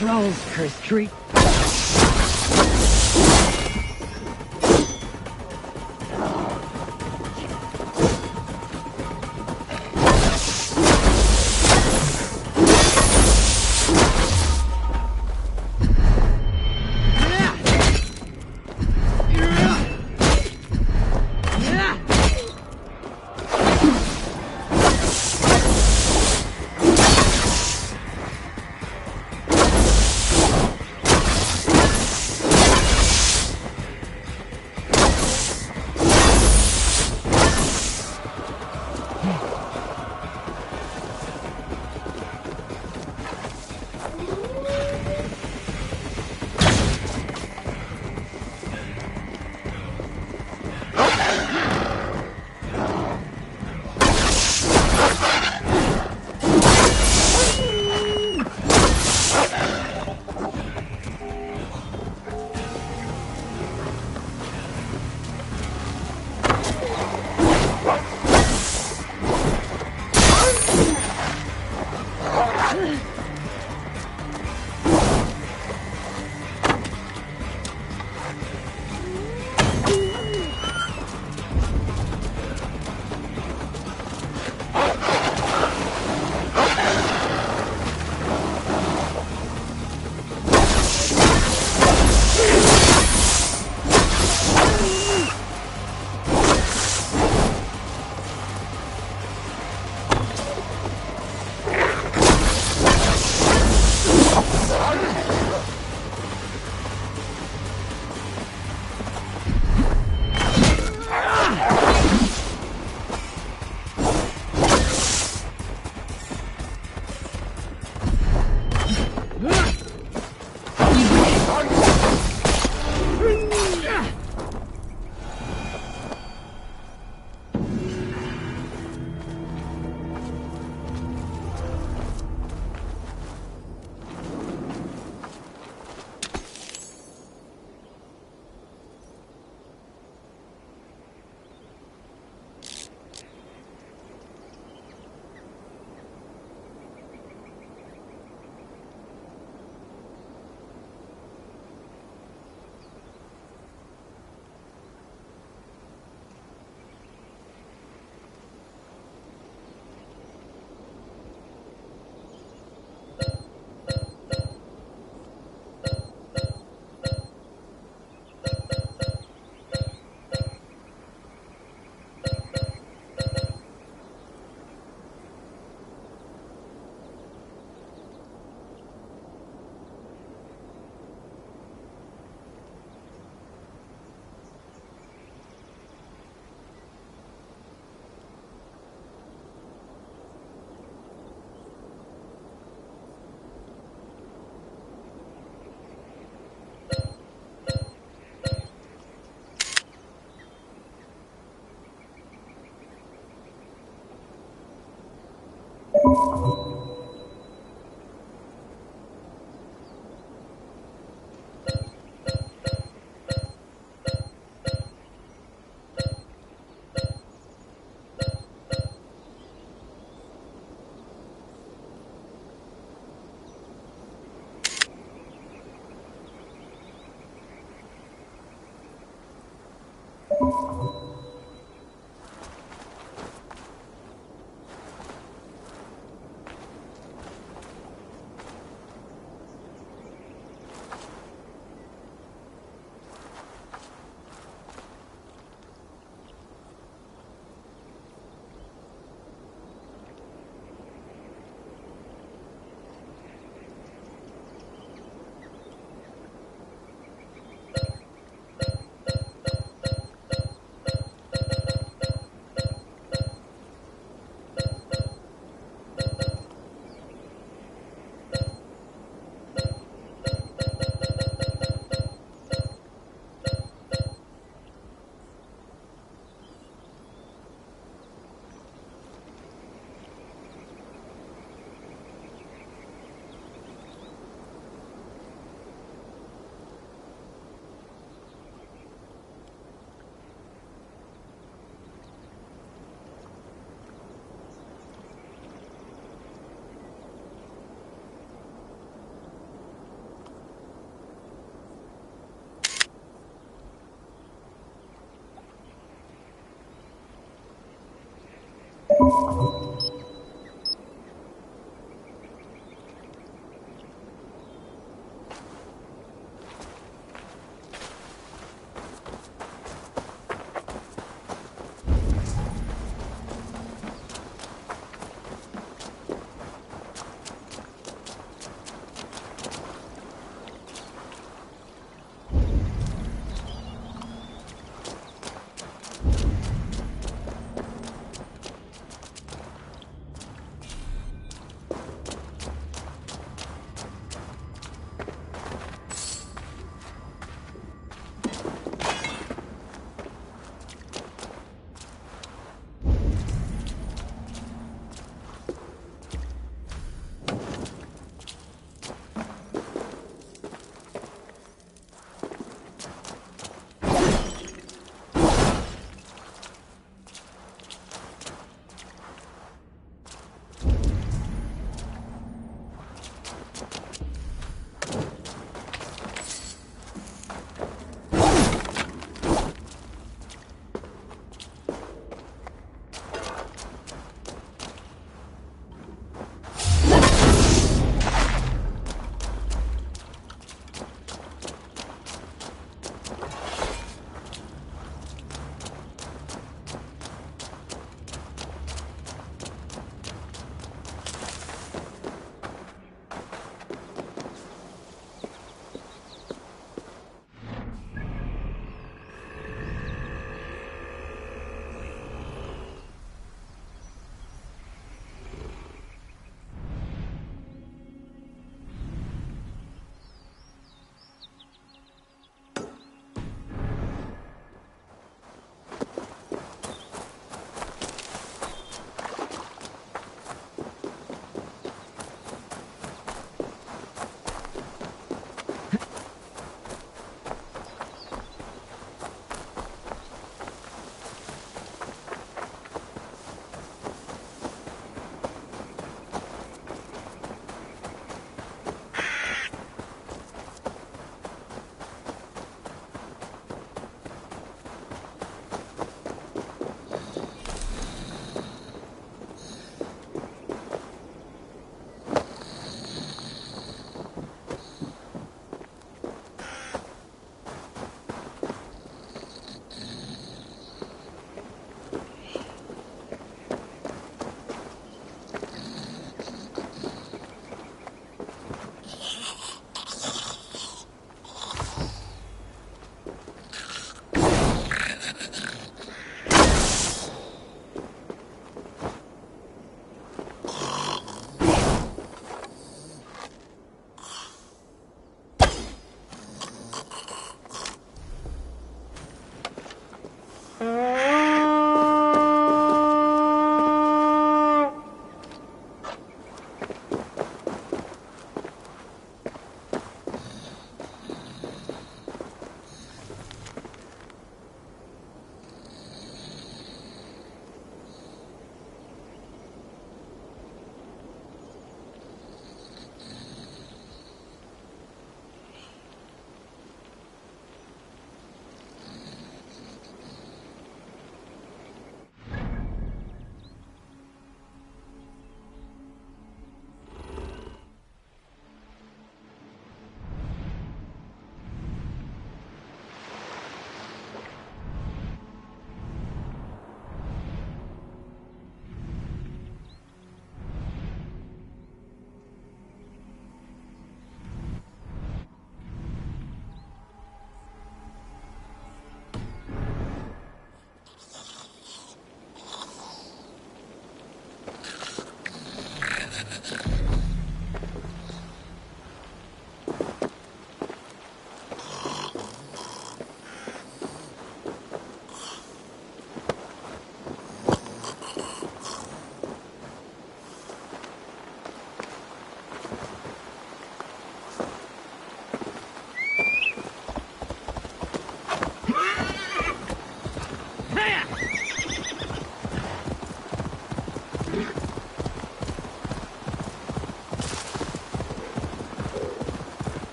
Trolls, cursed tree.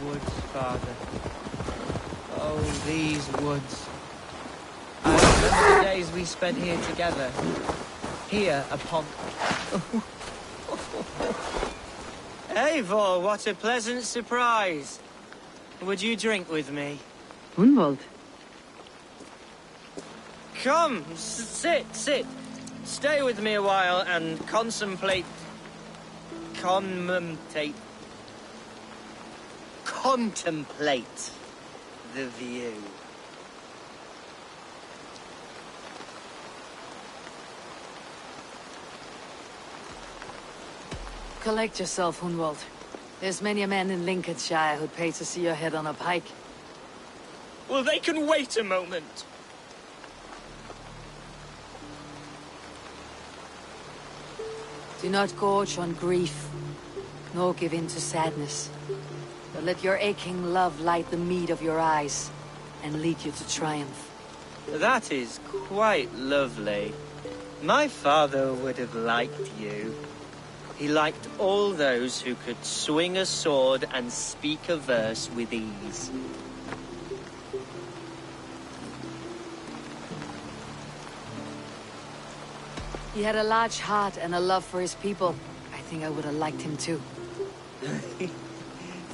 woods, Father. Oh, these woods. I remember the days we spent here together. Here upon... Eivor, what a pleasant surprise. Would you drink with me? Hunwald. Come, sit. Stay with me a while and contemplate the view. Collect yourself, Hunwald. There's many a man in Lincolnshire who'd pay to see your head on a pike. Well, they can wait a moment. Do not gorge on grief, nor give in to sadness. But let your aching love light the mead of your eyes, and lead you to triumph. That is quite lovely. My father would have liked you. He liked all those who could swing a sword and speak a verse with ease. He had a large heart and a love for his people. I think I would have liked him too.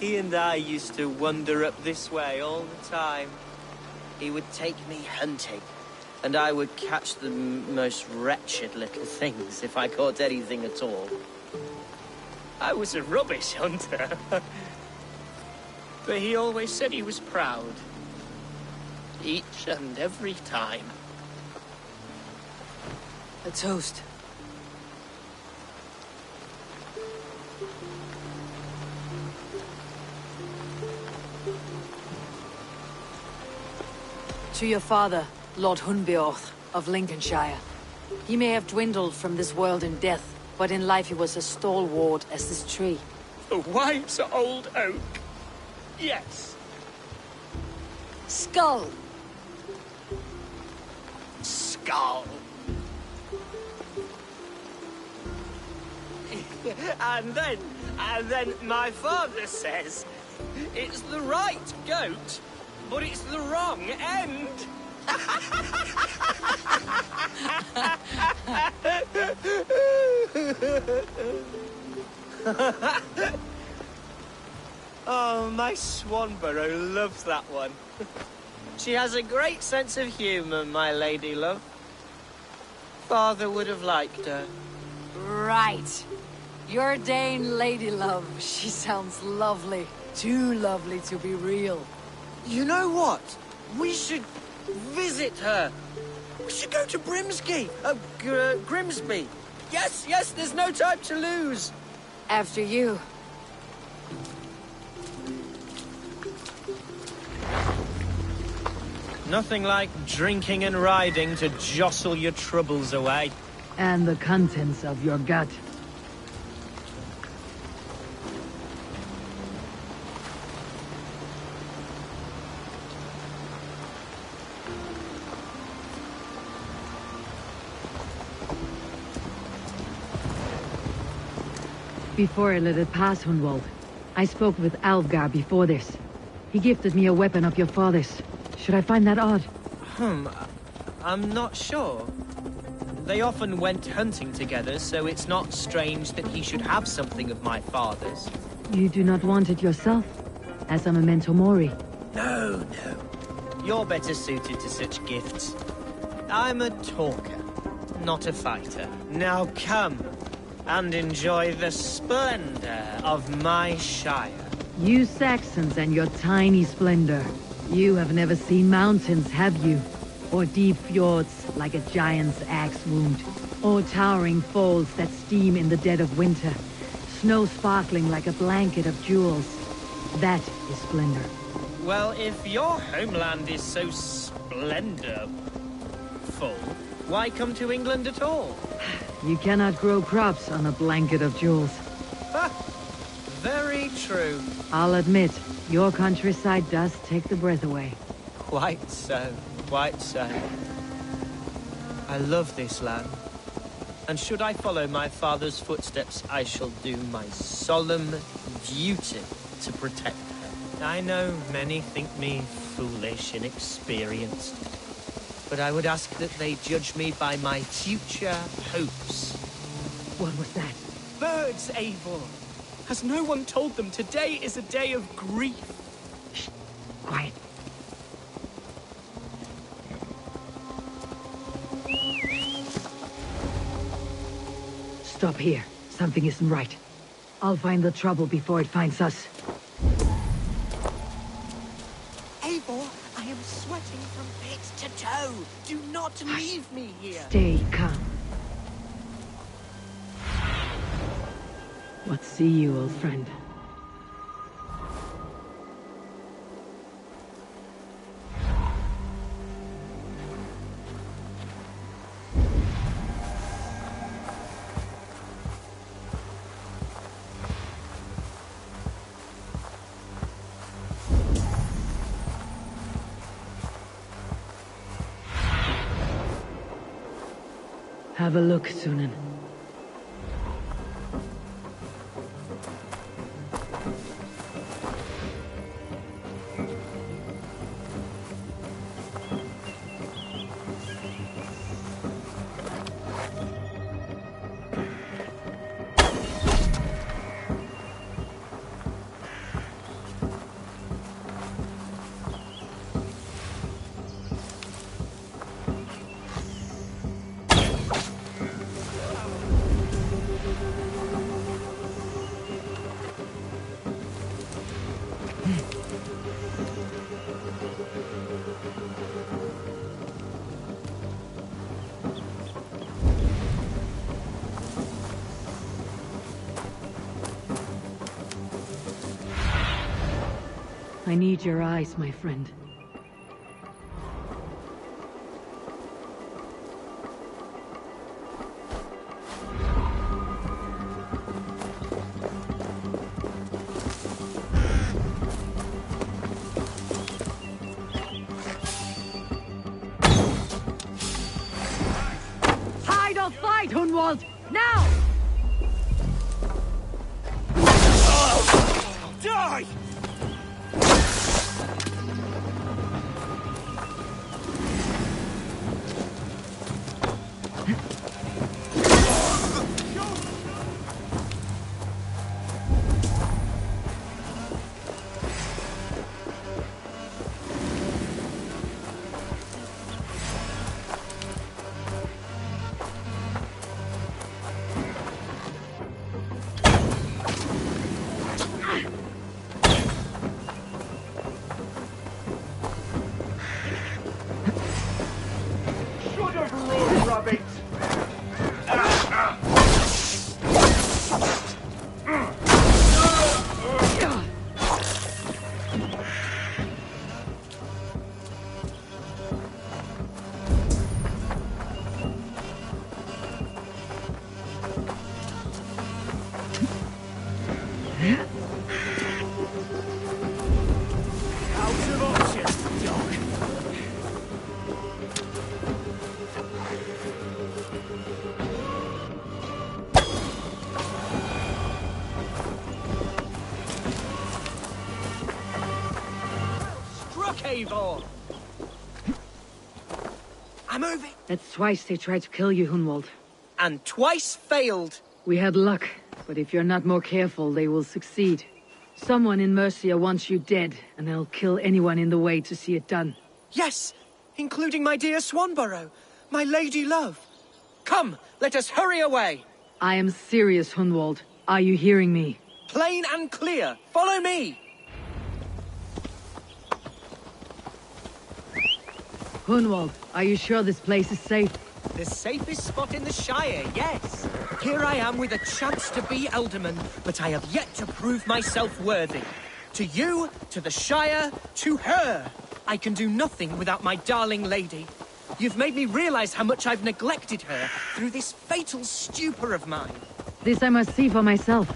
He and I used to wander up this way all the time. He would take me hunting, and I would catch the most wretched little things if I caught anything at all. I was a rubbish hunter. But he always said he was proud. Each and every time. A toast. To your father, Lord Hunbeorth of Lincolnshire. He may have dwindled from this world in death, but in life he was as stalwart as this tree. A wise old oak. Yes. Skull! Skull. And then my father says, it's the right goat, but it's the wrong end. Oh, my Swanborough loves that one. She has a great sense of humour, my lady love. Father would have liked her. Right. Your Dane lady love. She sounds lovely. Too lovely to be real. You know what? We should visit her. We should go to Grimsby. Yes, there's no time to lose. After you. Nothing like drinking and riding to jostle your troubles away. And the contents of your gut. Before I let it pass, Hunwald, I spoke with Alfgar before this. He gifted me a weapon of your father's. Should I find that odd? I'm not sure. They often went hunting together, so it's not strange that he should have something of my father's. You do not want it yourself? As a memento mori? No. You're better suited to such gifts. I'm a talker, not a fighter. Now come and enjoy the splendor of my shire. You Saxons and your tiny splendor. You have never seen mountains, have you? Or deep fjords like a giant's axe wound? Or towering falls that steam in the dead of winter? Snow sparkling like a blanket of jewels? That is splendor. Well, if your homeland is so splendorful, why come to England at all? You cannot grow crops on a blanket of jewels. Very true. I'll admit, your countryside does take the breath away. Quite so. I love this land. And should I follow my father's footsteps, I shall do my solemn duty to protect her. I know many think me foolish, inexperienced, but I would ask that they judge me by my future hopes. What was that? Birds, Eivor! Has no one told them today is a day of grief? Shh. Quiet. Stop here. Something isn't right. I'll find the trouble before it finds us. Eivor, I am sweating from head to toe. Do not leave me here. Stay calm. What see you, old friend? Have a look, Sunan. I need your eyes, my friend. Hide or fight, Hunwald! Now! Die! Eivor! I'm moving! That's twice they tried to kill you, Hunwald. And twice failed! We had luck, but if you're not more careful, they will succeed. Someone in Mercia wants you dead, and they'll kill anyone in the way to see it done. Yes! Including my dear Swanborough, my lady love. Come, let us hurry away! I am serious, Hunwald. Are you hearing me? Plain and clear. Follow me! Hunwald, are you sure this place is safe? The safest spot in the Shire, yes. Here I am with a chance to be Elderman, but I have yet to prove myself worthy. To you, to the Shire, to her. I can do nothing without my darling lady. You've made me realize how much I've neglected her through this fatal stupor of mine. This I must see for myself.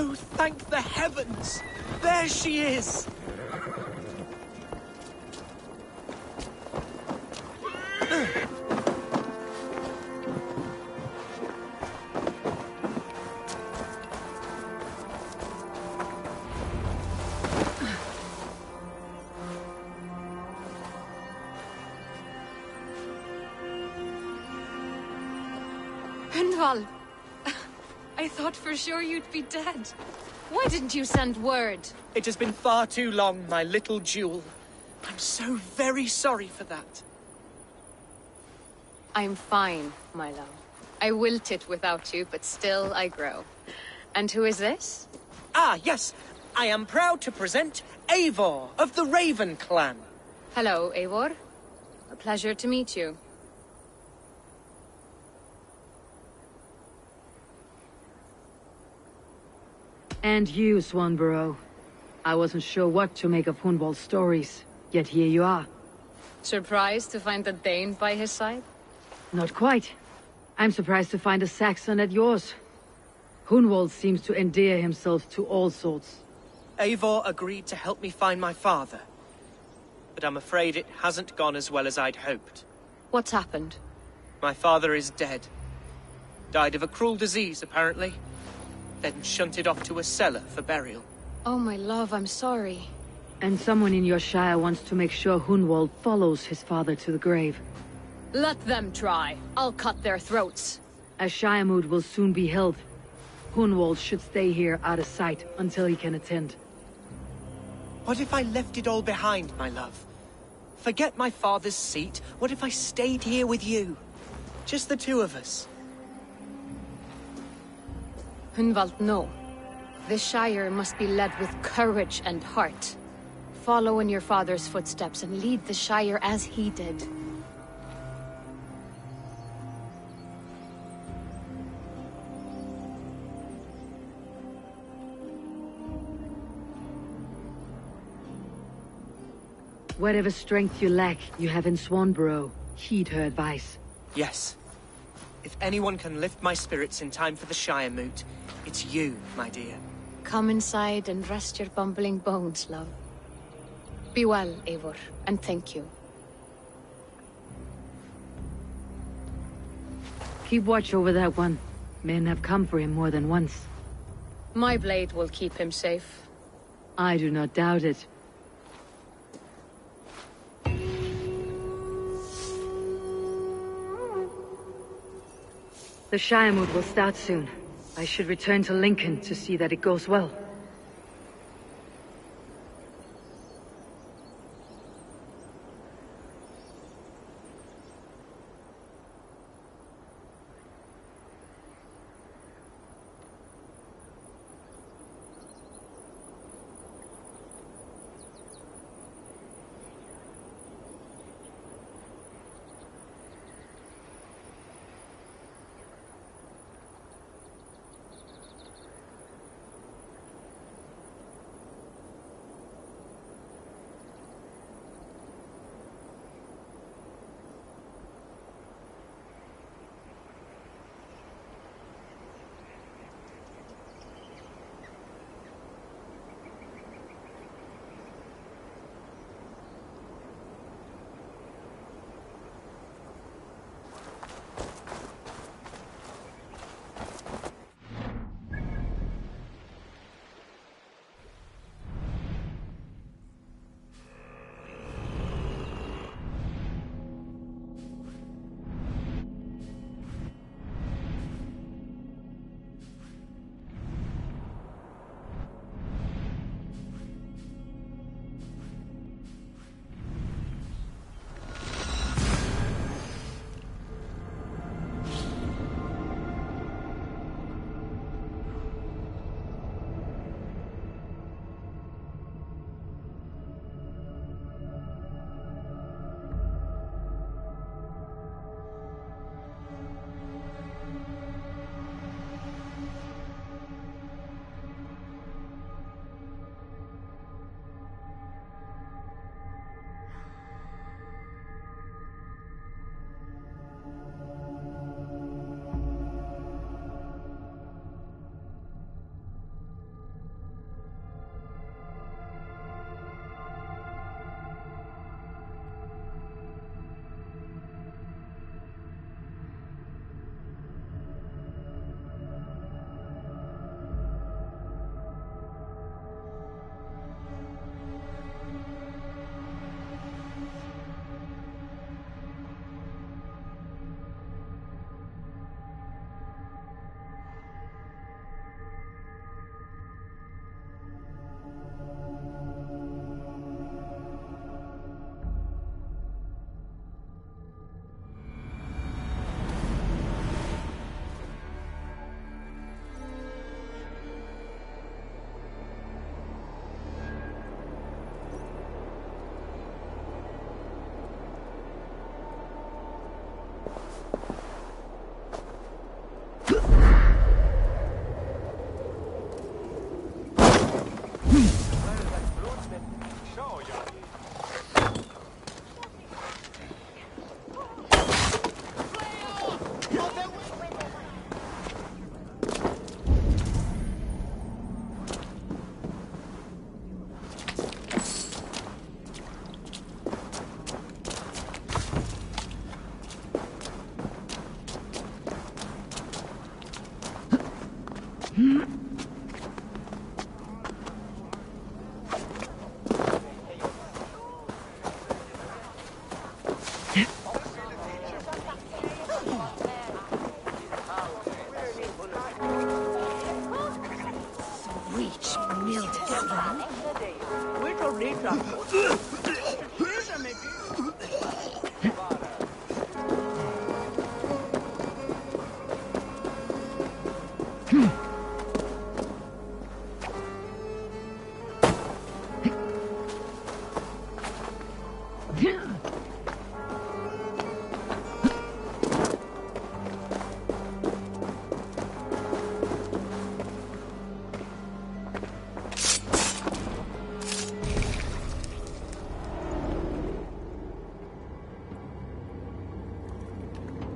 Oh, thank the heavens! There she is! Hunwald! I thought for sure you'd be dead. Why didn't you send word? It has been far too long, my little jewel. I'm so very sorry for that. I'm fine, my love. I wilted without you, but still I grow. And who is this? Ah, yes. I am proud to present Eivor of the Raven clan. Hello, Eivor. A pleasure to meet you. And you, Swanborough. I wasn't sure what to make of Hunwald's stories, yet here you are. Surprised to find a Dane by his side? Not quite. I'm surprised to find a Saxon at yours. Hunwald seems to endear himself to all sorts. Eivor agreed to help me find my father. But I'm afraid it hasn't gone as well as I'd hoped. What's happened? My father is dead. Died of a cruel disease, apparently. Then shunted off to a cellar for burial. Oh, my love, I'm sorry. And someone in your shire wants to make sure Hunwald follows his father to the grave. Let them try. I'll cut their throats. A shire moot will soon be held. Hunwald should stay here out of sight until he can attend. What if I left it all behind, my love? Forget my father's seat. What if I stayed here with you? Just the two of us. Hunwald, no. The Shire must be led with courage and heart. Follow in your father's footsteps and lead the Shire as he did. Whatever strength you lack, you have in Swanborough. Heed her advice. Yes. If anyone can lift my spirits in time for the Shire moot, it's you, my dear. Come inside and rest your bumbling bones, love. Be well, Eivor, and thank you. Keep watch over that one. Men have come for him more than once. My blade will keep him safe. I do not doubt it. The Shire moot will start soon. I should return to Lincoln to see that it goes well.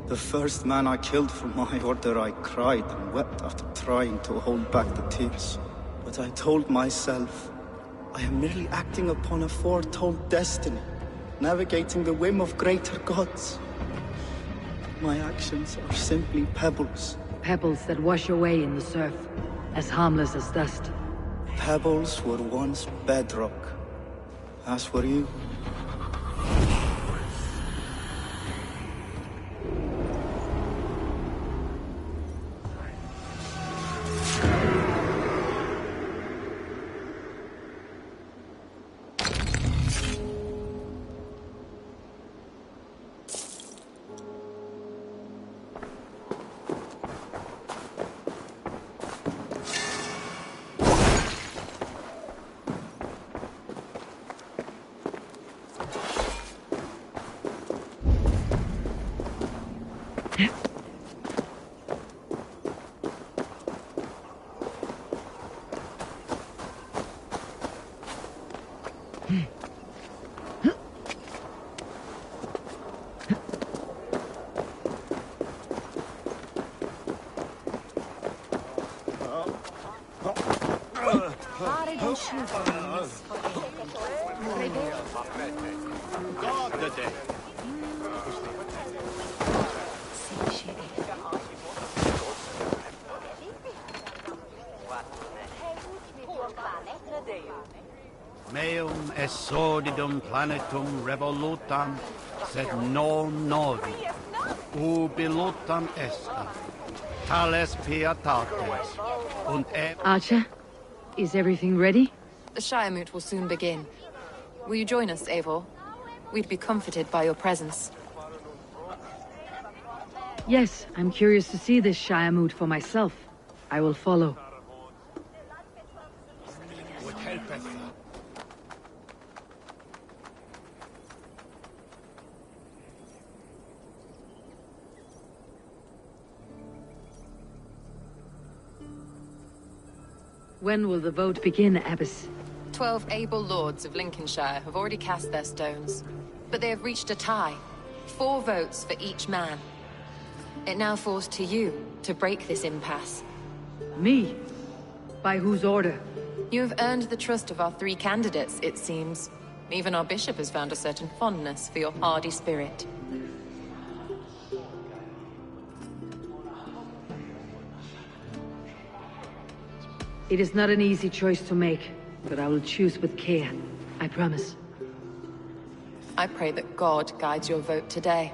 The first man I killed for my order, I cried and wept after trying to hold back the tears. But I told myself, I am merely acting upon a foretold destiny, navigating the whim of greater gods. My actions are simply pebbles. Pebbles that wash away in the surf, as harmless as dust. Pebbles were once bedrock, as were you. Meum est sordidum planetum revolutam, sed non novi. Ubilutam estam. Tales pietates. Und Archer, is everything ready? The Shire Moot will soon begin. Will you join us, Eivor? We'd be comforted by your presence. Yes, I'm curious to see this Shire Moot for myself. I will follow. When will the vote begin, Abbess? 12 able lords of Lincolnshire have already cast their stones, but they have reached a tie. 4 votes for each man. It now falls to you to break this impasse. Me? By whose order? You have earned the trust of our 3 candidates, it seems. Even our bishop has found a certain fondness for your hardy spirit. It is not an easy choice to make, but I will choose with care. I promise. I pray that God guides your vote today,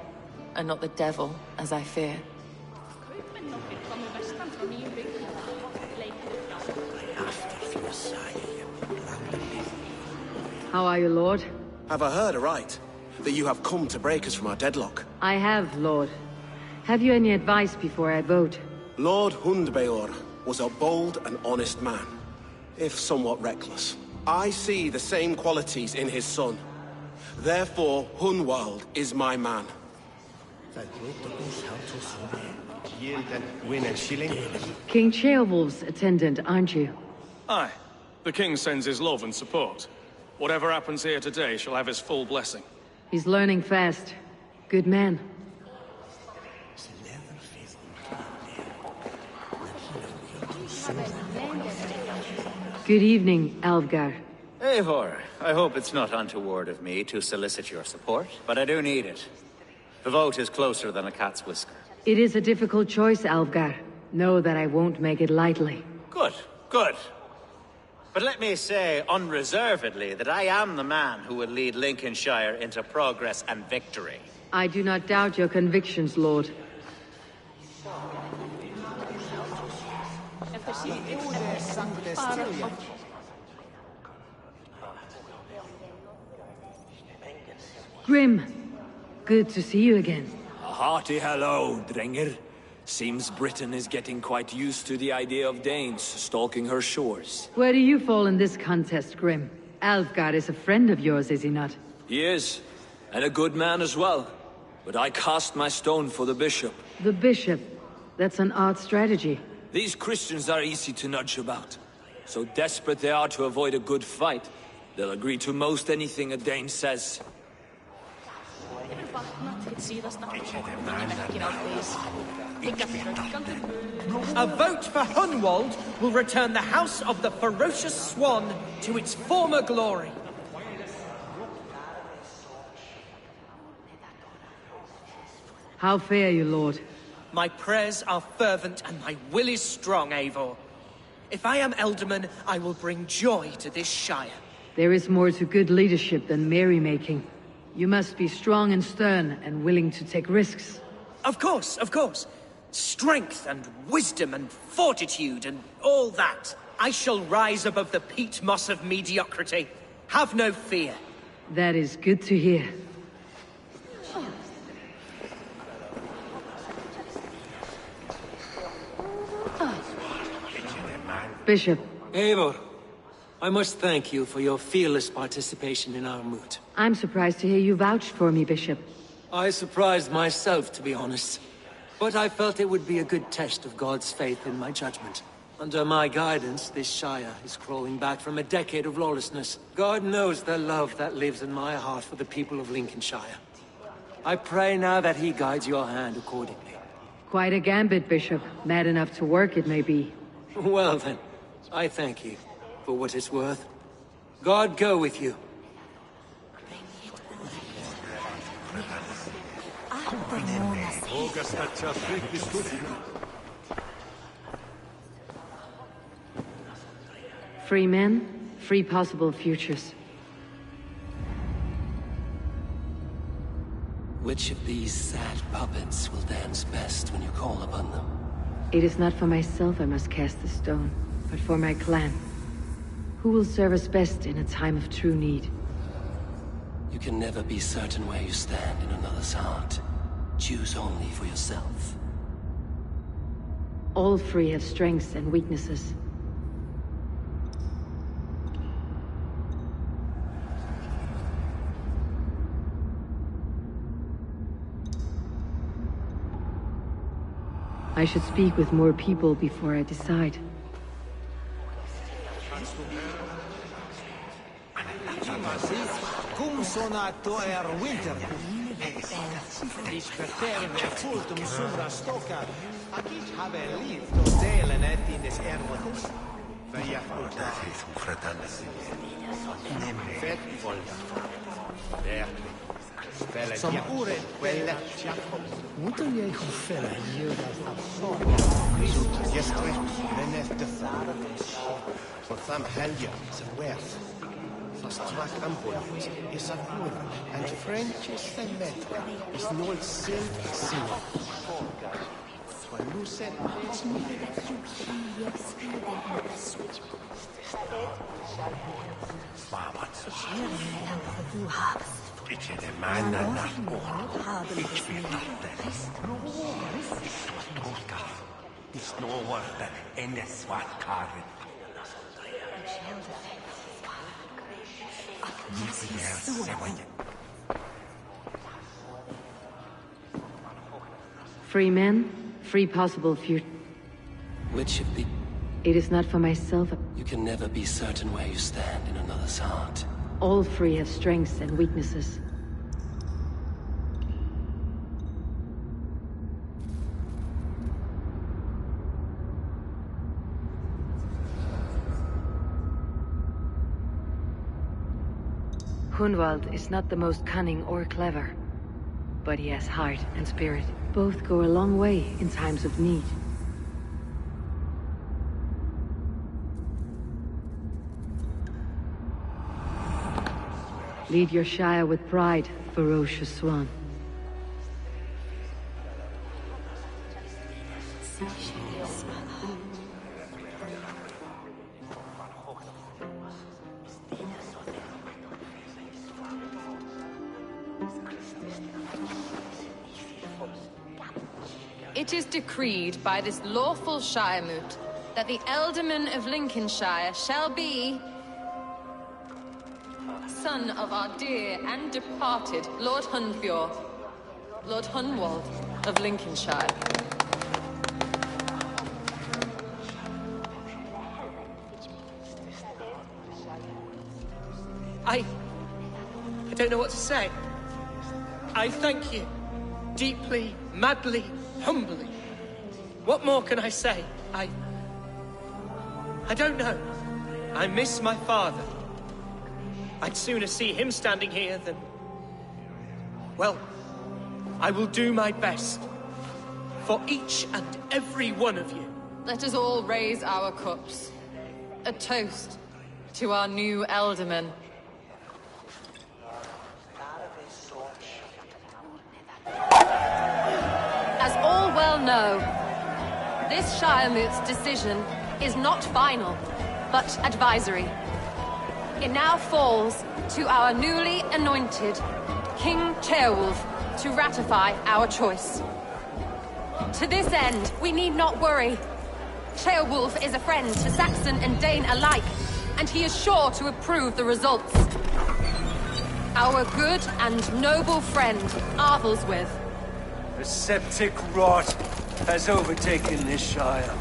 and not the devil, as I fear. How are you, Lord? Have I heard aright? That you have come to break us from our deadlock? I have, Lord. Have you any advice before I vote? Lord Hundbeor was a bold and honest man, if somewhat reckless. I see the same qualities in his son. Therefore, Hunwald is my man. King Ceolwulf's attendant, aren't you? Aye. The king sends his love and support. Whatever happens here today shall have his full blessing. He's learning fast. Good man. Good evening, Alvgar. Eivor, I hope it's not untoward of me to solicit your support, but I do need it. The vote is closer than a cat's whisker. It is a difficult choice, Alvgar. Know that I won't make it lightly. Good, good. But let me say unreservedly that I am the man who will lead Lincolnshire into progress and victory. I do not doubt your convictions, Lord. Grim, good to see you again. A hearty hello, Drenger. Seems Britain is getting quite used to the idea of Danes stalking her shores. Where do you fall in this contest, Grim? Alfgard is a friend of yours, is he not? He is, and a good man as well. But I cast my stone for the bishop. The bishop? That's an odd strategy. These Christians are easy to nudge about. So desperate they are to avoid a good fight, they'll agree to most anything a Dane says. A vote for Hunwald will return the House of the Ferocious Swan to its former glory. How fare you, Lord? My prayers are fervent and my will is strong, Eivor. If I am Elderman, I will bring joy to this Shire. There is more to good leadership than merrymaking. You must be strong and stern and willing to take risks. Of course, of course. Strength and wisdom and fortitude and all that. I shall rise above the peat moss of mediocrity. Have no fear. That is good to hear. Bishop. Eivor, I must thank you for your fearless participation in our moot. I'm surprised to hear you vouched for me, Bishop. I surprised myself, to be honest. But I felt it would be a good test of God's faith in my judgment. Under my guidance, this Shire is crawling back from a decade of lawlessness. God knows the love that lives in my heart for the people of Lincolnshire. I pray now that he guides your hand accordingly. Quite a gambit, Bishop. Mad enough to work, it may be. Well then, I thank you for what it's worth. God go with you. Free men, free possible futures. Which of these sad puppets will dance best when you call upon them? It is not for myself I must cast the stone, but for my clan. Who will serve us best in a time of true need? You can never be certain where you stand in another's heart. Choose only for yourself. All three have strengths and weaknesses. I should speak with more people before I decide. Cum sonato winter. Dispertere fultum sumra stoca. Aquis habe lived delen et in des erwatus. Via portatis fratellis. Fet volta. Som ure quelle Muto je felle judas absorb. Gestre venette for some helge is worth. Fast track ambulance is a good and French is the metre is no silk seal. Luce Ikke det mannen nach ord. Ich will das. Is no word in the swat carving. Free men, free possible future. Which of the... It is not for myself. You can never be certain where you stand in another's heart. All three have strengths and weaknesses. Hunwald is not the most cunning or clever, but he has heart and spirit. Both go a long way in times of need. Lead your Shire with pride, ferocious swan. It is decreed by this lawful Shire moot that the Ealdorman of Lincolnshire shall be son of our dear and departed Lord Hundbjorn, Lord Hunwald of Lincolnshire. I don't know what to say. I thank you. Deeply, madly, humbly. What more can I say? I don't know. I miss my father. I'd sooner see him standing here than... Well, I will do my best. For each and every one of you. Let us all raise our cups. A toast to our new Ealdorman. As all well know, this Shire moot's decision is not final, but advisory. It now falls to our newly anointed King Ceolwulf to ratify our choice. To this end, we need not worry. Ceolwulf is a friend to Saxon and Dane alike, and he is sure to approve the results. Our good and noble friend, Arthelswith. A septic rot has overtaken this Shire.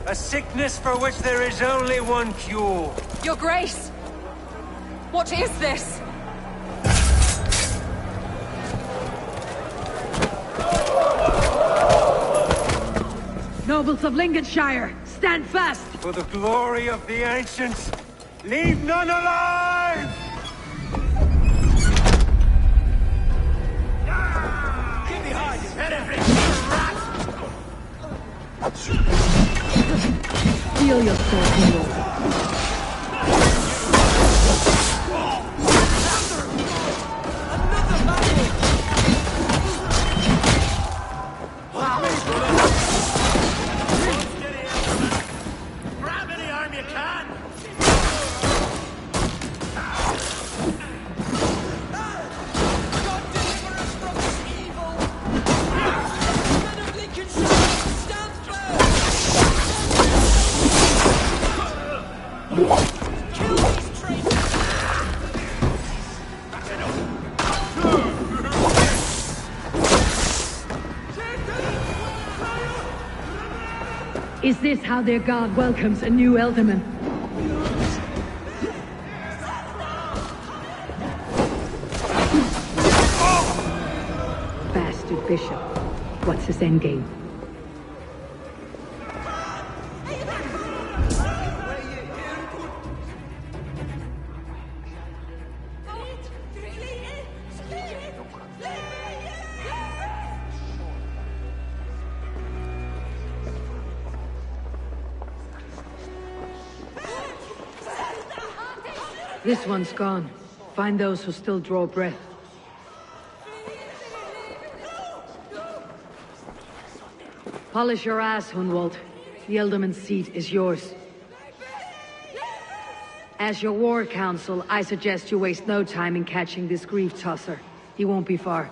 A sickness for which there is only one cure. Your Grace! What is this? Nobles of Lincolnshire, stand fast! For the glory of the ancients, leave none alive! Get behind his head, every rat! Feel your sword, Hero. Grab any arm you can! God deliver us from this evil! Men of Lincolnshire, stand firm! Kill these traitors! Is this how their god welcomes a new Ealdorman? Bastard bishop. What's his endgame? This one's gone. Find those who still draw breath. Polish your ass, Hunwald. The Ealdorman's seat is yours. As your war council, I suggest you waste no time in catching this grief tosser. He won't be far.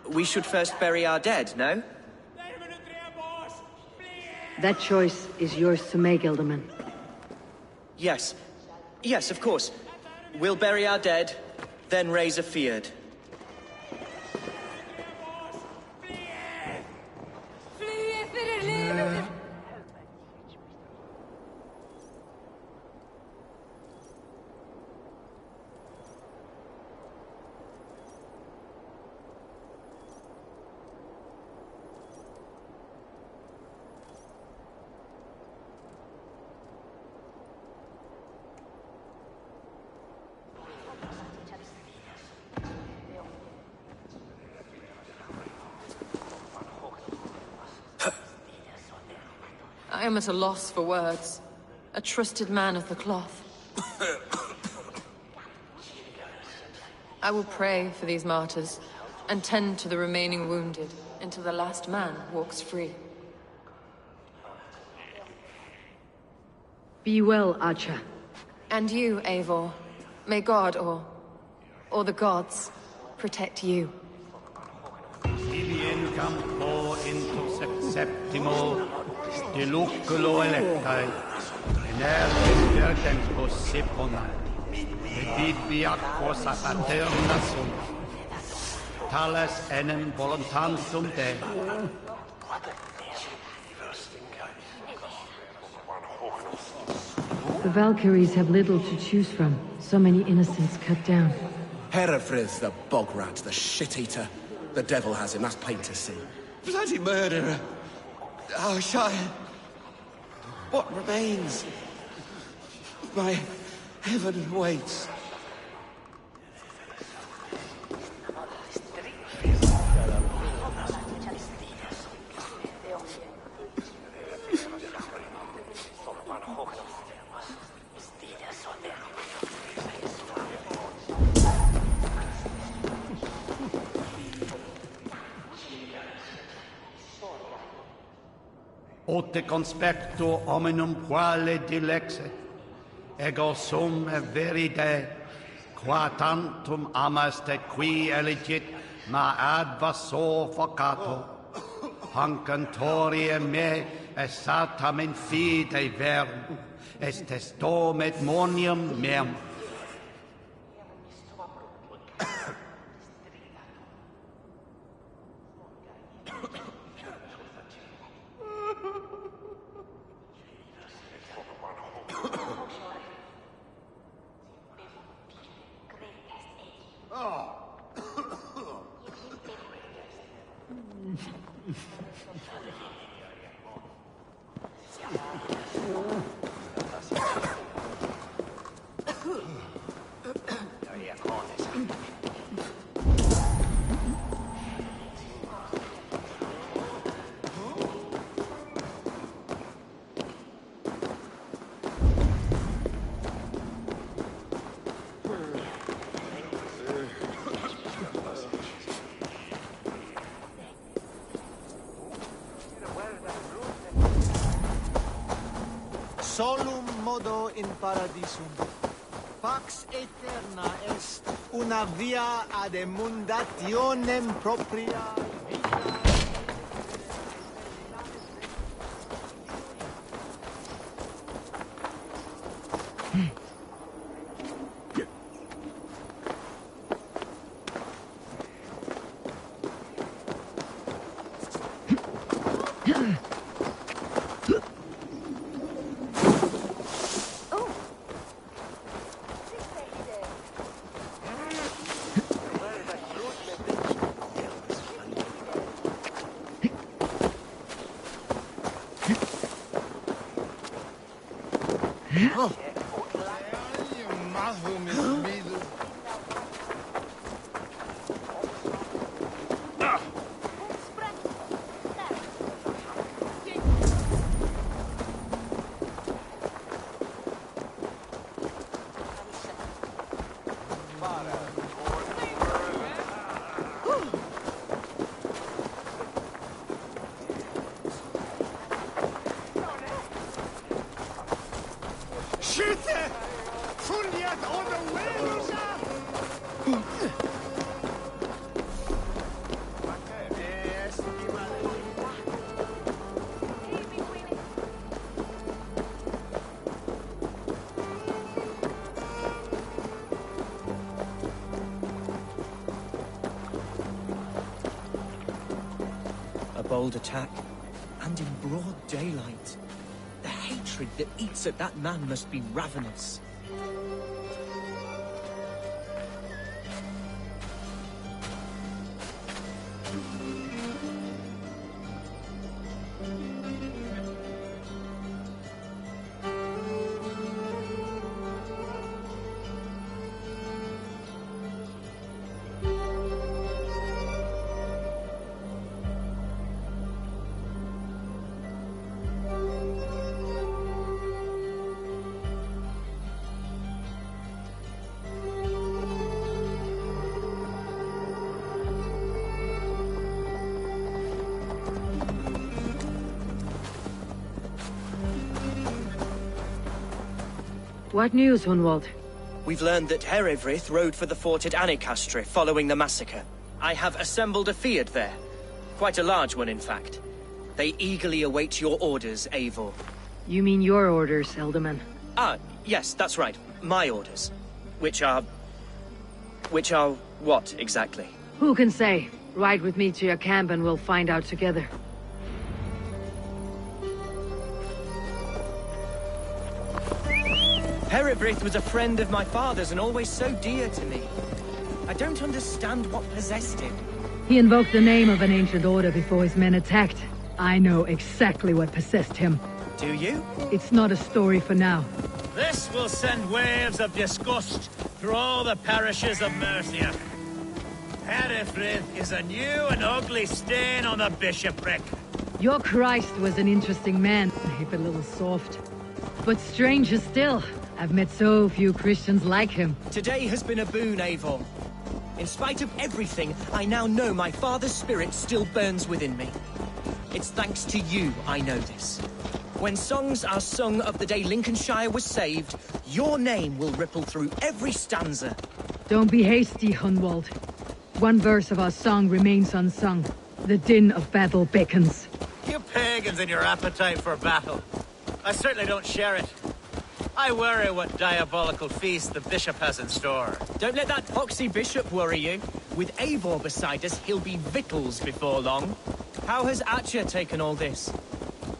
We should first bury our dead, no? That choice is yours to make, Ealdorman. Yes. Yes, of course. We'll bury our dead, then raise a feard. I am at a loss for words. A trusted man of the cloth. I will pray for these martyrs, and tend to the remaining wounded, until the last man walks free. Be well, Archer. And you, Eivor. May God, or the gods, protect you. Ibi in campo intersect septimo, de luculo electai, in vergens possipona, e bibiacquos a paterna sum, tales enem voluntantum Dei. The Valkyries have little to choose from. So many innocents cut down. Herefrith, the bog rat, the shit-eater. The devil has him, that's plain to see. Bloody murderer! Our Shire! What remains? My heaven waits. Ote conspecto hominum quale dilexet, ego sum veride, qua tantum amaste qui elegit, ma advaso focato, hancantorie me esatam in fide verbum, est testom et monium meum. Solum modo in paradisum. Pax eterna est una via ad emundationem propria. Bold attack, and in broad daylight. The hatred that eats at that man must be ravenous. What news, Hunwald? We've learned that Herewrith rode for the fort at Annikastre following the massacre. I have assembled a field there. Quite a large one, in fact. They eagerly await your orders, Eivor. You mean your orders, Ealdorman? Ah, yes, that's right. My orders. Which are what, exactly? Who can say? Ride with me to your camp and we'll find out together. Herewrith was a friend of my father's and always so dear to me. I don't understand what possessed him. He invoked the name of an ancient order before his men attacked. I know exactly what possessed him. Do you? It's not a story for now. This will send waves of disgust through all the parishes of Mercia. Herewrith is a new and ugly stain on the bishopric. Your Christ was an interesting man, if a little soft. But stranger still, I've met so few Christians like him. Today has been a boon, Eivor. In spite of everything, I now know my father's spirit still burns within me. It's thanks to you I know this. When songs are sung of the day Lincolnshire was saved, your name will ripple through every stanza. Don't be hasty, Hunwald. One verse of our song remains unsung. The din of battle beckons. You pagans and your appetite for battle. I certainly don't share it. I worry what diabolical feast the bishop has in store. Don't let that foxy bishop worry you. With Eivor beside us, he'll be victuals before long. How has Atcha taken all this?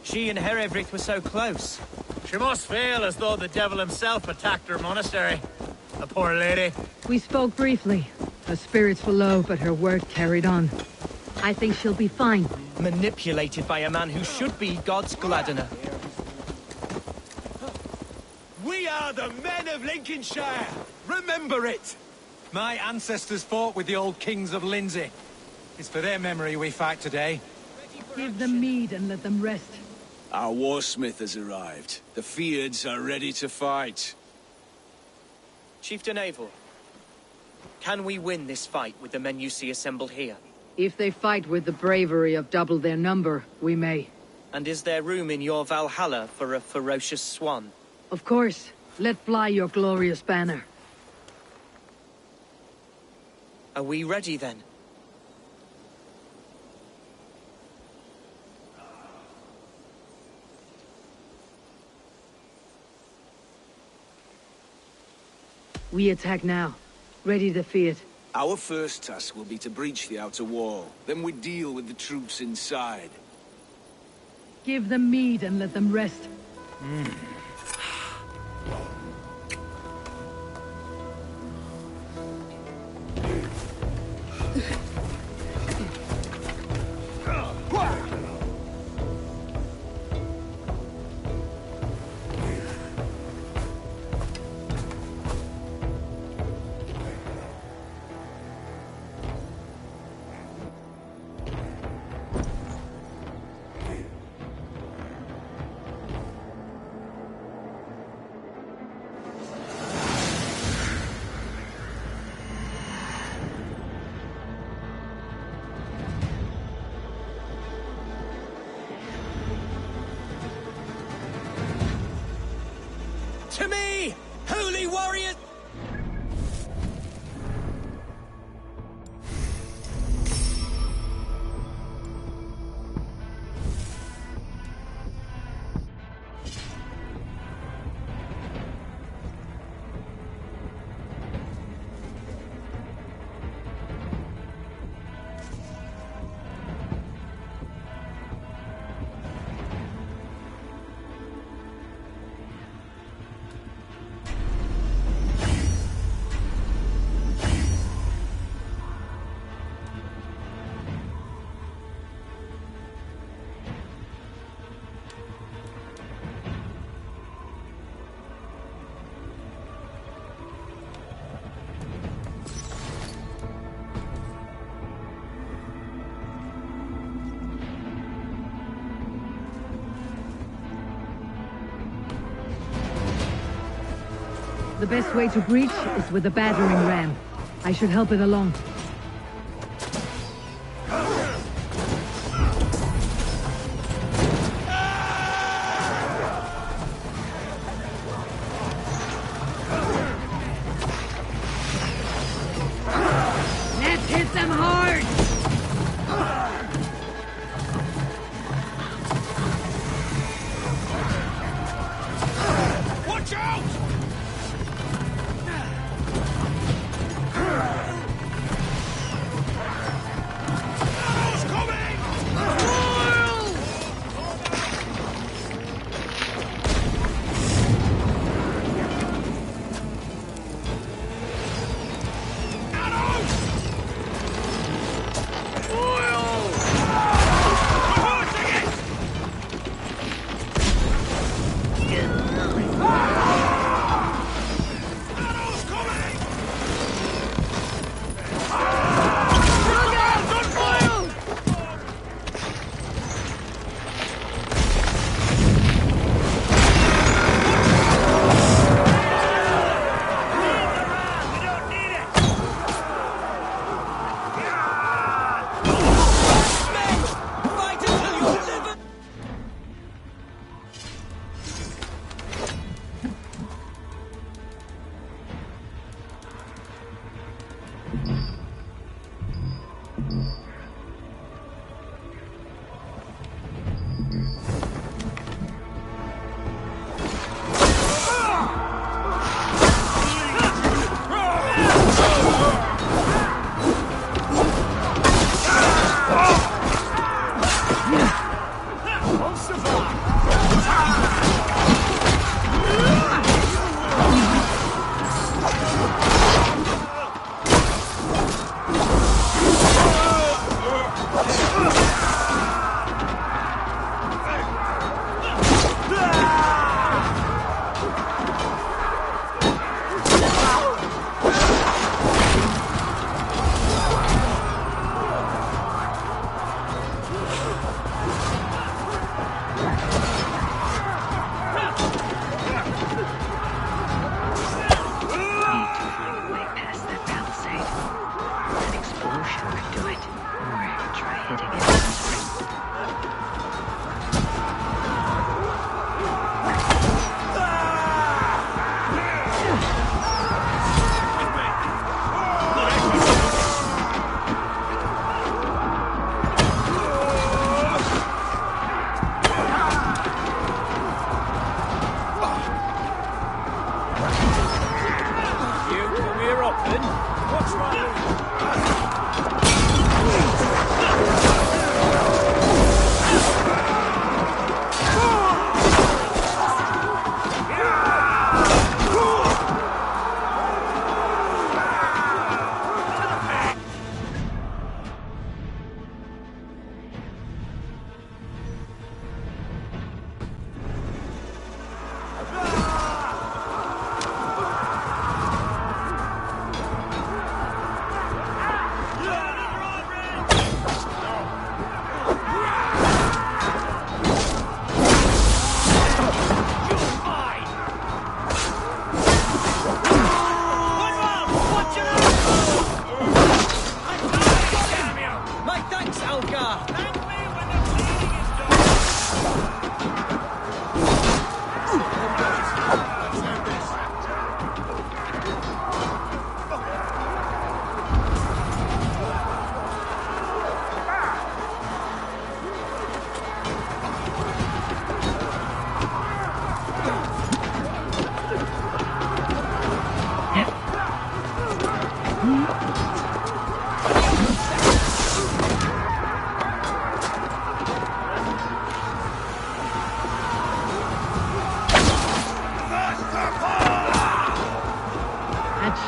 She and Herewrith were so close. She must feel as though the devil himself attacked her monastery. The poor lady. We spoke briefly. Her spirits were low, but her word carried on. I think she'll be fine. Manipulated by a man who should be God's gladdener. We are the men of Lincolnshire! Remember it! My ancestors fought with the old kings of Lindsey. It's for their memory we fight today. Give them mead and let them rest. Our warsmith has arrived. The Fyrds are ready to fight. Chieftain Eivor, can we win this fight with the men you see assembled here? If they fight with the bravery of double their number, we may. And is there room in your Valhalla for a ferocious swan? Of course. Let fly your glorious banner. Are we ready then? We attack now. Ready to fight. Our first task will be to breach the outer wall. Then we deal with the troops inside. Give them mead and let them rest. To me, holy warriors! The best way to breach is with a battering ram. I should help it along.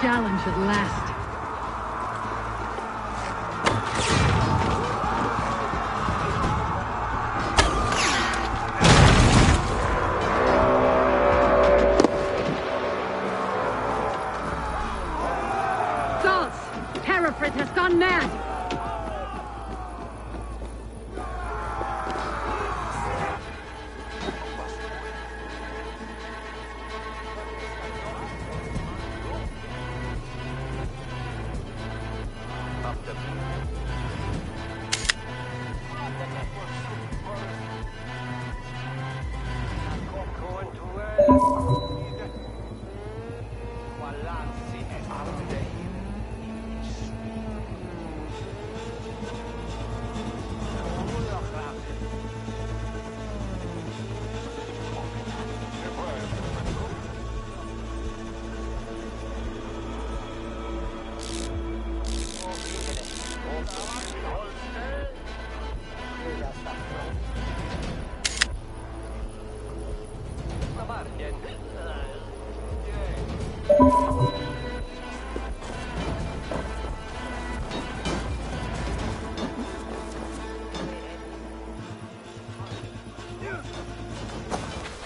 challenge at last. Hereford has gone mad!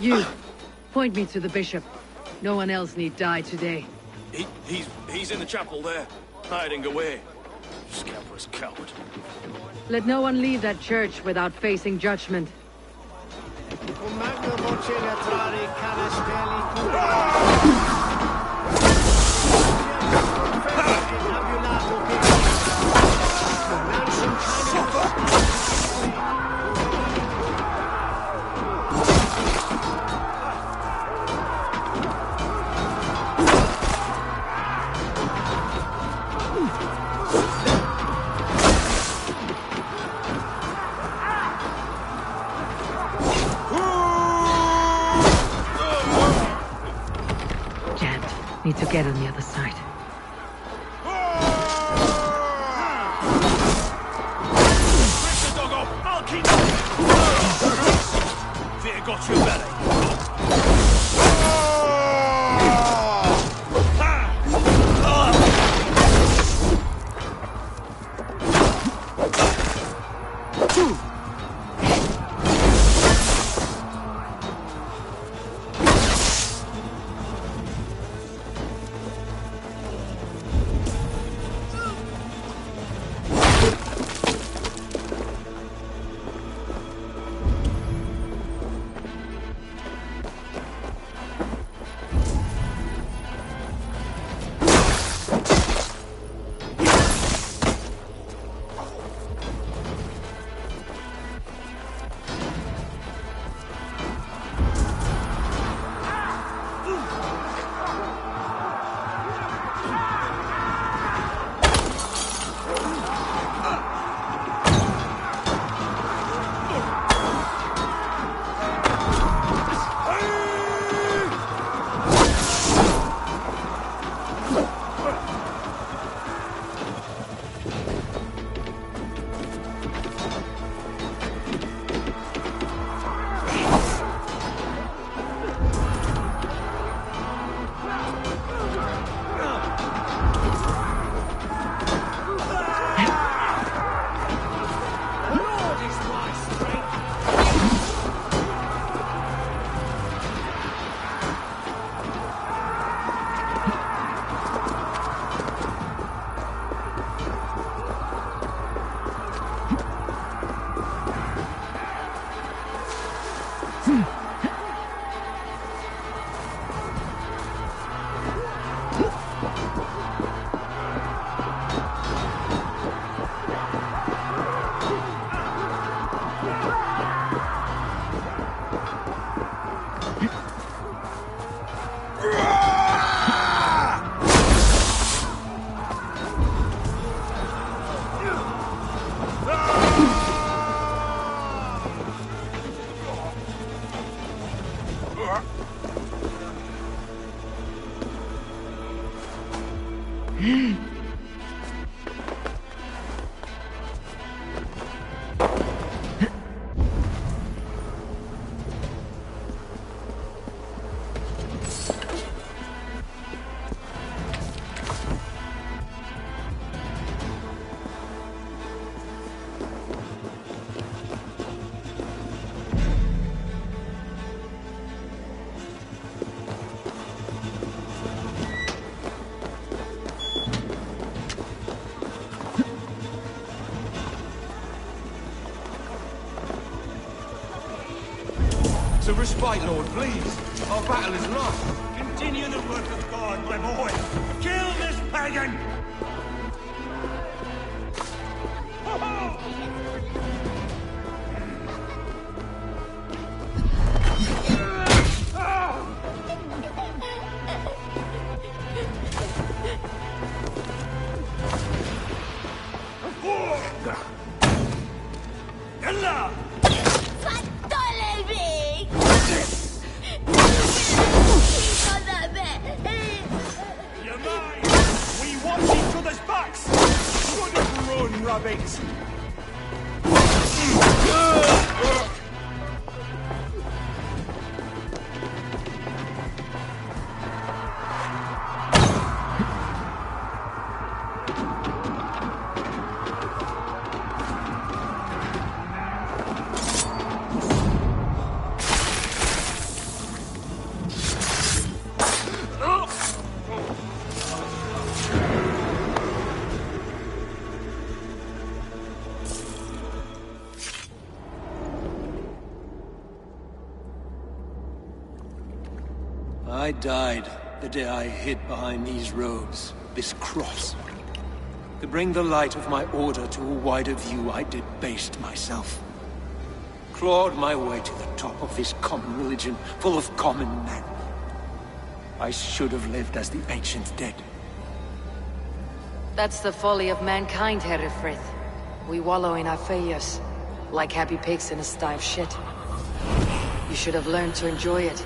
You, point me to the bishop. No one else need die today. He's in the chapel there, hiding away. Scabrous coward. Let no one leave that church without facing judgment. Need to get on the other side. I'll keep Fear got your belly. Respite, Lord, please. Our battle is lost. Continue the work of God, my boy. Kill this pagan! يلا طلبي You're mine! We watch each other's backs! Shouldn't run, rabbits! I died the day I hid behind these robes, this cross. To bring the light of my order to a wider view, I debased myself. Clawed my way to the top of this common religion, full of common men. I should have lived as the ancient dead. That's the folly of mankind, Herefrith. We wallow in our failures, like happy pigs in a sty of shit. You should have learned to enjoy it.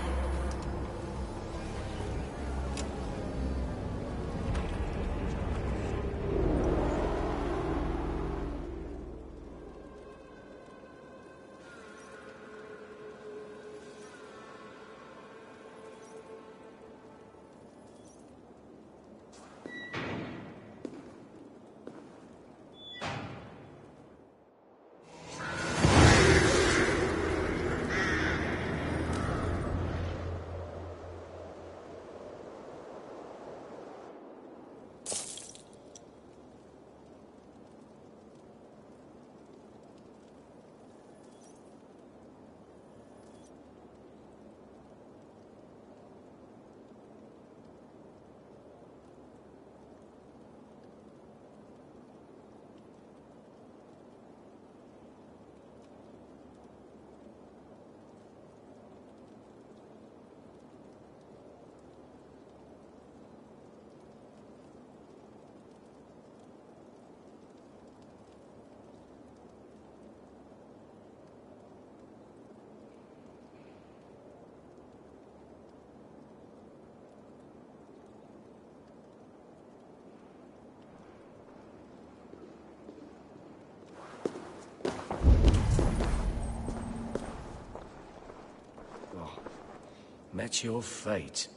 Met your fate.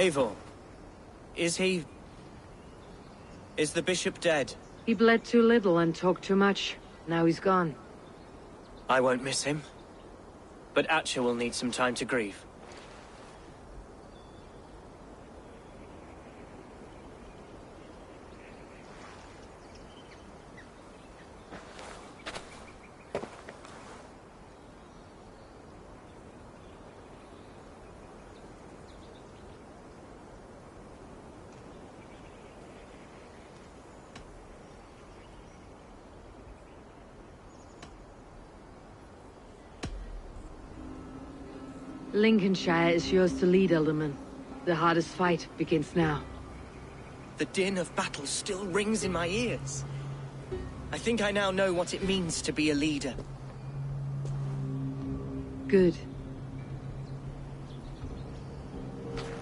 Eivor, is he... is the bishop dead? He bled too little and talked too much. Now he's gone. I won't miss him. But Atcha will need some time to grieve. Lincolnshire is yours to lead, Alderman. The hardest fight begins now. The din of battle still rings in my ears. I think I now know what it means to be a leader. Good.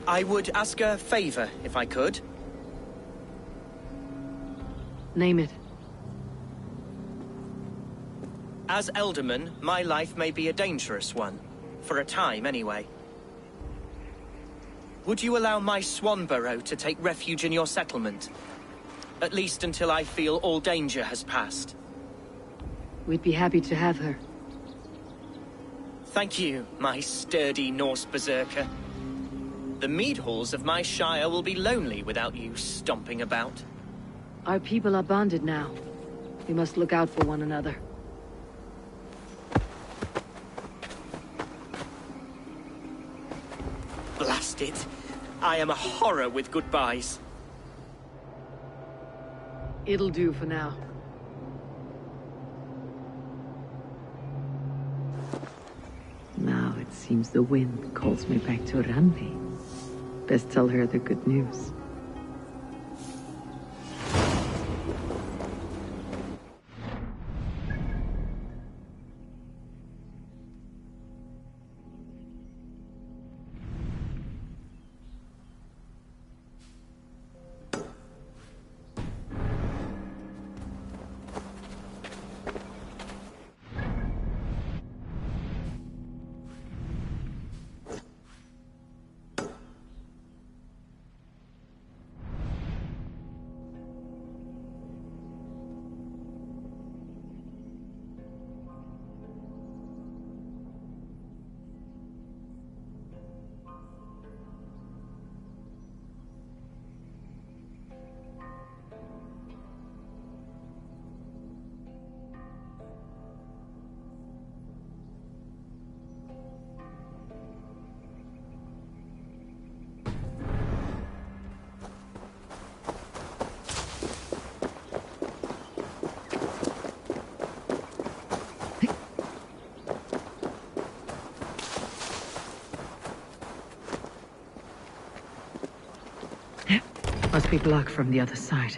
I would ask a favor, if I could. Name it. As Alderman, my life may be a dangerous one. For a time, anyway. Would you allow my Swanborough to take refuge in your settlement? At least until I feel all danger has passed. We'd be happy to have her. Thank you, my sturdy Norse berserker. The mead halls of my shire will be lonely without you stomping about. Our people are bonded now. We must look out for one another. Blast it. I am a horror with goodbyes. It'll do for now. Now it seems the wind calls me back to Randi. Best tell her the good news. Must be blocked from the other side.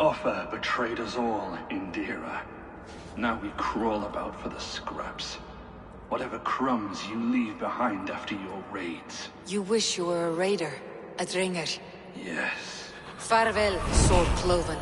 Offa betrayed us all, Indira. Now we crawl about for the scraps. Whatever crumbs you leave behind after your raids. You wish you were a raider, a dringer. Yes. Farewell, sword cloven.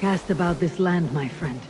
Cast about this land, my friend.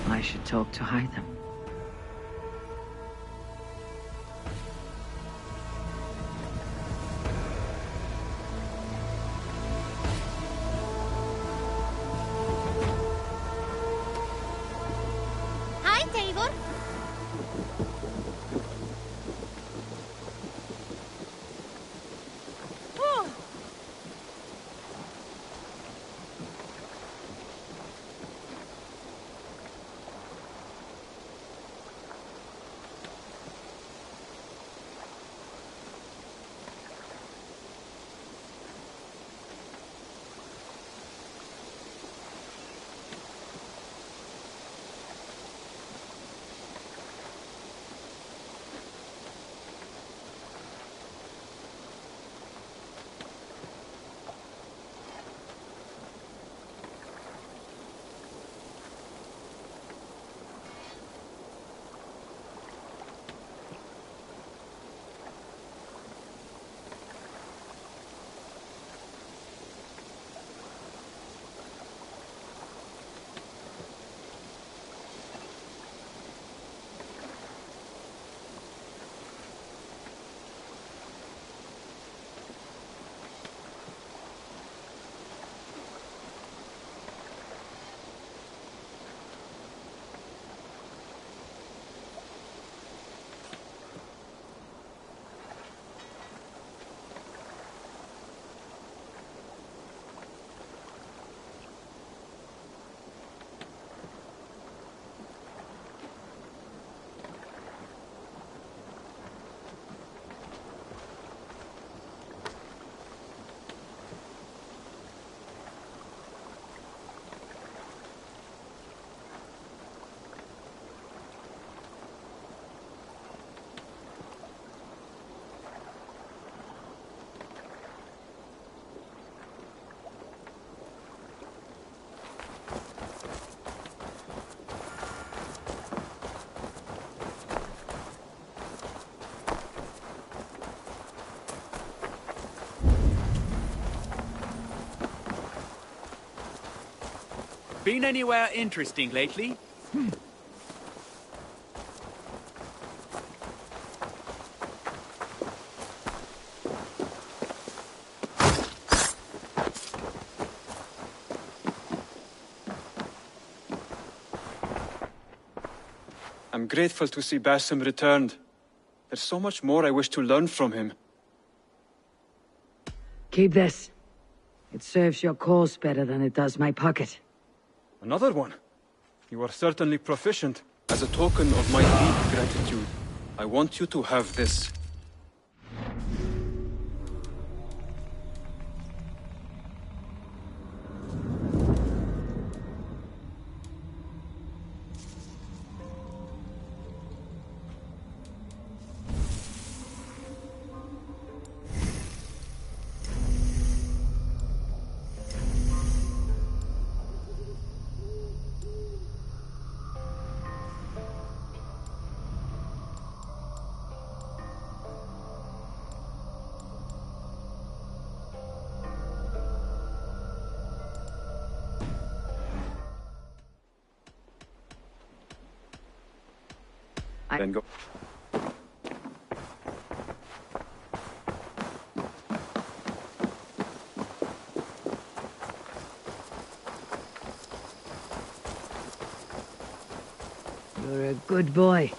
I should talk to Hytham. Hi, Davor. Been anywhere interesting lately? I'm grateful to see Basim returned. There's so much more I wish to learn from him. Keep this. It serves your cause better than it does my pocket. Another one? You are certainly proficient. As a token of my deep gratitude, I want you to have this. Then go. You're a good boy.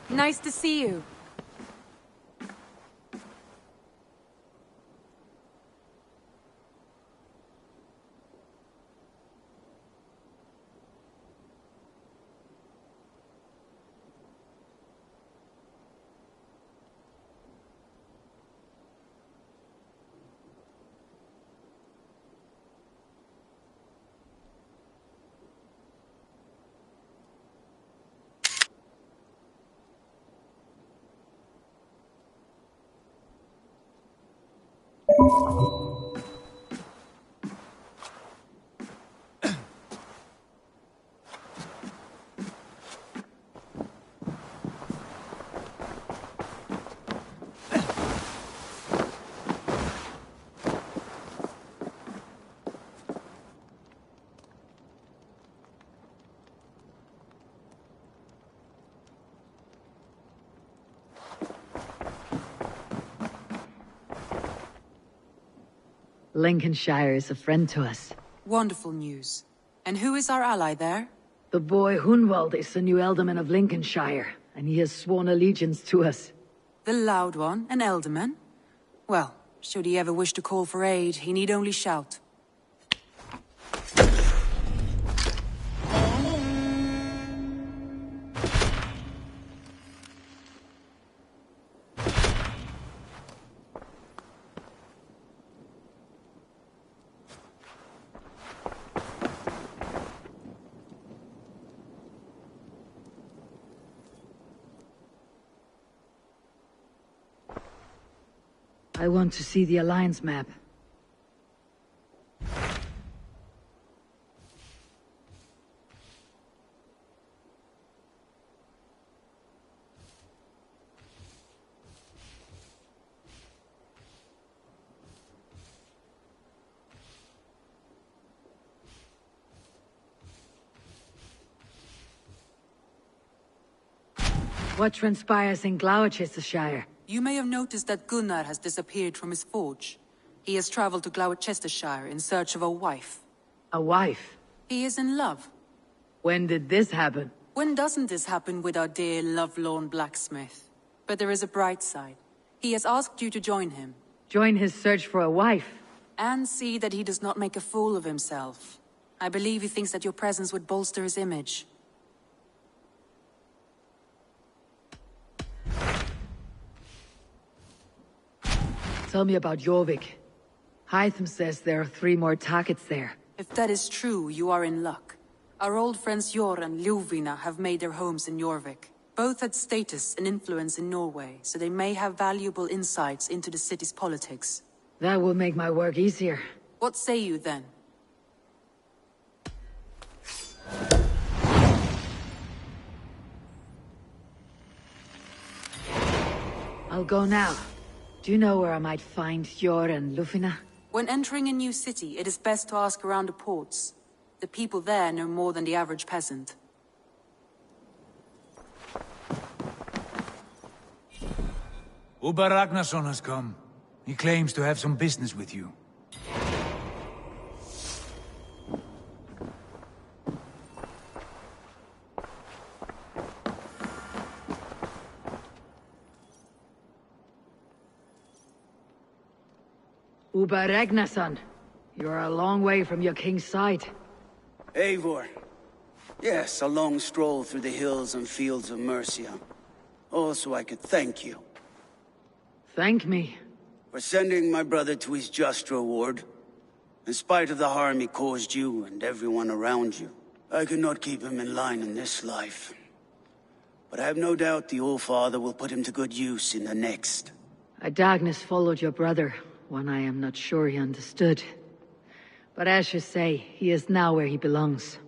Nice to see you. Lincolnshire is a friend to us. Wonderful news. And who is our ally there? The boy Hunwald is the new Ealdorman of Lincolnshire, and he has sworn allegiance to us. The loud one, an Ealdorman? Well, should he ever wish to call for aid, he need only shout. I want to see the Alliance map. What transpires in Gloucestershire? You may have noticed that Gunnar has disappeared from his forge. He has traveled to Gloucestershire in search of a wife. A wife? He is in love. When did this happen? When doesn't this happen with our dear lovelorn blacksmith? But there is a bright side. He has asked you to join him. Join his search for a wife? And see that he does not make a fool of himself. I believe he thinks that your presence would bolster his image. Tell me about Jorvik. Hytham says there are 3 more targets there. If that is true, you are in luck. Our old friends Jor and Ljuvina have made their homes in Jorvik. Both had status and influence in Norway, so they may have valuable insights into the city's politics. That will make my work easier. What say you then? I'll go now. Do you know where I might find Yor and Lufina? When entering a new city, it is best to ask around the ports. The people there know more than the average peasant. Uber Ragnarsson has come. He claims to have some business with you. Uber Ragnarsson, you're a long way from your king's side. Eivor. Yes, a long stroll through the hills and fields of Mercia. Also, I could thank you. Thank me? For sending my brother to his just reward. In spite of the harm he caused you and everyone around you. I could not keep him in line in this life. But I have no doubt the Old Father will put him to good use in the next. Dagnus followed your brother, one I am not sure he understood. But as you say, he is now where he belongs.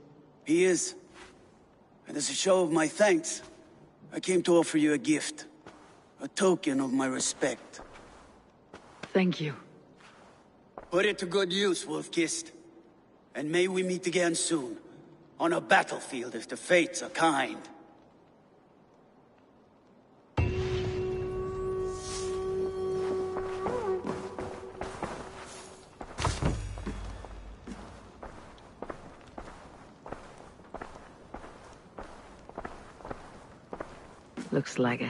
He is. And as a show of my thanks, I came to offer you a gift. A token of my respect. Thank you. Put it to good use, Wolf-Kissed. And may we meet again soon. On a battlefield if the fates are kind. Looks like it.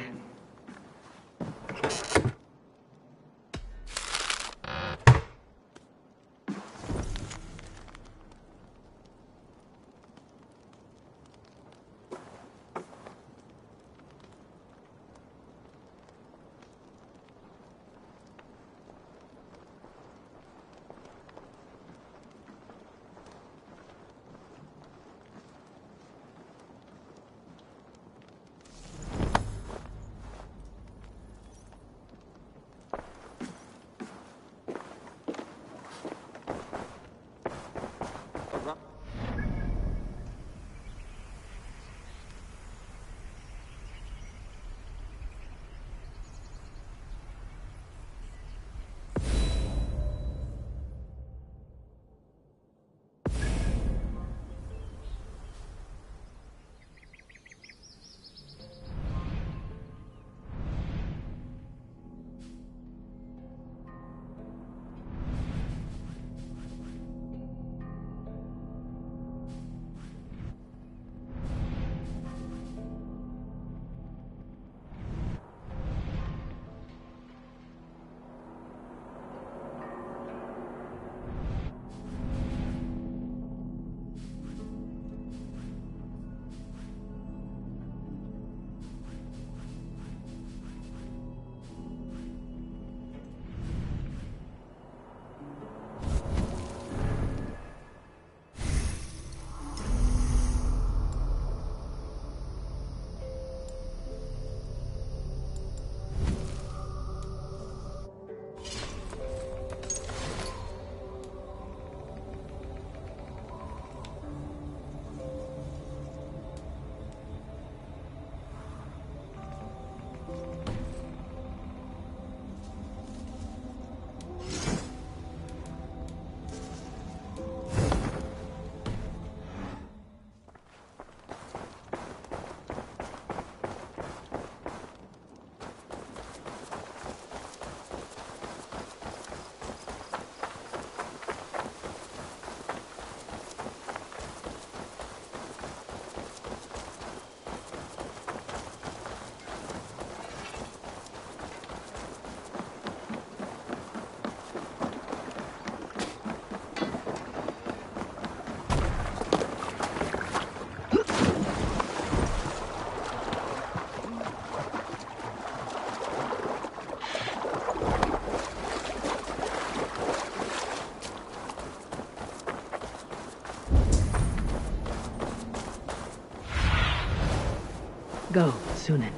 Go, Sunan.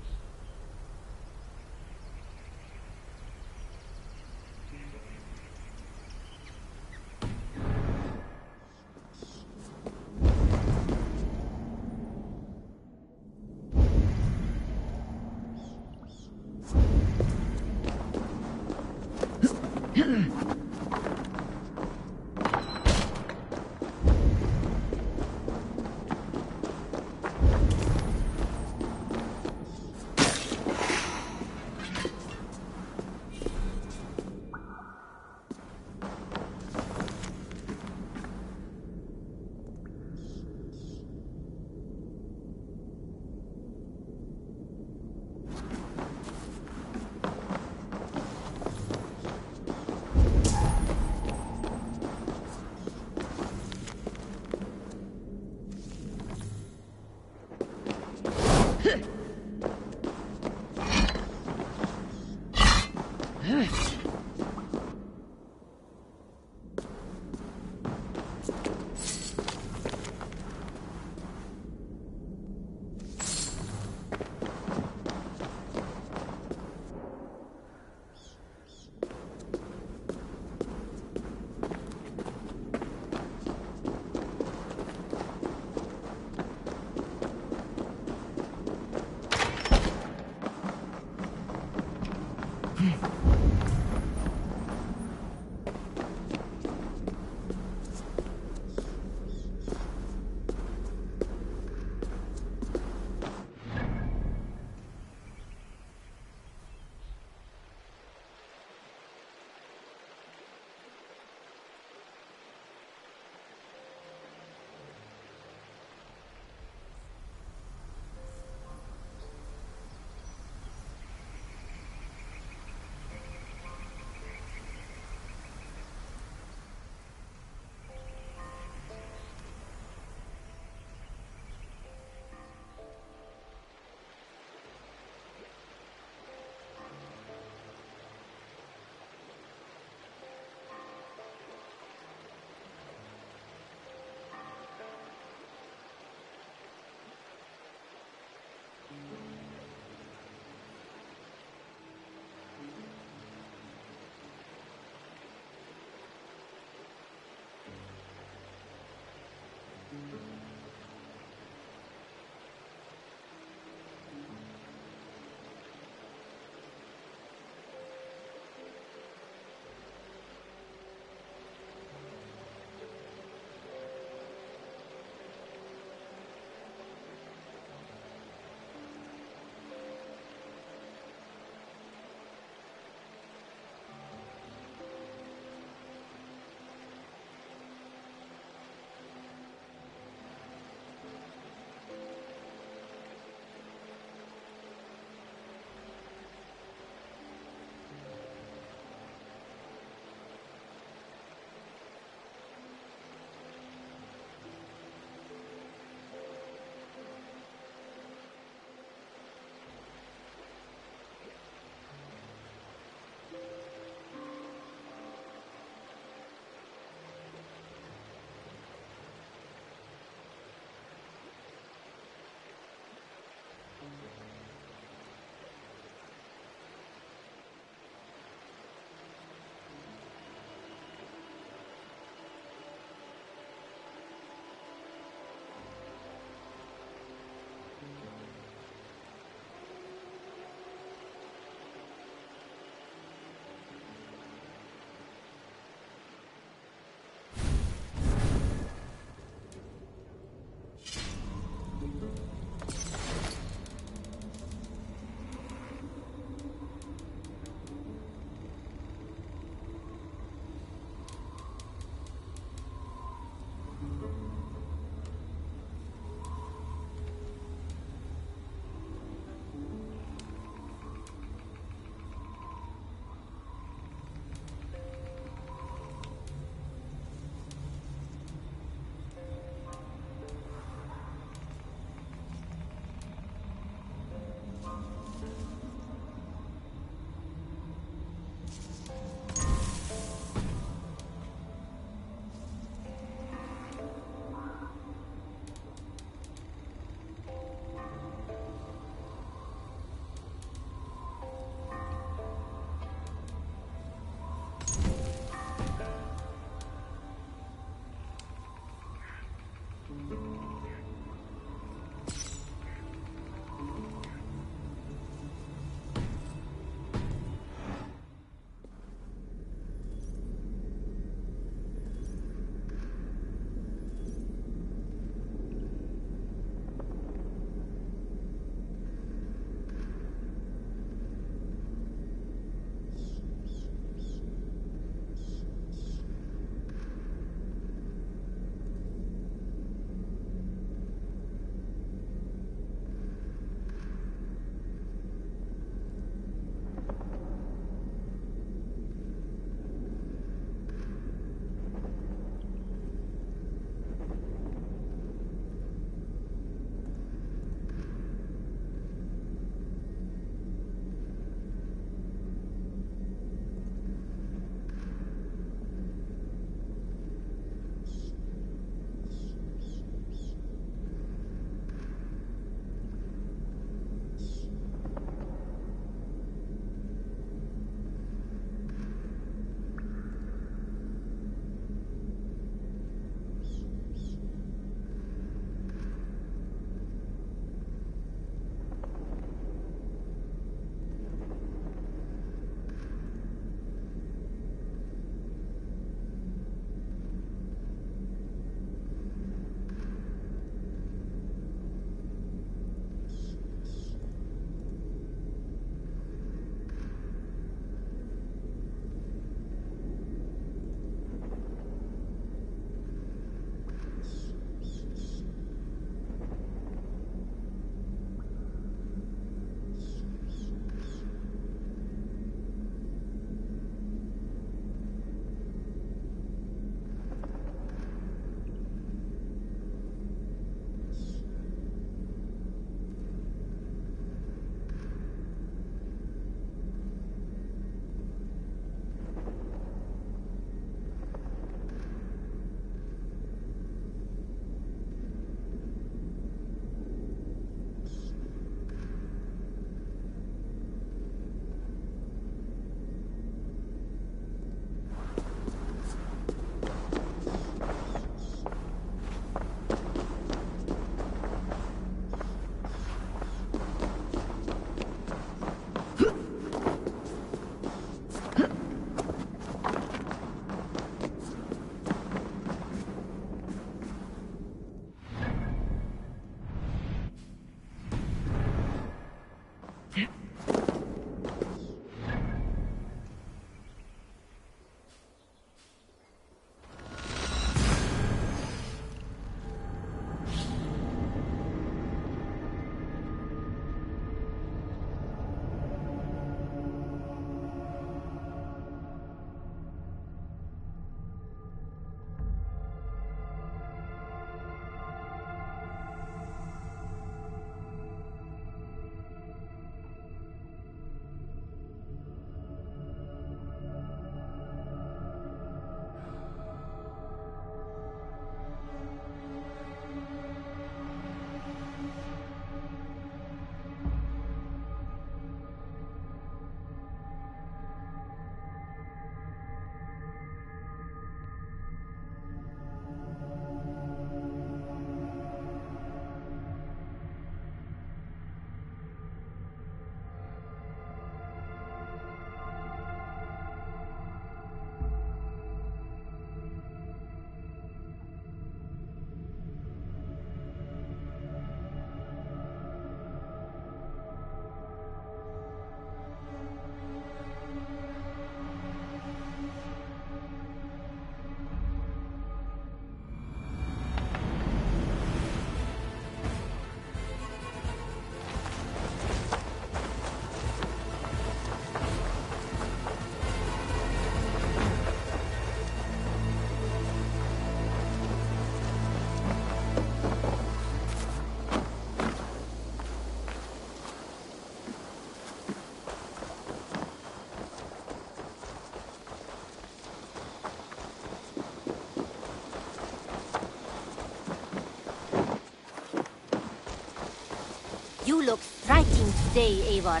You look striking today, Eivor.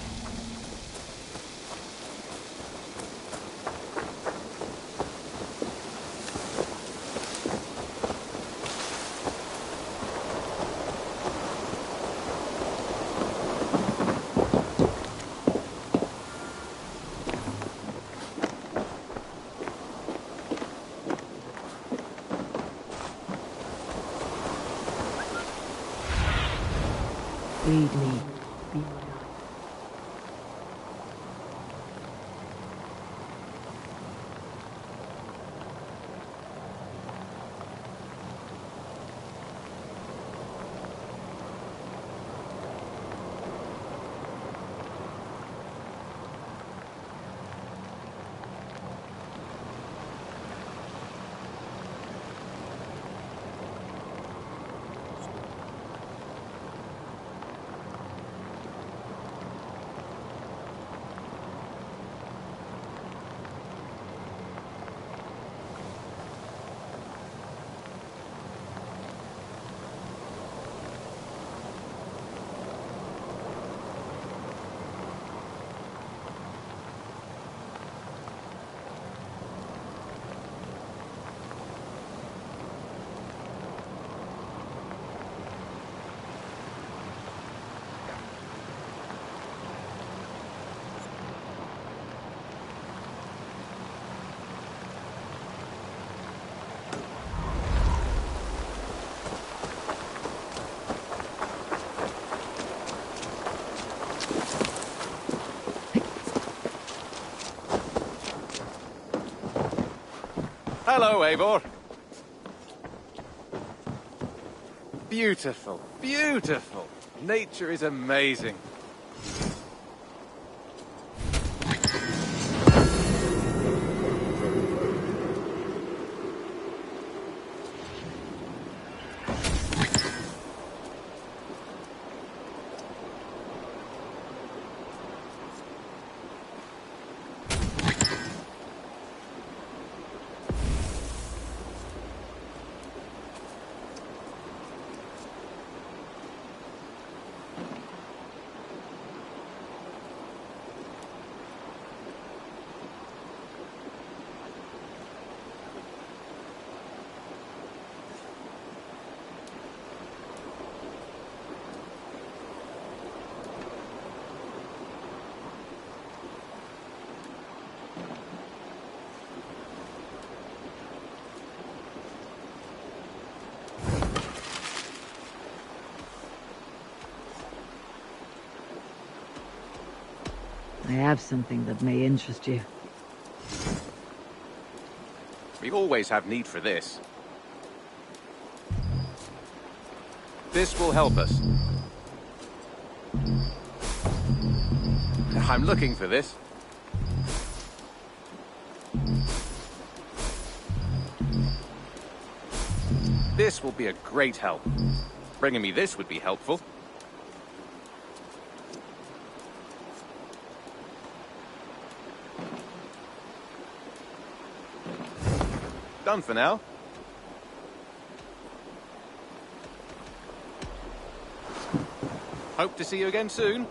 Lead me. Hello, Eivor. Beautiful, beautiful. Nature is amazing. I have something that may interest you. We always have need for this. This will help us. I'm looking for this. This will be a great help. Bringing me this would be helpful. Done for now. Hope to see you again soon.